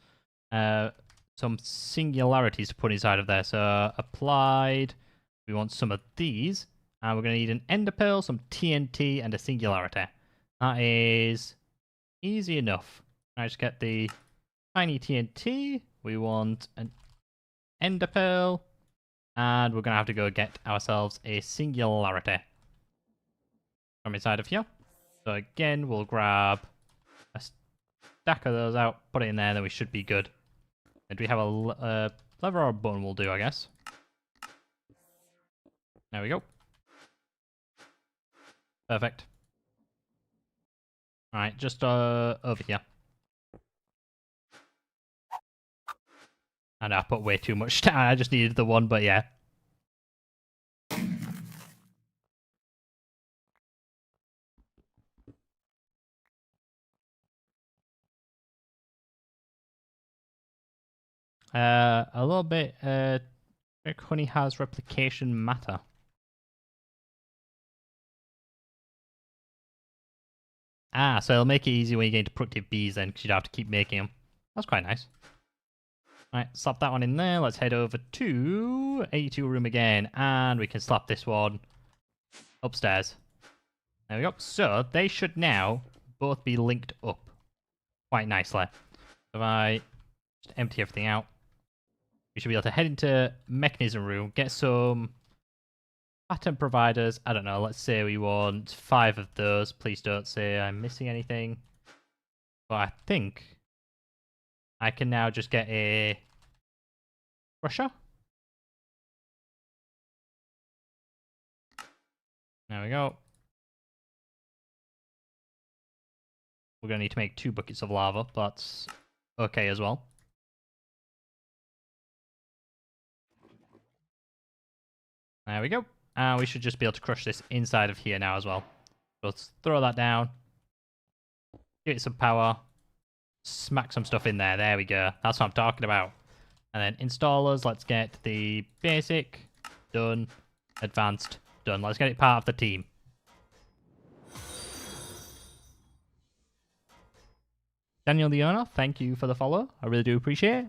some singularities to put inside of there. So applied. We want some of these. And we're going to need an ender pearl, some TNT, and a singularity. That is easy enough. I just get the tiny TNT. We want an ender pearl. And we're going to have to go get ourselves a singularity from inside of here. So again, we'll grab a stack of those out, put it in there, then we should be good. And we have a lever or a button will do, I guess. There we go. Perfect. Alright, just over here. And I put way too much down. I just needed the one, but yeah. A little bit, honey has replication matter. Ah, so it'll make it easy when you get into productive bees then, because you don't have to keep making them. That's quite nice. Alright, slap that one in there. Let's head over to 82 room again, and we can slap this one upstairs. There we go. So, they should now both be linked up quite nicely. So if I just empty everything out, we should be able to head into mechanism room, get some pattern providers. I don't know, let's say we want 5 of those. Please don't say I'm missing anything. But I think I can now just get a crusher. There we go. We're going to need to make 2 buckets of lava. That's okay as well. There we go. And we should just be able to crush this inside of here now as well. So let's throw that down. Give it some power. Smack some stuff in there. There we go. That's what I'm talking about. And then installers. Let's get the basic. Done. Advanced. Done. Let's get it part of the team. Daniel Leona, thank you for the follow. I really do appreciate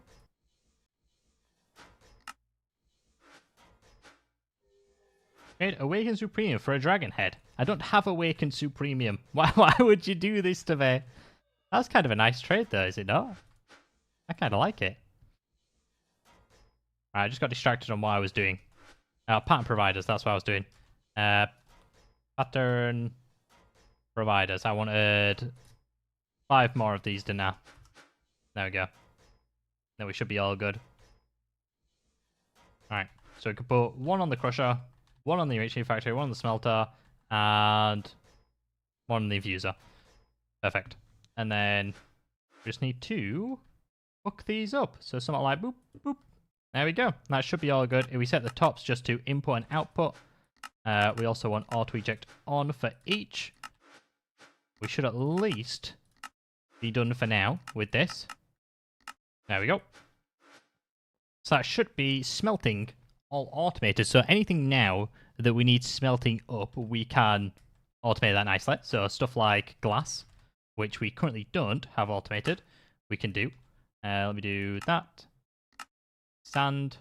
it. Awaken Supremium for a dragon head. I don't have Awaken Supremium. Why would you do this to me? That's kind of a nice trade though, is it not? I kind of like it. Alright, I just got distracted on what I was doing. Pattern providers, that's what I was doing. Pattern providers. I wanted 5 more of these, didn't I? There we go. Then we should be all good. Alright, so we could put one on the crusher, one on the enriching factory, one on the smelter, and one on the infuser. Perfect. And then we just need to hook these up. So something like boop, boop. There we go. That should be all good. If we set the tops just to input and output, we also want auto eject on for each. We should at least be done for now with this. There we go. So that should be smelting all automated. So anything now that we need smelting up, we can automate that nicely. So stuff like glass, which we currently don't have automated, we can do. Let me do that. Sand,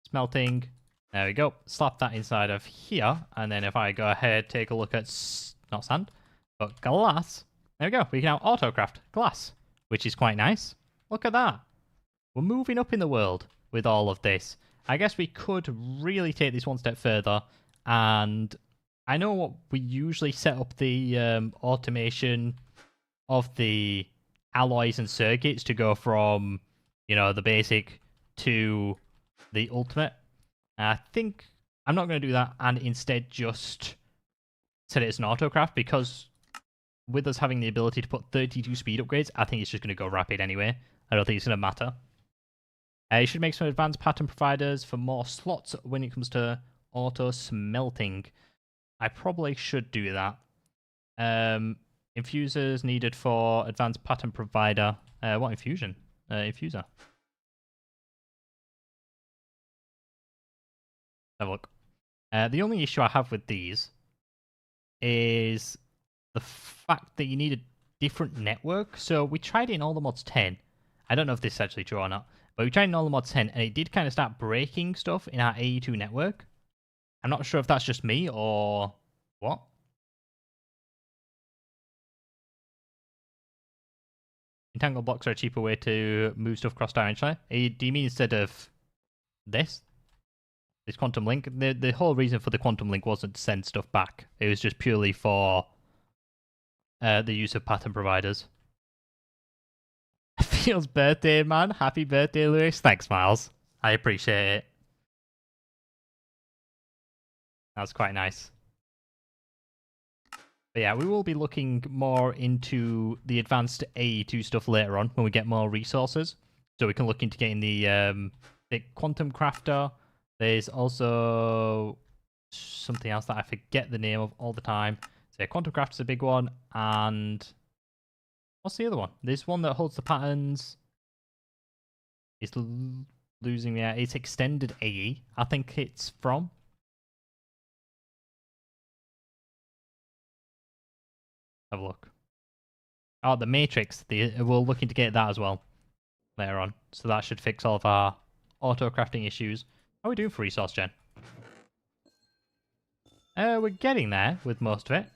smelting. There we go. Slap that inside of here. And then if I go ahead, take a look at, not sand, but glass. There we go. We can now autocraft glass, which is quite nice. Look at that. We're moving up in the world with all of this. I guess we could really take this one step further. And I know what we usually set up the automation of the alloys and circuits to go from, you know, the basic to the ultimate. I think I'm not going to do that and instead just set it as an autocraft, because with us having the ability to put 32 speed upgrades, I think it's just going to go rapid anyway. I don't think it's going to matter. You should make some advanced pattern providers for more slots when it comes to auto smelting. I probably should do that. Infusers needed for advanced pattern provider. What infusion? Infuser. Have a look. The only issue I have with these is the fact that you need a different network. So we tried it in all the mods 10. I don't know if this is actually true or not, but we tried it in all the mods 10 and it did kind of start breaking stuff in our AE2 network. I'm not sure if that's just me or what. Entangled blocks are a cheaper way to move stuff cross-dimensionally. Do you mean instead of this? This quantum link? The whole reason for the quantum link wasn't to send stuff back. It was just purely for the use of pattern providers. Feels birthday, man. Happy birthday, Lewis. Thanks, Miles. I appreciate it. That's quite nice. But yeah, we will be looking more into the advanced AE2 stuff later on when we get more resources. So we can look into getting the quantum crafter. There's also something else that I forget the name of all the time. So yeah, quantum crafter's a big one. And what's the other one? There's one that holds the patterns. It's losing me. It's extended AE, I think it's from. Have a look. Oh, the Matrix. We're looking to get that as well later on. So that should fix all of our auto-crafting issues. How are we doing for resource gen? We're getting there with most of it.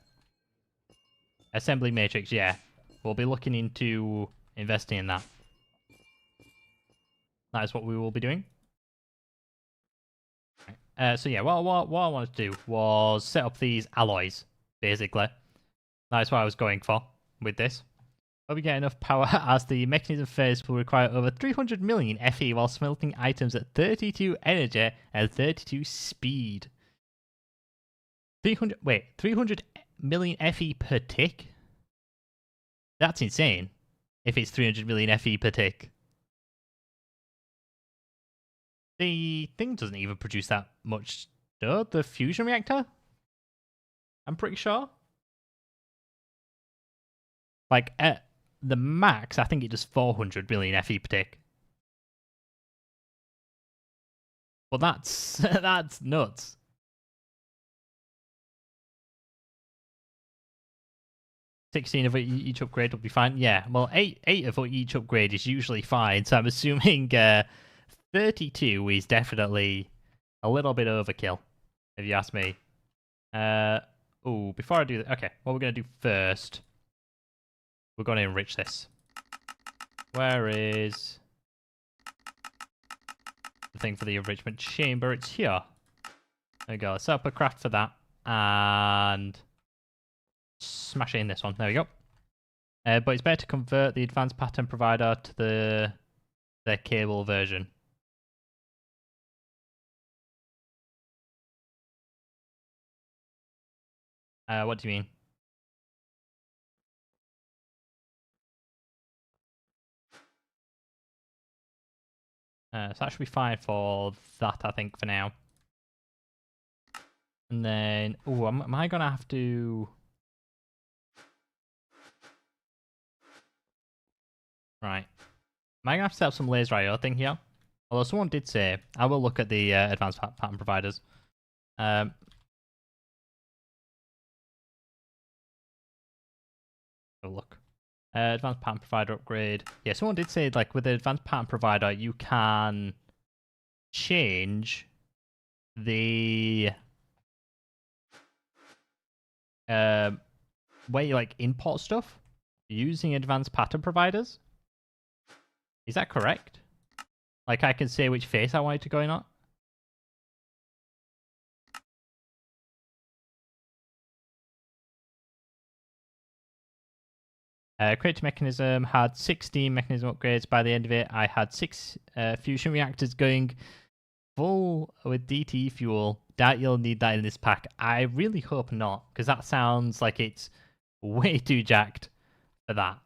Assembly Matrix, yeah. We'll be looking into investing in that. That is what we will be doing. So yeah, what I wanted to do was set up these alloys, basically. That's what I was going for with this. But we get enough power as the mechanism phase will require over 300 million FE while smelting items at 32 energy and 32 speed. 300 million FE per tick? That's insane. If it's 300 million FE per tick. The thing doesn't even produce that much, though. The fusion reactor? I'm pretty sure. Like, at the max, I think it does 400 million FE per tick. Well, that's that's nuts. $16 of each upgrade will be fine. Yeah, well, eight of each upgrade is usually fine. So I'm assuming 32 is definitely a little bit overkill, if you ask me. Oh, before I do that, okay, what we're gonna do first. We're going to enrich this. Where is the thing for the enrichment chamber? It's here. There we go. Let's set up a craft for that. And smash it in this one. There we go. But it's better to convert the advanced pattern provider to the their cable version. What do you mean? So that should be fine for that, I think, for now. And then, oh, am I gonna have to? Right, am I gonna have to set up some laser IO thing here? Although someone did say I will look at the advanced pattern providers. Look. Advanced pattern provider upgrade. Yeah, someone did say like with the advanced pattern provider you can change the where you like import stuff using advanced pattern providers. Is that correct? Like I can say which face I want it to go in on. Creative mechanism had 16 mechanism upgrades. By the end of it, I had 6 fusion reactors going full with DT fuel. Doubt you'll need that in this pack. I really hope not, because that sounds like it's way too jacked for that.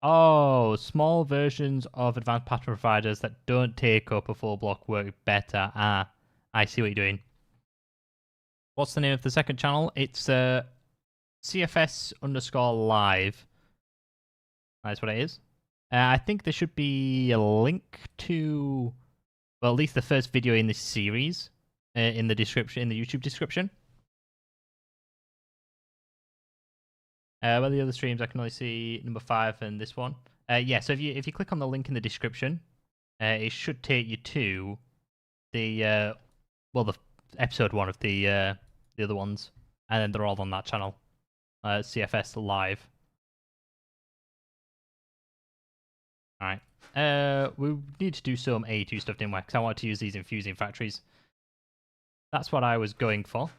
Oh, small versions of advanced pattern providers that don't take up a full block work better. Ah, I see what you're doing. What's the name of the second channel? It's CFS_live. That's what it is. I think there should be a link to, well, at least the first video in this series in the description, in the YouTube description. Well, the other streams I can only see number 5 and this one. Yeah, so if you click on the link in the description, it should take you to the well, the episode 1 of the other ones, and then they're all on that channel, CFS Live. All right. We need to do some A2 stuff, didn't we? Because I want to use these in fusing factories. That's what I was going for.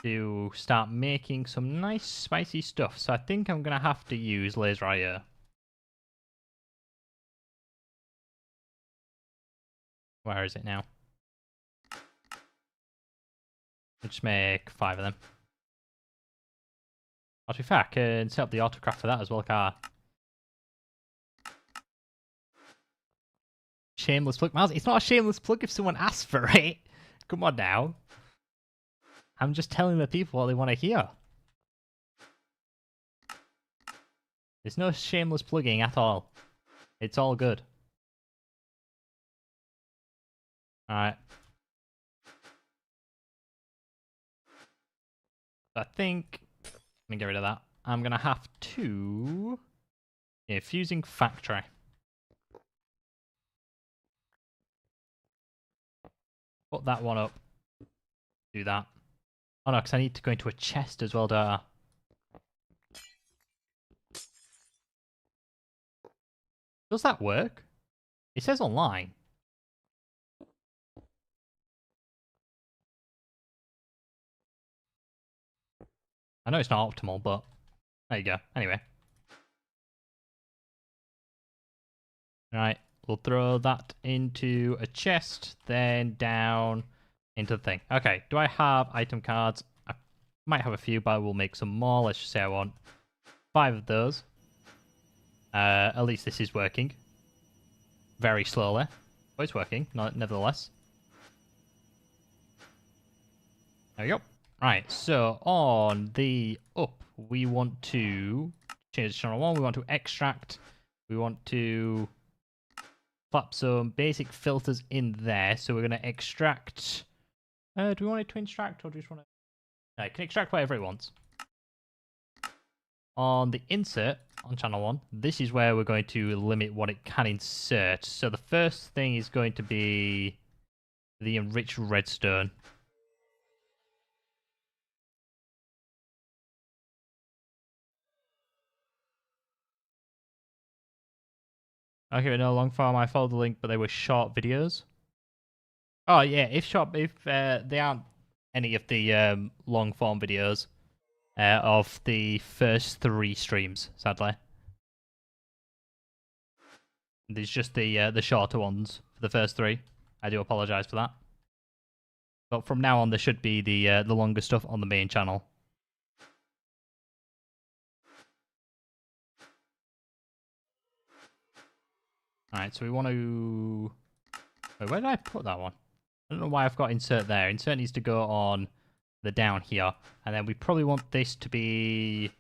To start making some nice spicy stuff. So I think I'm gonna have to use laser IO. Where is it now? I'll just make 5 of them. Or to be fair, I can set up the autocraft for that as well, car. Shameless plug. Miles, it's not a shameless plug if someone asks for it. Come on now. I'm just telling the people what they want to hear. There's no shameless plugging at all. It's all good. Alright. I think... Let me get rid of that. I'm going to have to... Yeah, fusing factory. Put that one up. Do that. Oh no, because I need to go into a chest as well, don't I? Does that work? It says online. I know it's not optimal, but there you go. Anyway. Right, we'll throw that into a chest, then down into the thing. Okay, do I have item cards? I might have a few, but I will make some more. Let's just say I want 5 of those. At least this is working. Very slowly. But it's working, nevertheless. There we go. Right, so on the up, we want to change channel 1. We want to extract. We want to flap some basic filters in there. So we're going to extract. Do we want it to extract or do we just want to? No, it can extract whatever it wants. On the insert on channel 1, this is where we're going to limit what it can insert. So the first thing is going to be the enriched redstone. Okay, no long form. I followed the link, but they were short videos. Oh yeah, if they aren't any of the long form videos, of the first 3 streams, sadly. There's just the shorter ones for the first 3. I do apologise for that. But from now on, there should be the longer stuff on the main channel. Alright, so we want to... Wait, where did I put that one? I don't know why I've got insert there. Insert needs to go on the down here. And then we probably want this to be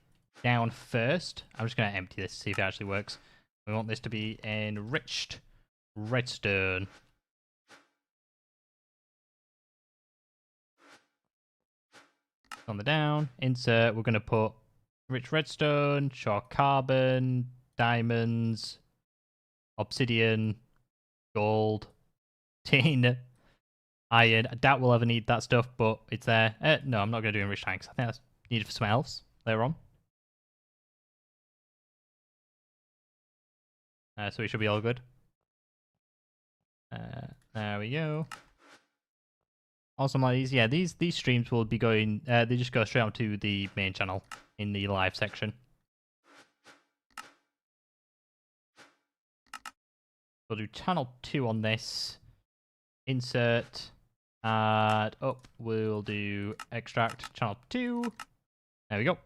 down first. I'm just going to empty this to see if it actually works. We want this to be enriched redstone. On the down, insert, we're going to put rich redstone, short carbon, diamonds, obsidian, gold, tin, iron. I doubt we'll ever need that stuff, but it's there. No, I'm not going to do enriched tanks. I think that's needed for something else later on. So we should be all good. There we go. Awesome, ladies. Yeah, these streams will be going. They just go straight onto the main channel in the live section. We'll do channel 2 on this. Insert. Add up. We'll do extract channel 2. There we go.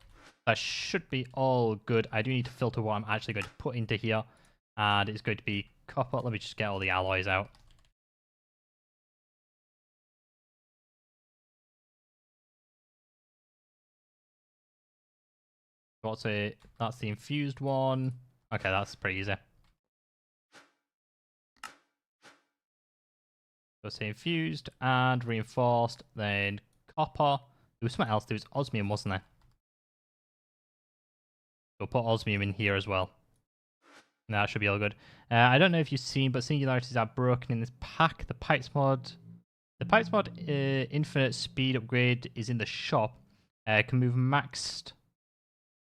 That should be all good. I do need to filter what I'm actually going to put into here. And it's going to be copper. Let me just get all the alloys out. What's it? That's the infused one. Okay, that's pretty easy. So say infused and reinforced, then copper. There was something else. There was osmium, wasn't there? We'll put osmium in here as well. No, that should be all good. I don't know if you've seen, but singularities are broken in this pack. The pipes mod infinite speed upgrade is in the shop. Can move maxed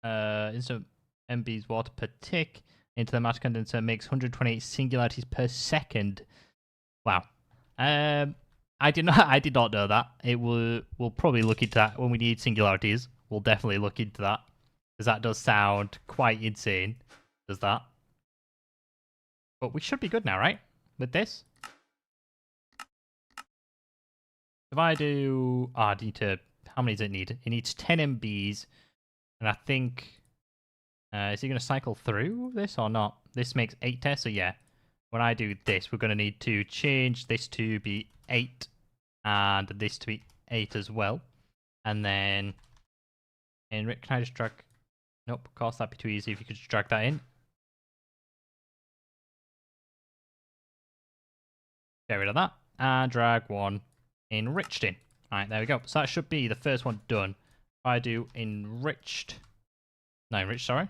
instant MB's water per tick into the matter condenser, makes 128 singularities per second. Wow. I did not know that. We'll probably look into that when we need singularities. We'll definitely look into that, because that does sound quite insane. Does that? But we should be good now, right? With this. If I do, I need to. How many does it need? It needs 10 MBs. And I think, is he going to cycle through this or not? This makes 8 tests, so yeah. When I do this, we're going to need to change this to be 8 and this to be 8 as well. And then, can I just drag? Nope, of course that'd be too easy if you could just drag that in. Get rid of that. And drag one enriched in. Alright, there we go. So that should be the first one done. If I do enriched, sorry.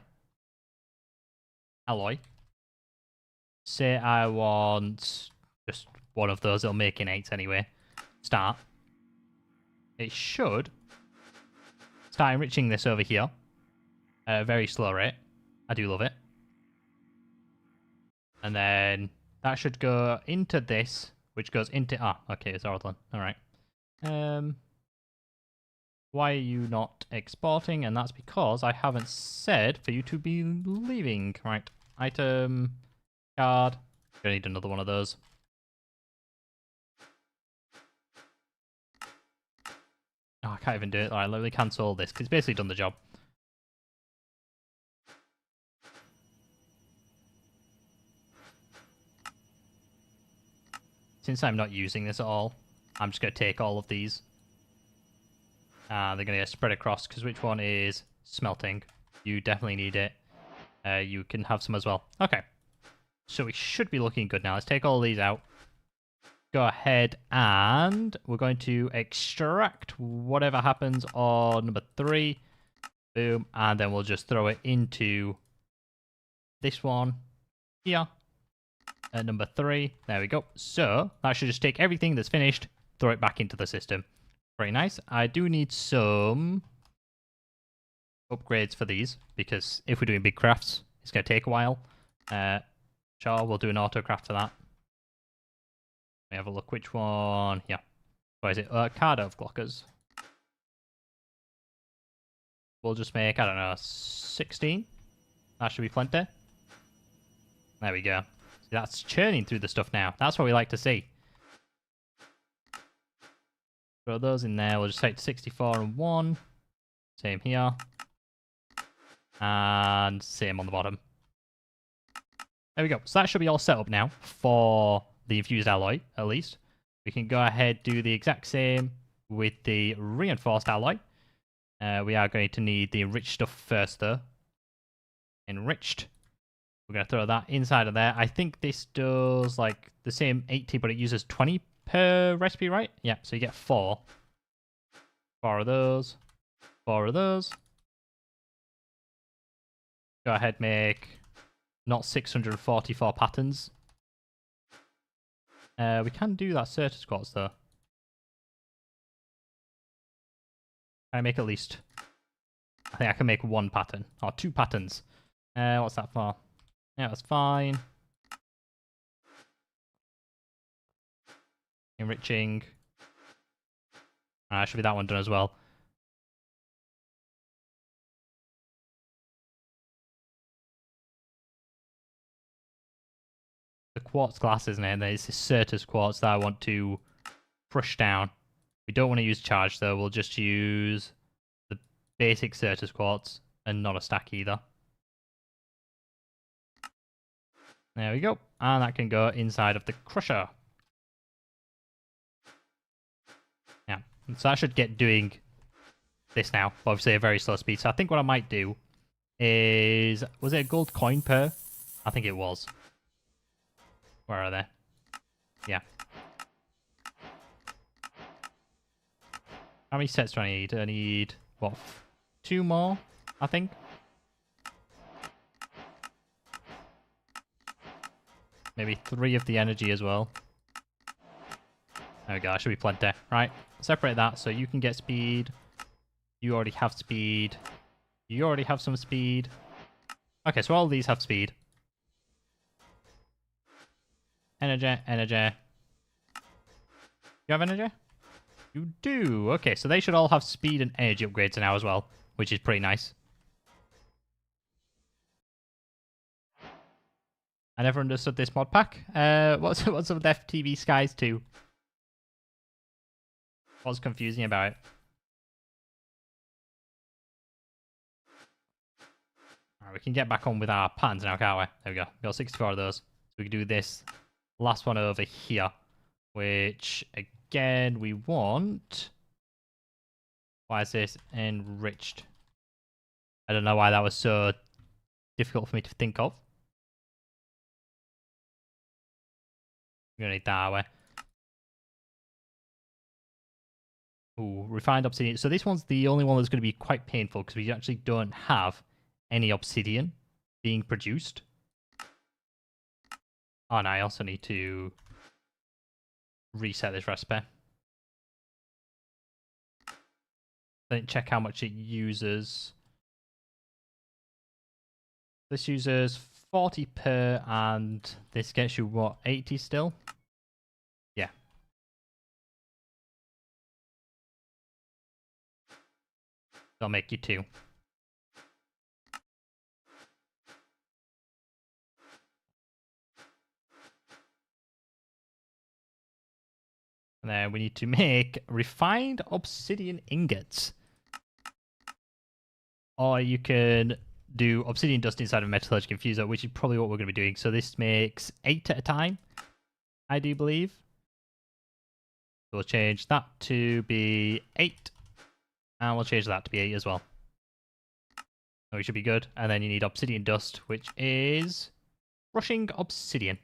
Alloy. Say I want just one of those, it'll make in 8 anyway. Start. It should start enriching this over here at a very slow rate. I do love it. And then that should go into this, which goes into... Ah, okay, it's Orlan. Alright. Why are you not exporting? And that's because I haven't said for you to be leaving. Right. Item... Card. Gonna need another one of those. Oh, I can't even do it. Alright, let me cancel this, because it's basically done the job. Since I'm not using this at all, I'm just going to take all of these. They're going to get spread across, because which one is smelting? You definitely need it. You can have some as well. Okay. So we should be looking good now. Let's take all these out. Go ahead and we're going to extract whatever happens on number 3. Boom. And then we'll just throw it into this one here. At number 3. There we go. So that should just take everything that's finished, throw it back into the system. Very nice. I do need some upgrades for these, because if we're doing big crafts, it's going to take a while. Sure, we'll do an auto craft for that. Let me have a look. Which one? Yeah. What is it? Card of blockers. we'll just make, I don't know, 16. That should be plenty. There we go. See, that's churning through the stuff now. That's what we like to see. Throw those in there. We'll just take 64 and 1. Same here. And same on the bottom. There we go. So that should be all set up now for the infused alloy, at least. We can go ahead do the exact same with the reinforced alloy. We are going to need the enriched stuff first, though. Enriched. We're going to throw that inside of there. I think this does like the same 80, but it uses 20 per recipe, right? Yeah, so you get 4. 4 of those. 4 of those. Go ahead, make not 644 patterns. We can do that Certus quartz, though. Can I make at least? I think I can make 1 pattern. Or 2 patterns. What's that for? Yeah, that's fine. Enriching. Should be that one done as well. The quartz glass, isn't it? And there's this Certus quartz that I want to crush down. We don't want to use charge, though. We'll just use the basic Certus quartz and not a stack either. There we go. And that can go inside of the crusher. Yeah. So that should get doing this now. Obviously, a very slow speed. So I think what I might do is... Was it a gold coin per? I think it was. Where are they? Yeah. How many sets do I need? I need, what, 2 more, I think? Maybe 3 of the energy as well. There we go, that should be plenty. Right, separate that so you can get speed. You already have speed. You already have some speed. Okay, so all these have speed. Energy, energy. You have energy? You do. Okay, so they should all have speed and energy upgrades now as well, which is pretty nice. I never understood this mod pack. What's up with FTB Skies 2? What's confusing about it? Alright, we can get back on with our patterns now, can't we? There we go. We got 64 of those. So we can do this last one over here, which again we want. Why is this enriched? I don't know why that was so difficult for me to think of. We're gonna need that, are we? Ooh, refined obsidian. So this one's the only one that's going to be quite painful because we actually don't have any obsidian being produced. Oh, and I also need to reset this recipe. Then check how much it uses. This uses 40 per, and this gets you, what, 80 still? Yeah. They'll make you 2. And then we need to make refined obsidian ingots. Or you can do obsidian dust inside of a metallurgical infuser, which is probably what we're going to be doing. So this makes 8 at a time, I do believe. So we'll change that to be 8. And we'll change that to be 8 as well. So we should be good. And then you need obsidian dust, which is crushing obsidian.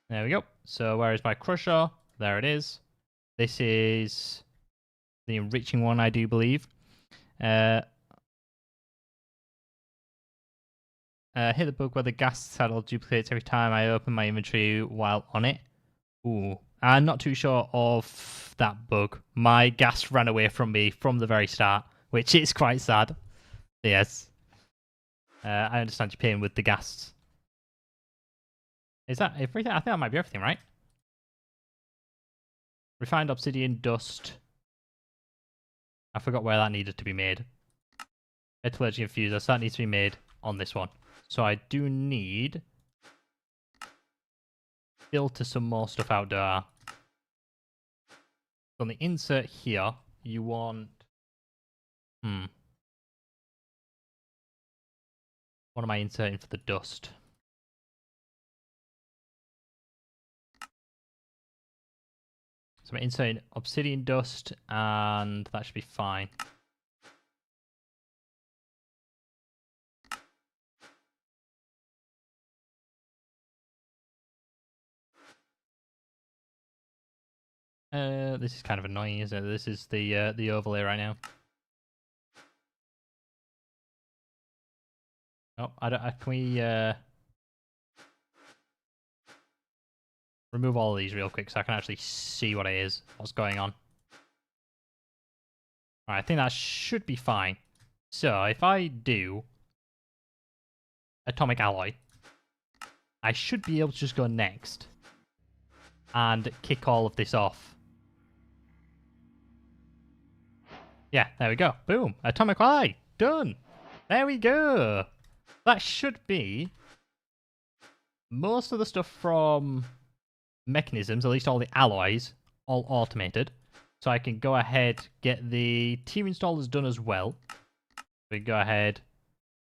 There we go. So where is my crusher? There it is. This is the enriching one, I do believe. Hit the bug where the gas saddle duplicates every time I open my inventory while on it. Ooh, I'm not too sure of that bug. My gas ran away from me from the very start, which is quite sad. Yes. I understand your pain with the gas. Is that everything? I think that might be everything, right? Refined obsidian dust. I forgot where that needed to be made. metallurgy infuser, so that needs to be made on this one. So I do need filter some more stuff out there. On the insert here, you want... What am I inserting for the dust? So I'm inserting obsidian dust, and that should be fine. This is kind of annoying, isn't it? This is the overlay right now. Oh, can we remove all of these real quick so I can actually see what it is, what's going on. Alright, I think that should be fine. So if I do atomic alloy, I should be able to just go next and kick all of this off. Yeah, there we go. Boom. Atomic alloy. Done. There we go. That should be most of the stuff from mechanisms, at least all the alloys, all automated. So I can go ahead, get the tier installers done as well. We go ahead,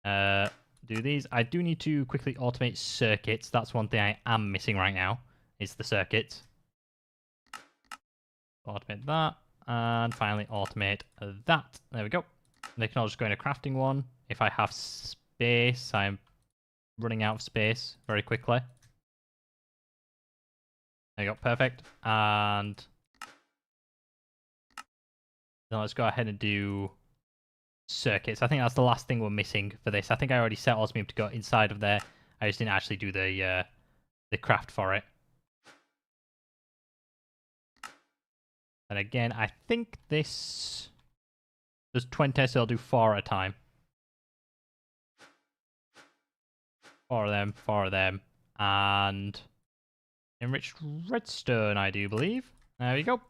do these. I do need to quickly automate circuits. That's one thing I am missing right now, is the circuits. Automate that, and finally automate that. There we go. They can all just go in a crafting one. If I have space, I'm running out of space very quickly. There you go, perfect. And then let's go ahead and do circuits. I think that's the last thing we're missing for this. I think I already set osmium to go inside of there. I just didn't actually do the craft for it. And again, I think this does 20, so I'll do 4 at a time. 4 of them, and enriched redstone, I do believe. There we go.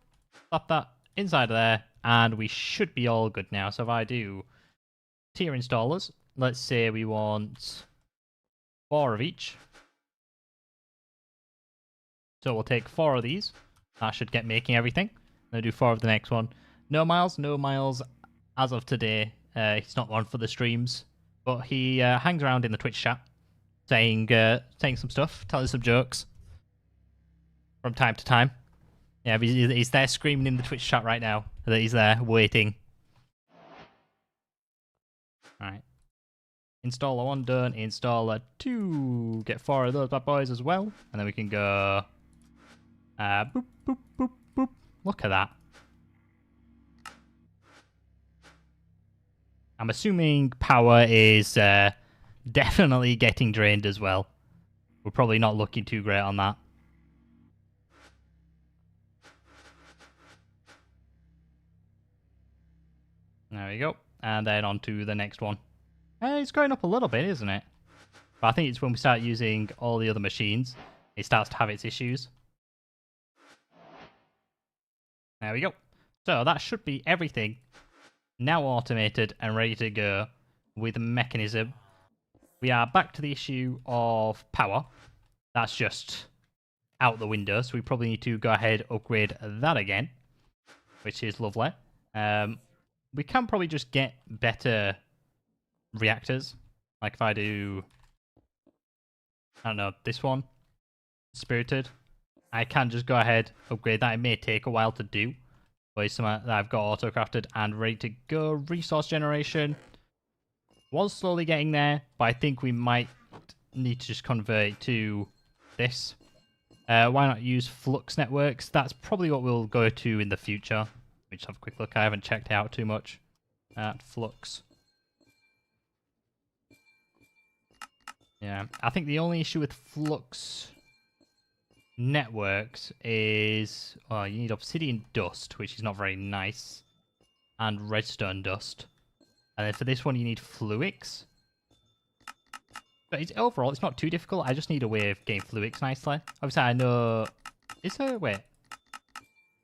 Slap that inside of there, and we should be all good now. So if I do tier installers, let's say we want 4 of each. So we'll take 4 of these. That should get making everything. I'll do 4 of the next one. No Miles as of today. He's not one for the streams, but he hangs around in the Twitch chat, saying some stuff, telling some jokes from time to time. Yeah, he's there screaming in the Twitch chat right now that he's there waiting. Alright. Installer 1 done, installer 2. Get 4 of those bad boys as well. And then we can go... boop, boop, boop, boop. Look at that. I'm assuming power is definitely getting drained as well. We're probably not looking too great on that. There we go. And then on to the next one. It's going up a little bit, isn't it? But I think it's when we start using all the other machines, it starts to have its issues. There we go. So that should be everything now automated and ready to go with the mechanism. We are back to the issue of power. That's just out the window, so we probably need to go ahead and upgrade that again, which is lovely. We can probably just get better reactors. Like if I do, I don't know, this one, Spirited, I can just go ahead, upgrade that. It may take a while to do, but it's something that I've got auto-crafted and ready to go. Resource generation was slowly getting there, but I think we might need to just convert it to this. Why not use flux networks? That's probably what we'll go to in the future. Let me just have a quick look. I haven't checked it out too much at flux. Yeah, I think the only issue with flux networks is, well, you need obsidian dust, which is not very nice, and redstone dust. And then for this one, you need fluix. But overall, it's not too difficult. I just need a way of getting fluix nicely. Obviously, I know... Is there... Wait.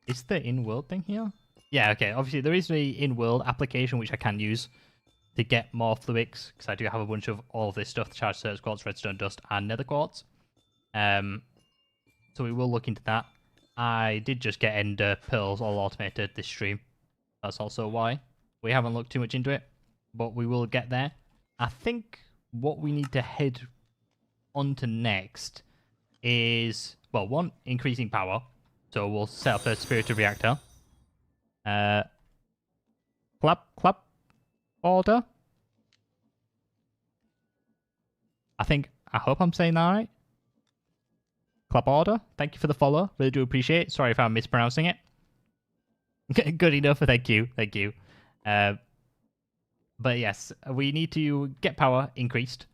Is the in-world thing here? Yeah, okay. Obviously, there is the in-world application, which I can use to get more fluics, because I do have a bunch of all of this stuff, the charged circuit quartz, redstone dust, and nether quartz. So we will look into that. I did just get ender pearls all automated this stream. That's also why we haven't looked too much into it, but we will get there. I think what we need to head on to next is, well, one, increasing power. So we'll set up a spirited reactor. Clap order. I hope I'm saying that right. Clap order. Thank you for the follow. Really do appreciate it. Sorry if I'm mispronouncing it. Good enough. Thank you. Thank you. But yes, we need to get power increased.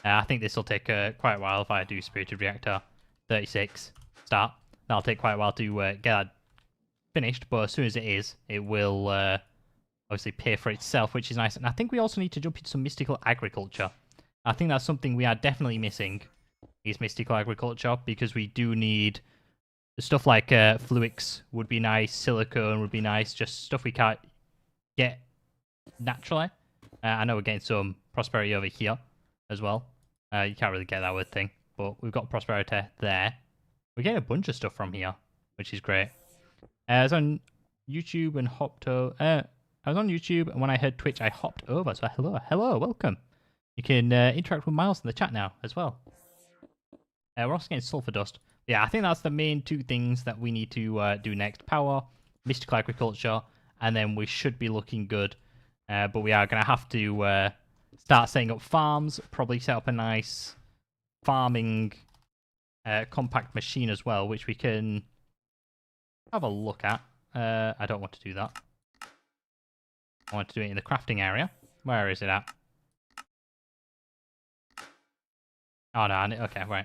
I think this will take quite a while if I do Spirited Reactor 36 start. That'll take quite a while to get that finished, but as soon as it is, it will obviously pay for itself, which is nice. And I think we also need to jump into some mystical agriculture. I think that's something we are definitely missing, is mystical agriculture, because we do need stuff like fluics would be nice, silicone would be nice, just stuff we can't get naturally. I know we're getting some prosperity over here as well. You can't really get that with thing, but we've got prosperity there. We're getting a bunch of stuff from here, which is great. I was on YouTube and hopped over. I was on YouTube, and when I heard Twitch, I hopped over. So hello, welcome. You can interact with Miles in the chat now as well. We're also getting sulfur dust. Yeah, I think that's the main two things that we need to do next. Power, mystical agriculture, and then we should be looking good. But we are going to have to start setting up farms, probably set up a nice farming compact machine as well, which we can have a look at. I don't want to do that. I want to do it in the crafting area. Where is it at? Oh, no. Okay, right.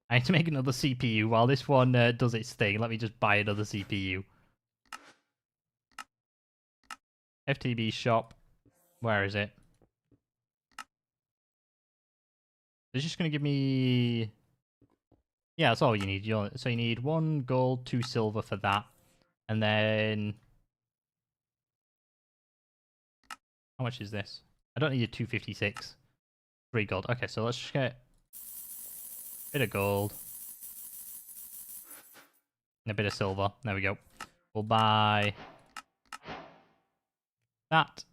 I need to make another CPU. While this one does its thing, let me just buy another CPU. FTB shop. Where is it? It's just going to give me... Yeah, that's all you need. So you need 1 gold, 2 silver for that. And then... How much is this? I don't need a 256. 3 gold. Okay, so let's just get a bit of gold. And a bit of silver. There we go. We'll buy that.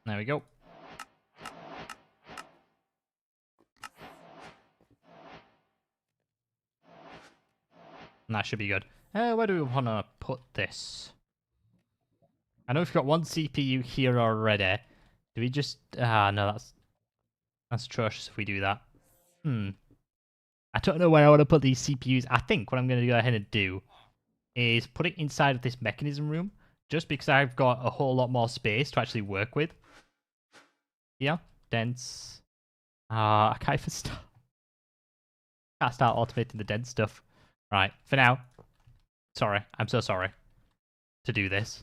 There we go. And that should be good. Where do we want to put this? I know we've got 1 CPU here already. Do we just... no, that's atrocious if we do that. I don't know where I want to put these CPUs. I think what I'm going to go ahead and do is put it inside of this mechanism room, just because I've got a whole lot more space to actually work with. Yeah, dense. I can't even start. Can't start automating the dense stuff. Right, for now. Sorry, I'm so sorry to do this.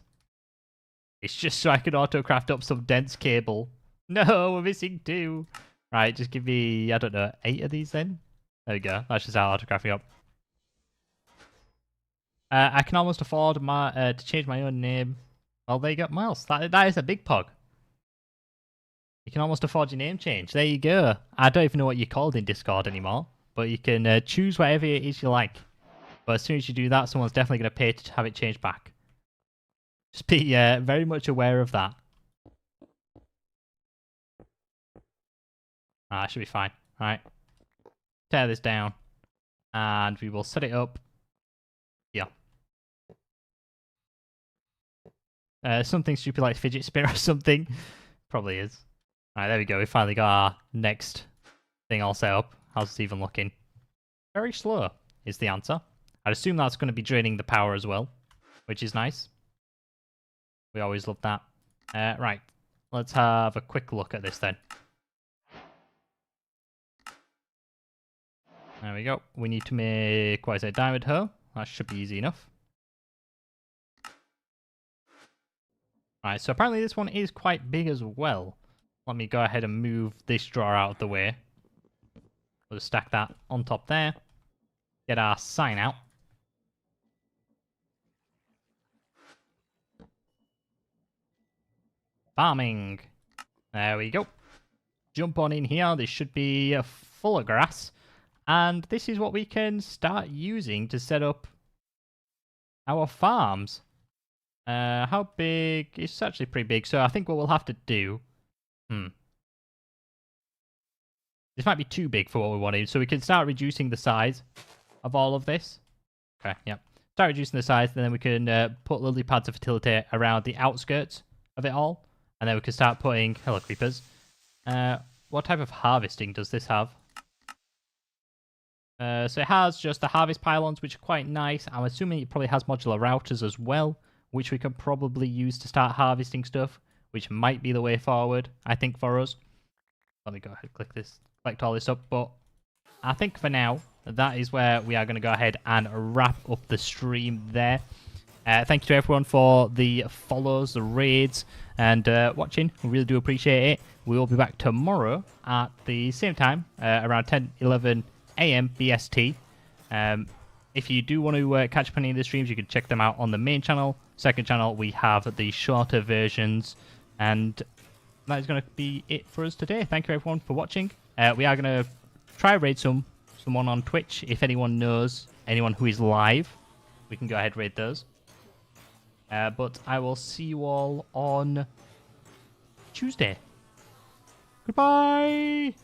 It's just so I can auto-craft up some dense cable. No, we're missing 2. Right, just give me, I don't know, 8 of these then? There we go. That's just how auto-crafting up. I can almost afford to change my own name. Well, there you go, Miles. That is a big pog. You can almost afford your name change. There you go. I don't even know what you're called in Discord anymore, but you can choose whatever it is you like. But as soon as you do that, someone's definitely going to pay to have it changed back. Just be very much aware of that. That should be fine. All right. Tear this down. And we will set it up here. Something stupid like fidget spinner or something. Probably is. Alright, there we go. We finally got our next thing all set up. How's it even looking? Very slow is the answer. I'd assume that's going to be draining the power as well, which is nice. We always love that. Right. Let's have a quick look at this then. There we go. We need to make, what is it, diamond hoe? That should be easy enough. Alright, so apparently this one is quite big as well. Let me go ahead and move this drawer out of the way. We'll just stack that on top there. Get our sign out. Farming. There we go. Jump on in here. This should be full of grass. And this is what we can start using to set up our farms. How big? It's actually pretty big. So I think what we'll have to do... This might be too big for what we wanted. So we can start reducing the size of all of this. Okay, yeah. Start reducing the size, and then we can put lily pads of fertility around the outskirts of it all. And then we can start putting... Hello, creepers. What type of harvesting does this have? So it has just the harvest pylons, which are quite nice. I'm assuming it probably has modular routers as well, which we can probably use to start harvesting stuff, which might be the way forward, I think, for us. Let me go ahead and click this, collect all this up. But I think for now, that is where we are going to go ahead and wrap up the stream there. Thank you to everyone for the follows, the raids, and watching. We really do appreciate it. We will be back tomorrow at the same time, around 10:11 a.m. BST. If you do want to catch up on any of the streams, you can check them out on the main channel. Second channel, we have the shorter versions. And that is going to be it for us today. Thank you everyone for watching. We are going to try raid someone on Twitch. If anyone knows anyone who is live, we can go ahead and raid those. But I will see you all on Tuesday. Goodbye!